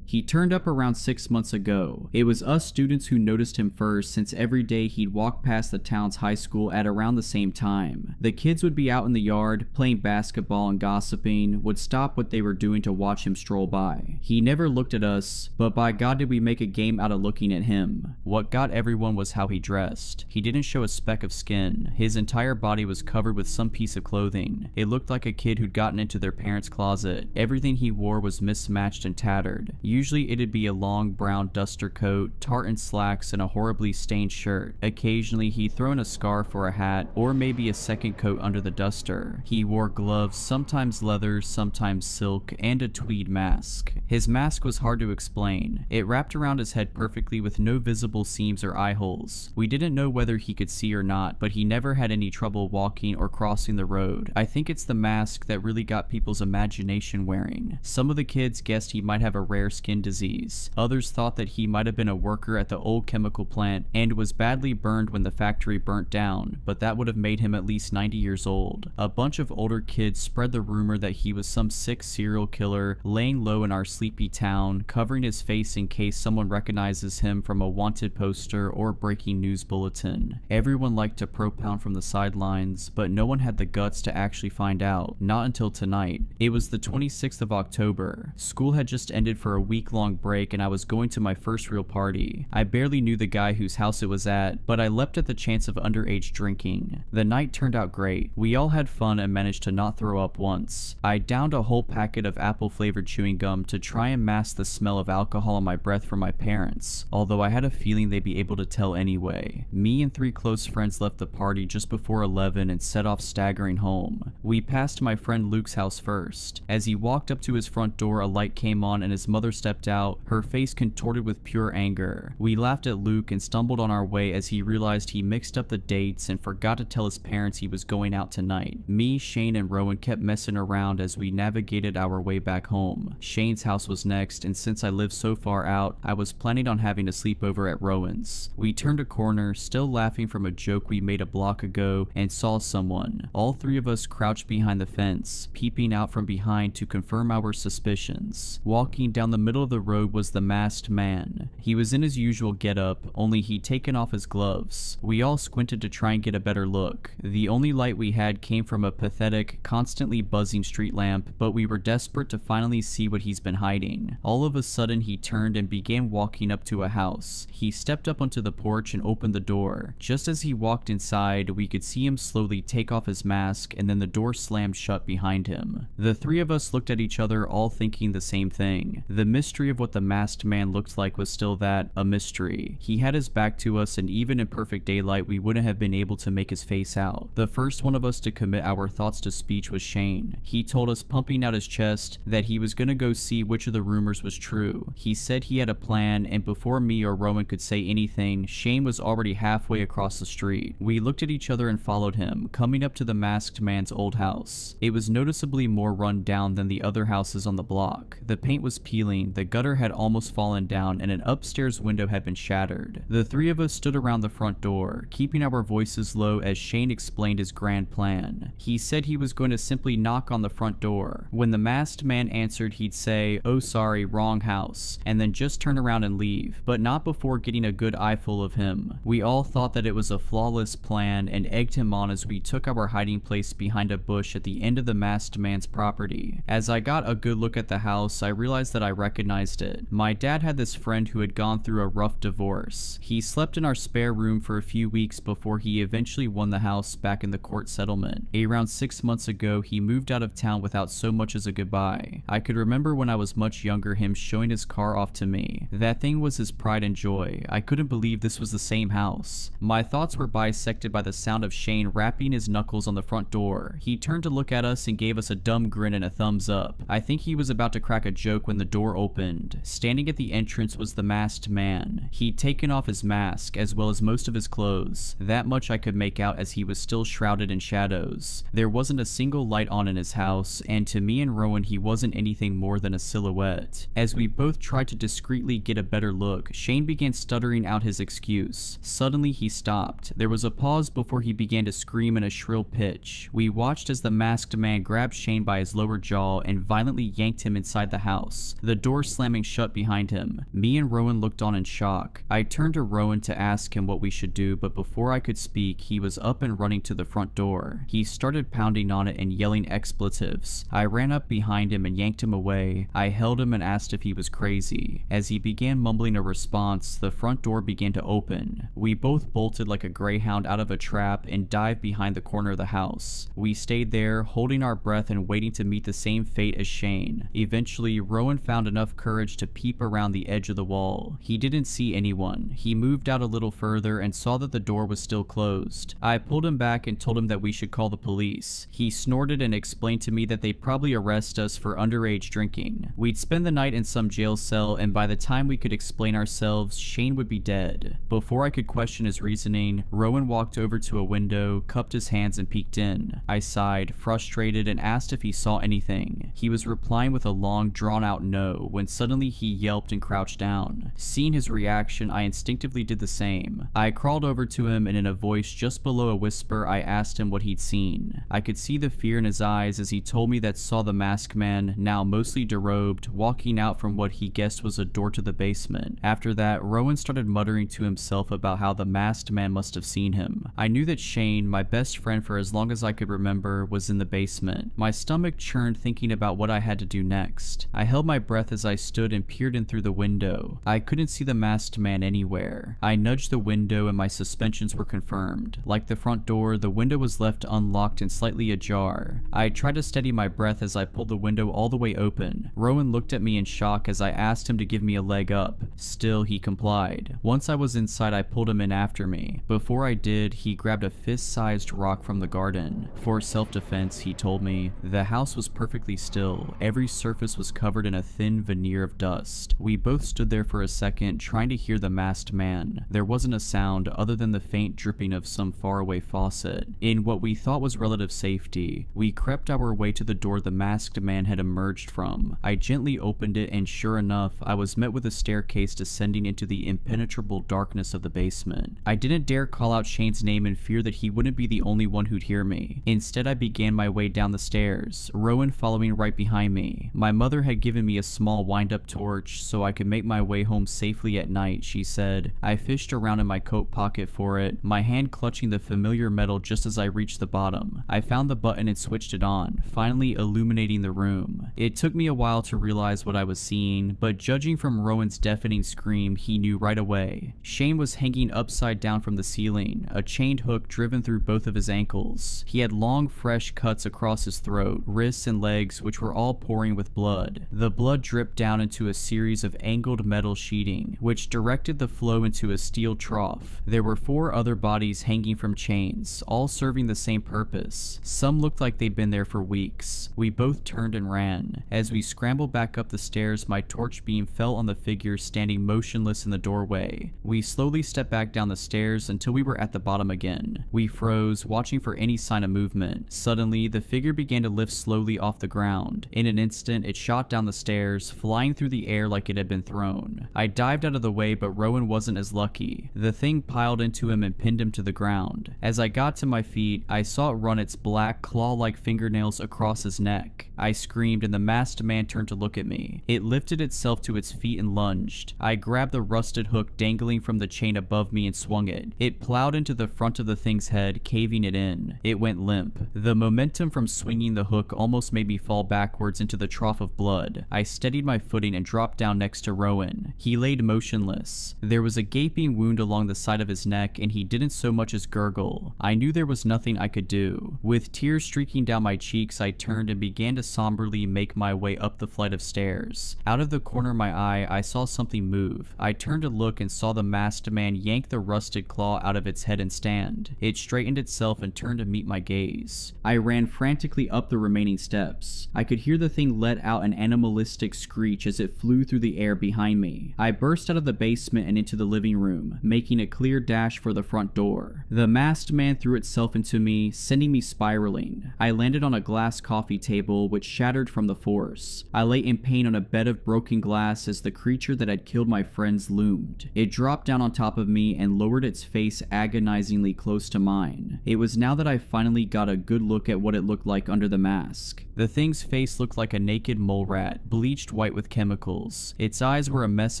S3: He turned up around 6 months ago. It was us students who noticed him first, since every day he'd walk past the town's high school at around the same time. The kids would be out in the yard, playing basketball and gossiping, would stop what they were doing to watch him stroll by. He never looked at us, but by God did we make a game out of looking at him. What got everyone was how he dressed. He didn't show a speck of skin. His entire body was covered with some piece of clothing. It looked like a kid who'd gotten into their parents' closet. Everything he wore was mismatched and tattered. Usually it'd be a long brown duster coat, tartan slacks, and a horribly stained shirt. Occasionally he'd throw in a scarf or a hat, or maybe a second coat under the duster. He wore gloves, sometimes leather, sometimes silk, and a tweed mask. His mask was hard to explain. It wrapped around his head perfectly with no visible seams or eye holes. We didn't know whether he could see or not, but he never had any trouble walking or crossing the road. I think it's the mask that really got people's imagination wearing. Some of the kids guessed he might have a rare skin disease. Others thought that he might have been a worker at the old chemical plant and was badly burned when the factory burnt down, but that would have made him at least 90 years old. A bunch of older kids spread the rumor that he was some sick serial killer laying low in our sleepy town, covering his face in case someone recognizes him from a wanted poster or breaking news bulletin. Everyone liked to propound from the sidelines, but no one had the guts to actually find out, not until tonight. It was the 26th of October. School had just ended for a week-long break and I was going to my first real party. I barely knew the guy whose house it was at, but I leapt at the chance of underage drinking. The night turned out great. We all had fun and managed to not throw up once. I downed a whole packet of apple-flavored chewing gum to try and mask the smell of alcohol on my breath from my parents, although I had a feeling they'd be able to tell anyway. Me and 3 close friends left the party just before 11 and set off staggering home. We passed my friend Luke's house first. As he walked up to his front door, a light came on and his mother stepped out, her face contorted with pure anger. We laughed at Luke and stumbled on our way as he realized he mixed up the dates and forgot to tell his parents he was going out tonight. Me, Shane, and Rowan kept messing around as we navigated our way back home. Shane's house was next, and since I lived so far out, I was planning on having a sleepover at Rowan's. We turned a corner, still laughing from a joke we made a block ago, and saw someone. All 3 of us crouched behind the fence, peeping out from behind to confirm our suspicions. Walking down the middle of the road was the masked man. He was in his usual getup, only he'd taken off his gloves. We all squinted to try and get a better look. The only light we had came from a pathetic, constantly buzzing street lamp, but we were desperate to finally see what he's been hiding. All of a sudden he turned and began walking up to a house. He stepped up onto the porch and opened the door. Just as he walked inside, we could see him slowly take off his mask, and then the door slammed shut behind him. The 3 of us looked at each other, all thinking the same thing. The mystery of what the masked man looked like was still that, a mystery. He had his back to us, and even in perfect daylight we wouldn't have been able to make his face out. The first one of us to commit our thoughts to speech was Shane. He told us, pumping out his chest, that he was gonna go see which of the rumors was true. He said he had a plan, and before me or Rowan could say anything, Shane was already halfway across the street. We looked at each other and followed him, coming up to the masked man's old house. It was noticeably more run down than the other houses on the block. The paint was peeling, the gutter had almost fallen down, and an upstairs window had been shattered. The 3 of us stood around the front door, keeping our voices low as Shane explained his grand plan. He said he was going to simply knock on the front door. When the masked man answered, he'd say, "Oh sorry, wrong house," and then just turn around and leave, but not before getting a good eyeful of him. We all thought that it was a flawless plan and egged him on as we took our hiding place behind a bush at the end of the masked man's property. As I got a good look at the house, I realized that I recognized it. My dad had this friend who had gone through a rough divorce. He slept in our spare room for a few weeks before he eventually won the house back in the court settlement. Around 6 months ago, he moved out of town without so much as a goodbye. I could remember when I was much younger him showing his car off to me. That thing was his pride and joy. I couldn't believe this was the same house. My thoughts were bisected by the sound of Shane rapping his knuckles on the front door. He turned to look at us and gave us a dumb grin and a thumbs up. I think he was about to crack a joke when the door opened. Standing at the entrance was the masked man. He'd taken off his mask, as well as most of his clothes. That much I could make out as he was still shrouded in shadows. There wasn't a single light on in his house, and to me and Rowan he wasn't anything more than a silhouette. As we both tried to discreetly get a better look, Shane began stuttering out his excuse. Suddenly he stopped. There was a pause before he began to scream in a shrill pitch. We watched as the masked man grabbed Shane by his lower jaw and violently yanked him inside the house, the door slamming shut behind him. Me and Rowan looked on in shock. I turned to Rowan to ask him what we should do, but before I could speak, he was up and running to the front door. He started pounding on it and yelling expletives. I ran up behind him and yanked him away. I held him and asked if he was crazy. As he began mumbling a response, the front door began to open. We both bolted like a greyhound out of a trap and dived behind the corner of the house. We stayed there, holding our breath and waiting to meet the same fate as Shane. Eventually, Rowan found enough enough courage to peep around the edge of the wall. He didn't see anyone. He moved out a little further and saw that the door was still closed. I pulled him back and told him that we should call the police. He snorted and explained to me that they'd probably arrest us for underage drinking. We'd spend the night in some jail cell, and by the time we could explain ourselves, Shane would be dead. Before I could question his reasoning, Rowan walked over to a window, cupped his hands, and peeked in. I sighed, frustrated, and asked if he saw anything. He was replying with a long, drawn-out no, when suddenly he yelped and crouched down. Seeing his reaction, I instinctively did the same. I crawled over to him, and in a voice just below a whisper, I asked him what he'd seen. I could see the fear in his eyes as he told me that saw the masked man, now mostly derobed, walking out from what he guessed was a door to the basement. After that, Rowan started muttering to himself about how the masked man must have seen him. I knew that Shane, my best friend for as long as I could remember, was in the basement. My stomach churned thinking about what I had to do next. I held my breath as I stood and peered in through the window. I couldn't see the masked man anywhere. I nudged the window and my suspicions were confirmed. Like the front door, the window was left unlocked and slightly ajar. I tried to steady my breath as I pulled the window all the way open. Rowan looked at me in shock as I asked him to give me a leg up. Still, he complied. Once I was inside, I pulled him in after me. Before I did, he grabbed a fist-sized rock from the garden. For self-defense, he told me. The house was perfectly still. Every surface was covered in a thin veneer of dust. We both stood there for a second, trying to hear the masked man. There wasn't a sound other than the faint dripping of some faraway faucet. In what we thought was relative safety, we crept our way to the door the masked man had emerged from. I gently opened it, and sure enough, I was met with a staircase descending into the impenetrable darkness of the basement. I didn't dare call out Shane's name in fear that he wouldn't be the only one who'd hear me. Instead, I began my way down the stairs, Rowan following right behind me. My mother had given me a small wind-up torch so I could make my way home safely at night, she said. I fished around in my coat pocket for it, my hand clutching the familiar metal just as I reached the bottom. I found the button and switched it on, finally illuminating the room. It took me a while to realize what I was seeing, but judging from Rowan's deafening scream, he knew right away. Shane was hanging upside down from the ceiling, a chained hook driven through both of his ankles. He had long, fresh cuts across his throat, wrists, and legs, which were all pouring with blood. The blood dripped down into a series of angled metal sheeting, which directed the flow into a steel trough. There were 4 other bodies hanging from chains, all serving the same purpose. Some looked like they'd been there for weeks. We both turned and ran. As we scrambled back up the stairs, my torch beam fell on the figure standing motionless in the doorway. We slowly stepped back down the stairs until we were at the bottom again. We froze, watching for any sign of movement. Suddenly, the figure began to lift slowly off the ground. In an instant, it shot down the stairs, flying through the air like it had been thrown. I dived out of the way, but Rowan wasn't as lucky. The thing piled into him and pinned him to the ground. As I got to my feet, I saw it run its black, claw-like fingernails across his neck. I screamed, and the masked man turned to look at me. It lifted itself to its feet and lunged. I grabbed the rusted hook dangling from the chain above me and swung it. It plowed into the front of the thing's head, caving it in. It went limp. The momentum from swinging the hook almost made me fall backwards into the trough of blood. I steadied my footing and dropped down next to Rowan. He laid motionless. There was a gaping wound along the side of his neck, and he didn't so much as gurgle. I knew there was nothing I could do. With tears streaking down my cheeks, I turned and began to somberly make my way up the flight of stairs. Out of the corner of my eye, I saw something move. I turned to look and saw the masked man yank the rusted claw out of its head and stand. It straightened itself and turned to meet my gaze. I ran frantically up the remaining steps. I could hear the thing let out an animalistic screech as it flew through the air behind me. I burst out of the basement and into the living room, making a clear dash for the front door. The masked man threw itself into me, sending me spiraling. I landed on a glass coffee table, which shattered from the force. I lay in pain on a bed of broken glass as the creature that had killed my friends loomed. It dropped down on top of me and lowered its face agonizingly close to mine. It was now that I finally got a good look at what it looked like under the mask. The thing's face looked like a naked mole rat, bleached white with chemicals. Its eyes were a mess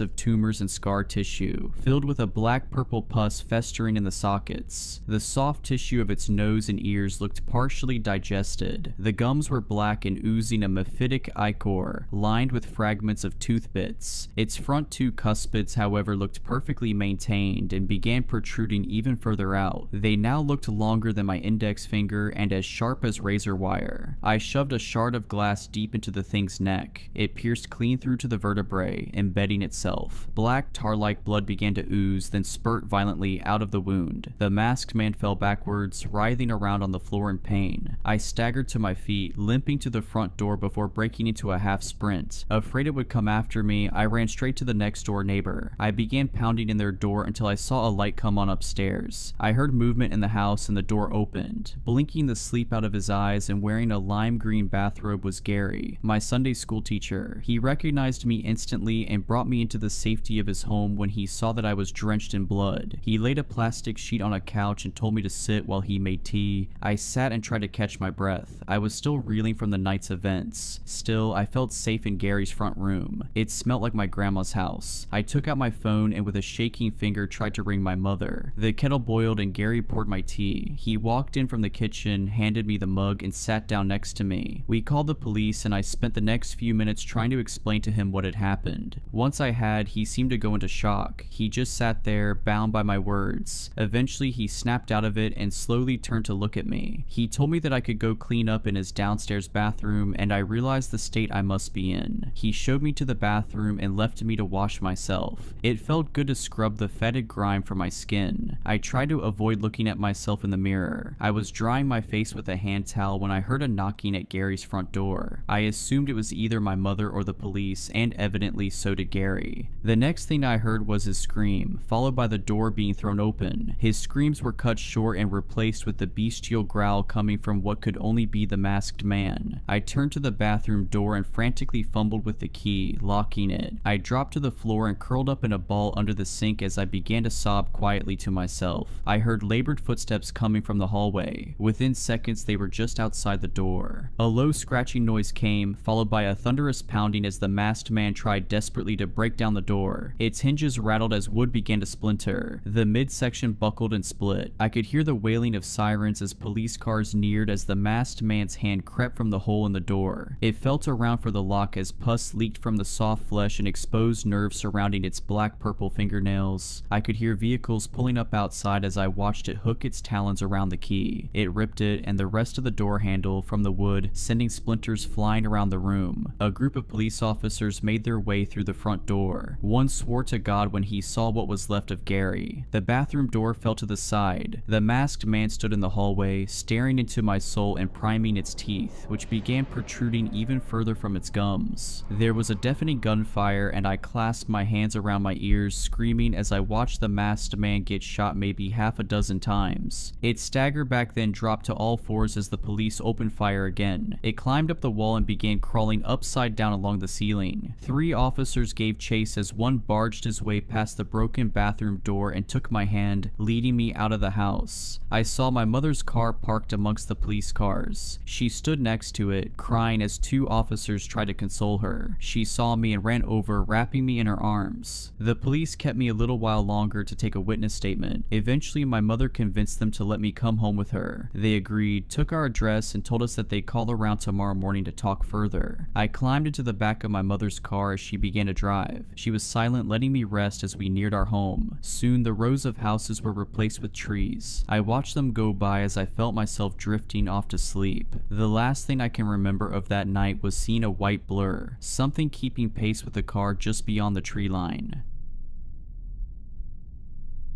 S3: of tumors and scar tissue, filled with a black-purple pus festering in the sockets. The soft tissue of its nose and ears looked partially digested. The gums were black and oozing a mephitic ichor lined with fragments of tooth bits. Its front two cuspids, however, looked perfectly maintained and began protruding even further out. They now looked longer than my index finger and as sharp as razor wire. I shoved a shard of glass deep into the thing's neck. It pierced clean through to the vertebrae, embedding itself. Black tar-like blood began to ooze, then spurt violently out of the wound. The masked man fell backwards, writhing around on the floor in pain. I staggered to my feet, limping to the front door before breaking into a half sprint. Afraid it would come after me, I ran straight to the next door neighbor. I began pounding in their door until I saw a light come on upstairs. I heard movement in the house and the door opened. Blinking the sleep out of his eyes and wearing a lime green bathrobe was Gary, my Sunday school teacher. He recognized me instantly and brought me into the safety of his home when he saw that I was drenched in blood. He laid a plastic sheet on a couch and told me to sit while he made tea. I sat and tried to catch my breath. I was still reeling from the night's events. Still, I felt safe in Gary's front room. It smelt like my grandma's house. I took out my phone and with a shaking finger tried to ring my mother. The kettle boiled and Gary poured my tea. He walked in from the kitchen, handed me the mug, and sat down next to me. We called the police and I spent the next few minutes trying to explain to him what had happened. Once I had, he seemed to go into shock. He just sat there, bound by my words. Eventually, he snapped out of it and slowly turned to look at me. He told me that I could go clean up in his downstairs bathroom, and I realized the state I must be in. He showed me to the bathroom and left me to wash myself. It felt good to scrub the fetid grime from my skin. I tried to avoid looking at myself in the mirror. I was drying my face with a hand towel when I heard a knocking at Gary's front door. I assumed it was either my mother or the police, and evidently so did Gary. The next thing I heard was his scream, followed by the door being thrown open. His screams were cut short and replaced with the bestial growl coming from what could only be the masked man. I turned to the bathroom door and frantically fumbled with the key, locking it. I dropped to the floor and curled up in a ball under the sink as I began to sob quietly to myself. I heard labored footsteps coming from the hallway. Within seconds, they were just outside the door. A low scratching noise came, followed by a thunderous pounding as the masked man tried desperately to break down the door. Its hinges rattled as wood began to splinter. The midsection buckled and split. I could hear the wailing of sirens as police cars neared as the masked man's hand crept from the hole in the door. It felt around for the lock as pus leaked from the soft flesh and exposed nerves surrounding its black-purple fingernails. I could hear vehicles pulling up outside as I watched it hook its talons around the key. It ripped it and the rest of the door handle from the wood, sending splinters flying around the room. A group of police officers made their way through the front door. One swore to God when he saw what was left of Gary. The bathroom door fell to the side. The masked man stood in the hallway, staring into my soul and priming its teeth, which began protruding even further from its gums. There was a deafening gunfire and I clasped my hands around my ears, screaming as I watched the masked man get shot maybe half a dozen times. It staggered back, then dropped to all fours as the police opened fire again. It climbed up the wall and began crawling upside down along the ceiling. 3 officers gave chase as one barged his way past the broken bathroom door and took my hand, leading me out of the house. I saw my mother's car parked amongst the police cars. She stood next to it, crying as 2 officers tried to console her. She saw me and ran over, wrapping me in her arms. The police kept me a little while longer to take a witness statement. Eventually, my mother convinced them to let me come home with her. They agreed, took our address, and told us that they'd call around tomorrow morning to talk further. I climbed into the back of my mother's car as she began to drive. She was silent, letting me rest as we neared our home. Soon, the rows of houses were replaced with trees. I watched them go by as I felt myself drifting off to sleep. The last thing I can remember of that night was seeing a white blur, something keeping pace with the car just beyond the tree line.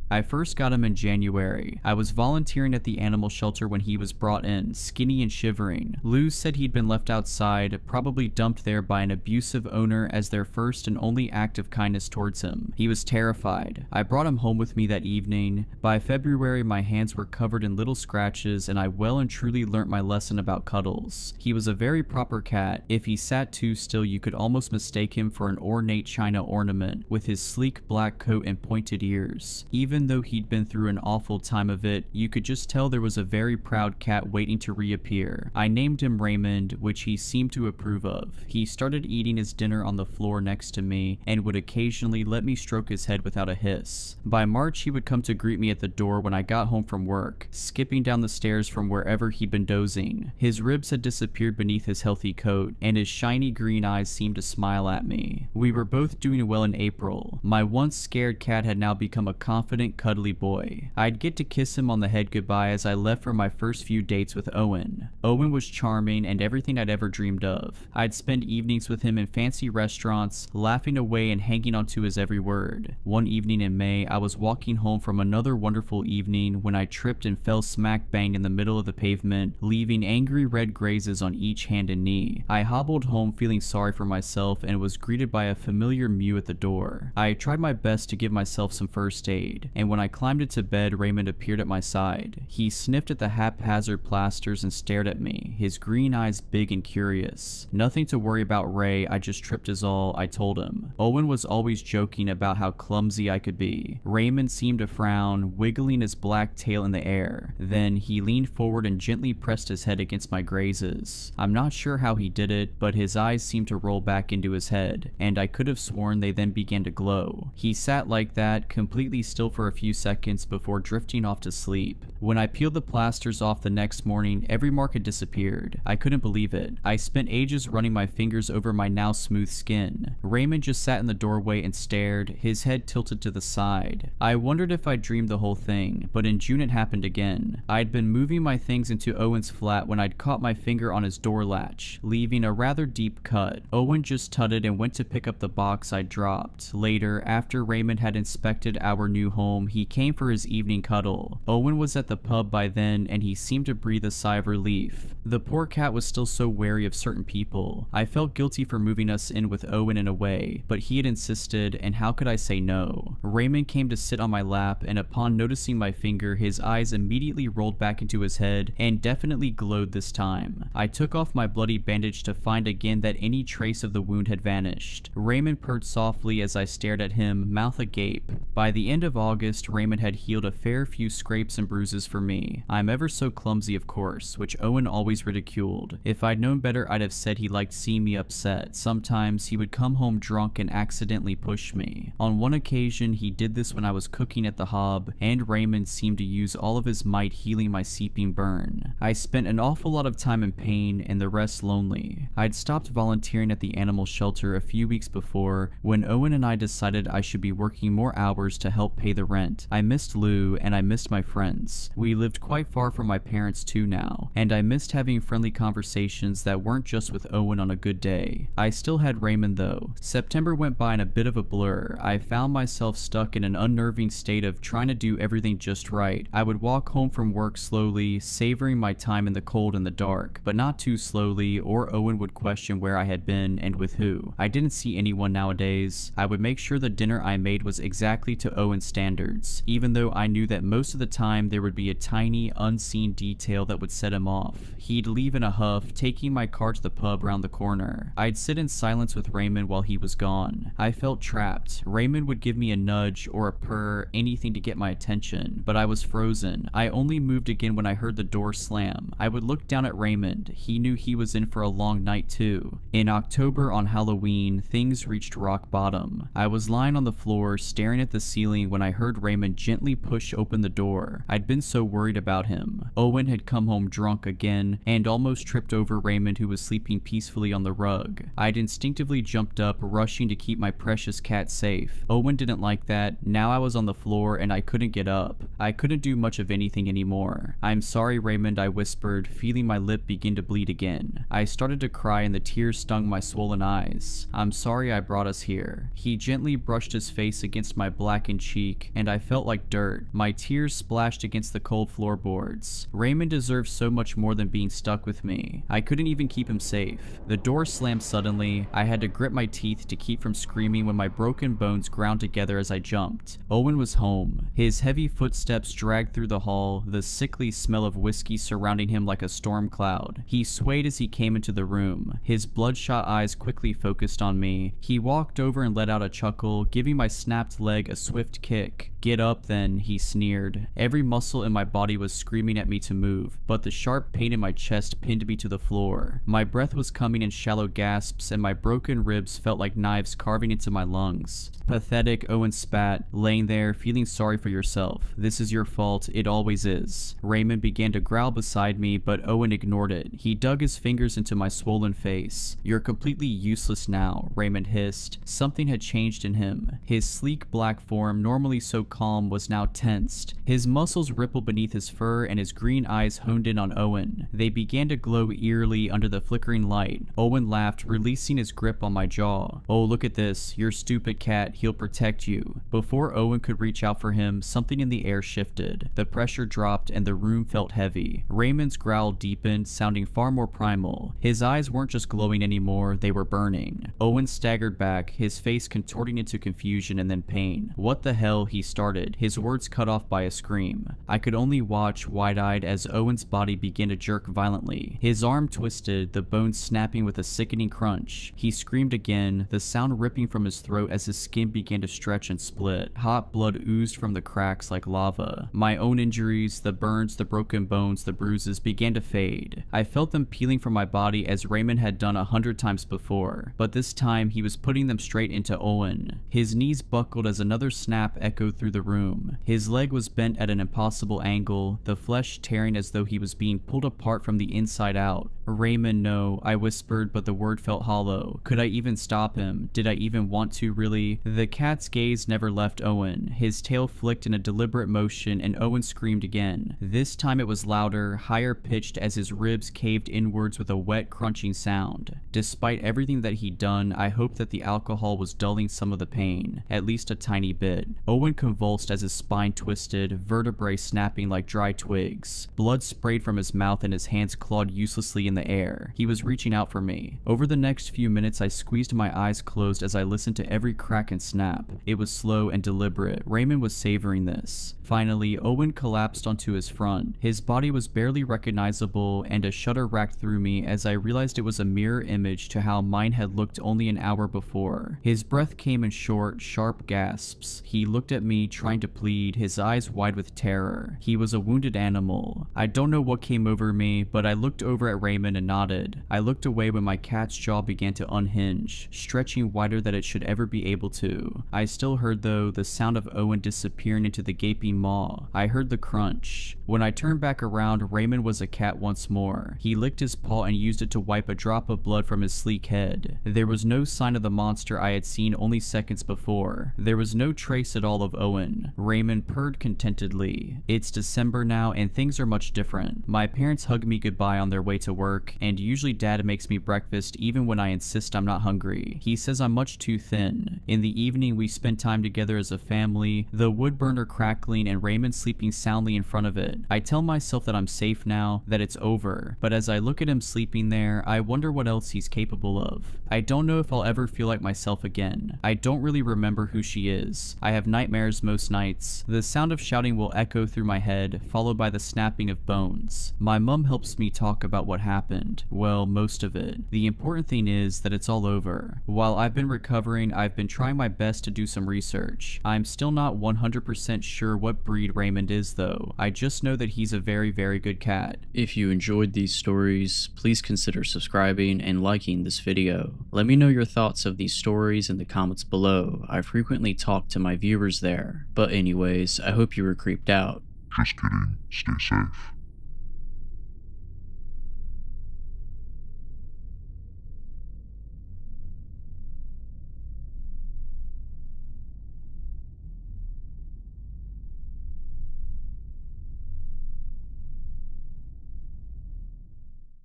S3: I first got him in January. I was volunteering at the animal shelter when he was brought in, skinny and shivering. Lou said he'd been left outside, probably dumped there by an abusive owner as their first and only act of kindness towards him. He was terrified. I brought him home with me that evening. By February, my hands were covered in little scratches and I well and truly learnt my lesson about cuddles. He was a very proper cat. If he sat too still, you could almost mistake him for an ornate china ornament with his sleek black coat and pointed ears. Even Even though he'd been through an awful time of it, you could just tell there was a very proud cat waiting to reappear. I named him Raymond, which he seemed to approve of. He started eating his dinner on the floor next to me and would occasionally let me stroke his head without a hiss. By March, he would come to greet me at the door when I got home from work, skipping down the stairs from wherever he'd been dozing. His ribs had disappeared beneath his healthy coat, and his shiny green eyes seemed to smile at me. We were both doing well in April. My once scared cat had now become a confident, cuddly boy. I'd get to kiss him on the head goodbye as I left for my first few dates with Owen. Owen was charming and everything I'd ever dreamed of. I'd spend evenings with him in fancy restaurants, laughing away and hanging onto his every word. One evening in May, I was walking home from another wonderful evening when I tripped and fell smack bang in the middle of the pavement, leaving angry red grazes on each hand and knee. I hobbled home feeling sorry for myself and was greeted by a familiar mew at the door. I tried my best to give myself some first aid, and when I climbed into bed, Raymond appeared at my side. He sniffed at the haphazard plasters and stared at me, his green eyes big and curious. Nothing to worry about, Ray, I just tripped is all, I told him. Owen was always joking about how clumsy I could be. Raymond seemed to frown, wiggling his black tail in the air. Then he leaned forward and gently pressed his head against my grazes. I'm not sure how he did it, but his eyes seemed to roll back into his head, and I could have sworn they then began to glow. He sat like that, completely still for a few seconds before drifting off to sleep. When I peeled the plasters off the next morning, every mark had disappeared. I couldn't believe it. I spent ages running my fingers over my now smooth skin. Raymond just sat in the doorway and stared, his head tilted to the side. I wondered if I'd dreamed the whole thing, but in June it happened again. I'd been moving my things into Owen's flat when I'd caught my finger on his door latch, leaving a rather deep cut. Owen just tutted and went to pick up the box I'd dropped. Later, after Raymond had inspected our new home, he came for his evening cuddle. Owen was at the pub by then, and he seemed to breathe a sigh of relief. The poor cat was still so wary of certain people. I felt guilty for moving us in with Owen in a way, but he had insisted, and how could I say no? Raymond came to sit on my lap, and upon noticing my finger, his eyes immediately rolled back into his head and definitely glowed this time. I took off my bloody bandage to find again that any trace of the wound had vanished. Raymond purred softly as I stared at him, mouth agape. By the end of August, Raymond had healed a fair few scrapes and bruises for me. I'm ever so clumsy, of course, which Owen always ridiculed. If I'd known better, I'd have said he liked seeing me upset. Sometimes he would come home drunk and accidentally push me. On one occasion, he did this when I was cooking at the hob, and Raymond seemed to use all of his might healing my seeping burn. I spent an awful lot of time in pain and the rest lonely. I'd stopped volunteering at the animal shelter a few weeks before when Owen and I decided I should be working more hours to help pay the rent. I missed Lou and I missed my friends. We lived quite far from my parents too now, and I missed having friendly conversations that weren't just with Owen on a good day. I still had Raymond though. September went by in a bit of a blur. I found myself stuck in an unnerving state of trying to do everything just right. I would walk home from work slowly, savoring my time in the cold and the dark, but not too slowly, or Owen would question where I had been and with who. I didn't see anyone nowadays. I would make sure the dinner I made was exactly to Owen's standards, even though I knew that most of the time there would be a tiny, unseen detail that would set him off. He'd leave in a huff, taking my car to the pub round the corner. I'd sit in silence with Raymond while he was gone. I felt trapped. Raymond would give me a nudge or a purr, anything to get my attention, but I was frozen. I only moved again when I heard the door slam. I would look down at Raymond. He knew he was in for a long night too. In October on Halloween, things reached rock bottom. I was lying on the floor, staring at the ceiling when I heard Raymond gently push open the door. I'd been so worried about him. Owen had come home drunk again and almost tripped over Raymond, who was sleeping peacefully on the rug. I'd instinctively jumped up, rushing to keep my precious cat safe. Owen didn't like that. Now I was on the floor and I couldn't get up. I couldn't do much of anything anymore. "I'm sorry, Raymond," I whispered, feeling my lip begin to bleed again. I started to cry and the tears stung my swollen eyes. "I'm sorry I brought us here." He gently brushed his face against my blackened cheek, and I felt like dirt. My tears splashed against the cold floorboards. Raymond deserved so much more than being stuck with me. I couldn't even keep him safe. The door slammed suddenly. I had to grip my teeth to keep from screaming when my broken bones ground together as I jumped. Owen was home. His heavy footsteps dragged through the hall, the sickly smell of whiskey surrounding him like a storm cloud. He swayed as he came into the room. His bloodshot eyes quickly focused on me. He walked over and let out a chuckle, giving my snapped leg a swift kick. "Get up then," he sneered. Every muscle in my body was screaming at me to move, but the sharp pain in my chest pinned me to the floor. My breath was coming in shallow gasps, and my broken ribs felt like knives carving into my lungs. "Pathetic," Owen spat, laying there, feeling sorry for yourself. "This is your fault. It always is." Raymond began to growl beside me, but Owen ignored it. He dug his fingers into my swollen face. "You're completely useless now," Raymond hissed. Something had changed in him. His sleek black form, normally so calm, was now tensed. His muscles rippled beneath his fur, and his green eyes honed in on Owen. They began to glow eerily under the flickering light. Owen laughed, releasing his grip on my jaw. "Oh, look at this. You're stupid, cat. He'll protect you." Before Owen could reach out for him, something in the air shifted. The pressure dropped, and the room felt heavy. Raymond's growl deepened, sounding far more primal. His eyes weren't just glowing anymore, they were burning. Owen staggered back, his face contorting into confusion and then pain. "What the hell?" he started, his words cut off by a scream. I could only watch, wide-eyed, as Owen's body began to jerk violently. His arm twisted, the bones snapping with a sickening crunch. He screamed again, the sound ripping from his throat as his skin began to stretch and split. Hot blood oozed from the cracks like lava. My own injuries, the burns, the broken bones, the bruises, began to fade. I felt them peeling from my body as Raymond had done 100 times before, but this time he was putting them straight into Owen. His knees buckled as another snap echoed through the room. His leg was bent at an impossible angle, the flesh tearing as though he was being pulled apart from the inside out. "Raymond, no," I whispered, but the word felt hollow. Could I even stop him? Did I even want to, really? The cat's gaze never left Owen. His tail flicked in a deliberate motion, and Owen screamed again. This time it was louder, higher pitched as his ribs caved inwards with a wet, crunching sound. Despite everything that he'd done, I hoped that the alcohol was dulling some of the pain, at least a tiny bit. Owen convulsed as his spine twisted, vertebrae snapping like dry twigs. Blood sprayed from his mouth and his hands clawed uselessly in the air. He was reaching out for me. Over the next few minutes, I squeezed my eyes closed as I listened to every crack and snap. It was slow and deliberate. Raymond was savoring this. Finally, Owen collapsed onto his front. His body was barely recognizable, and a shudder racked through me as I realized it was a mirror image to how mine had looked only an hour before. His breath came in short, sharp gasps. He looked at me, trying to plead, his eyes wide with terror. He was a wounded animal. I don't know what came over me, but I looked over at Raymond and nodded. I looked away when my cat's jaw began to unhinge, stretching wider than it should ever be able to. I still heard, though, the sound of Owen disappearing into the gaping maw. I heard the crunch. When I turned back around, Raymond was a cat once more. He licked his paw and used it to wipe a drop of blood from his sleek head. There was no sign of the monster I had seen only seconds before. There was no trace at all of Owen. Raymond purred contentedly. It's December now, and things are much different. My parents hug me goodbye on their way to work, and usually Dad makes me breakfast even when I insist I'm not hungry. He says I'm much too thin. In the evening, we spend time together as a family, the wood burner crackling and Raymond sleeping soundly in front of it. I tell myself that I'm safe now, that it's over, but as I look at him sleeping there, I wonder what else he's capable of. I don't know if I'll ever feel like myself again. I don't really remember who she is. I have nightmares most nights. The sound of shouting will echo through my head, followed by the snapping of bones. My mom helps me talk about what happened. Well, most of it. The important thing is that it's all over. While I've been recovering, I've been trying my best to do some research. I'm still not 100% sure what breed Raymond is, though. I just know that he's a very, very good cat.
S1: If you enjoyed these stories, please consider subscribing and liking this video. Let me know your thoughts of these stories in the comments below. I frequently talk to my viewers there. But anyways, I hope you were creeped out.
S2: Just kidding. Stay safe.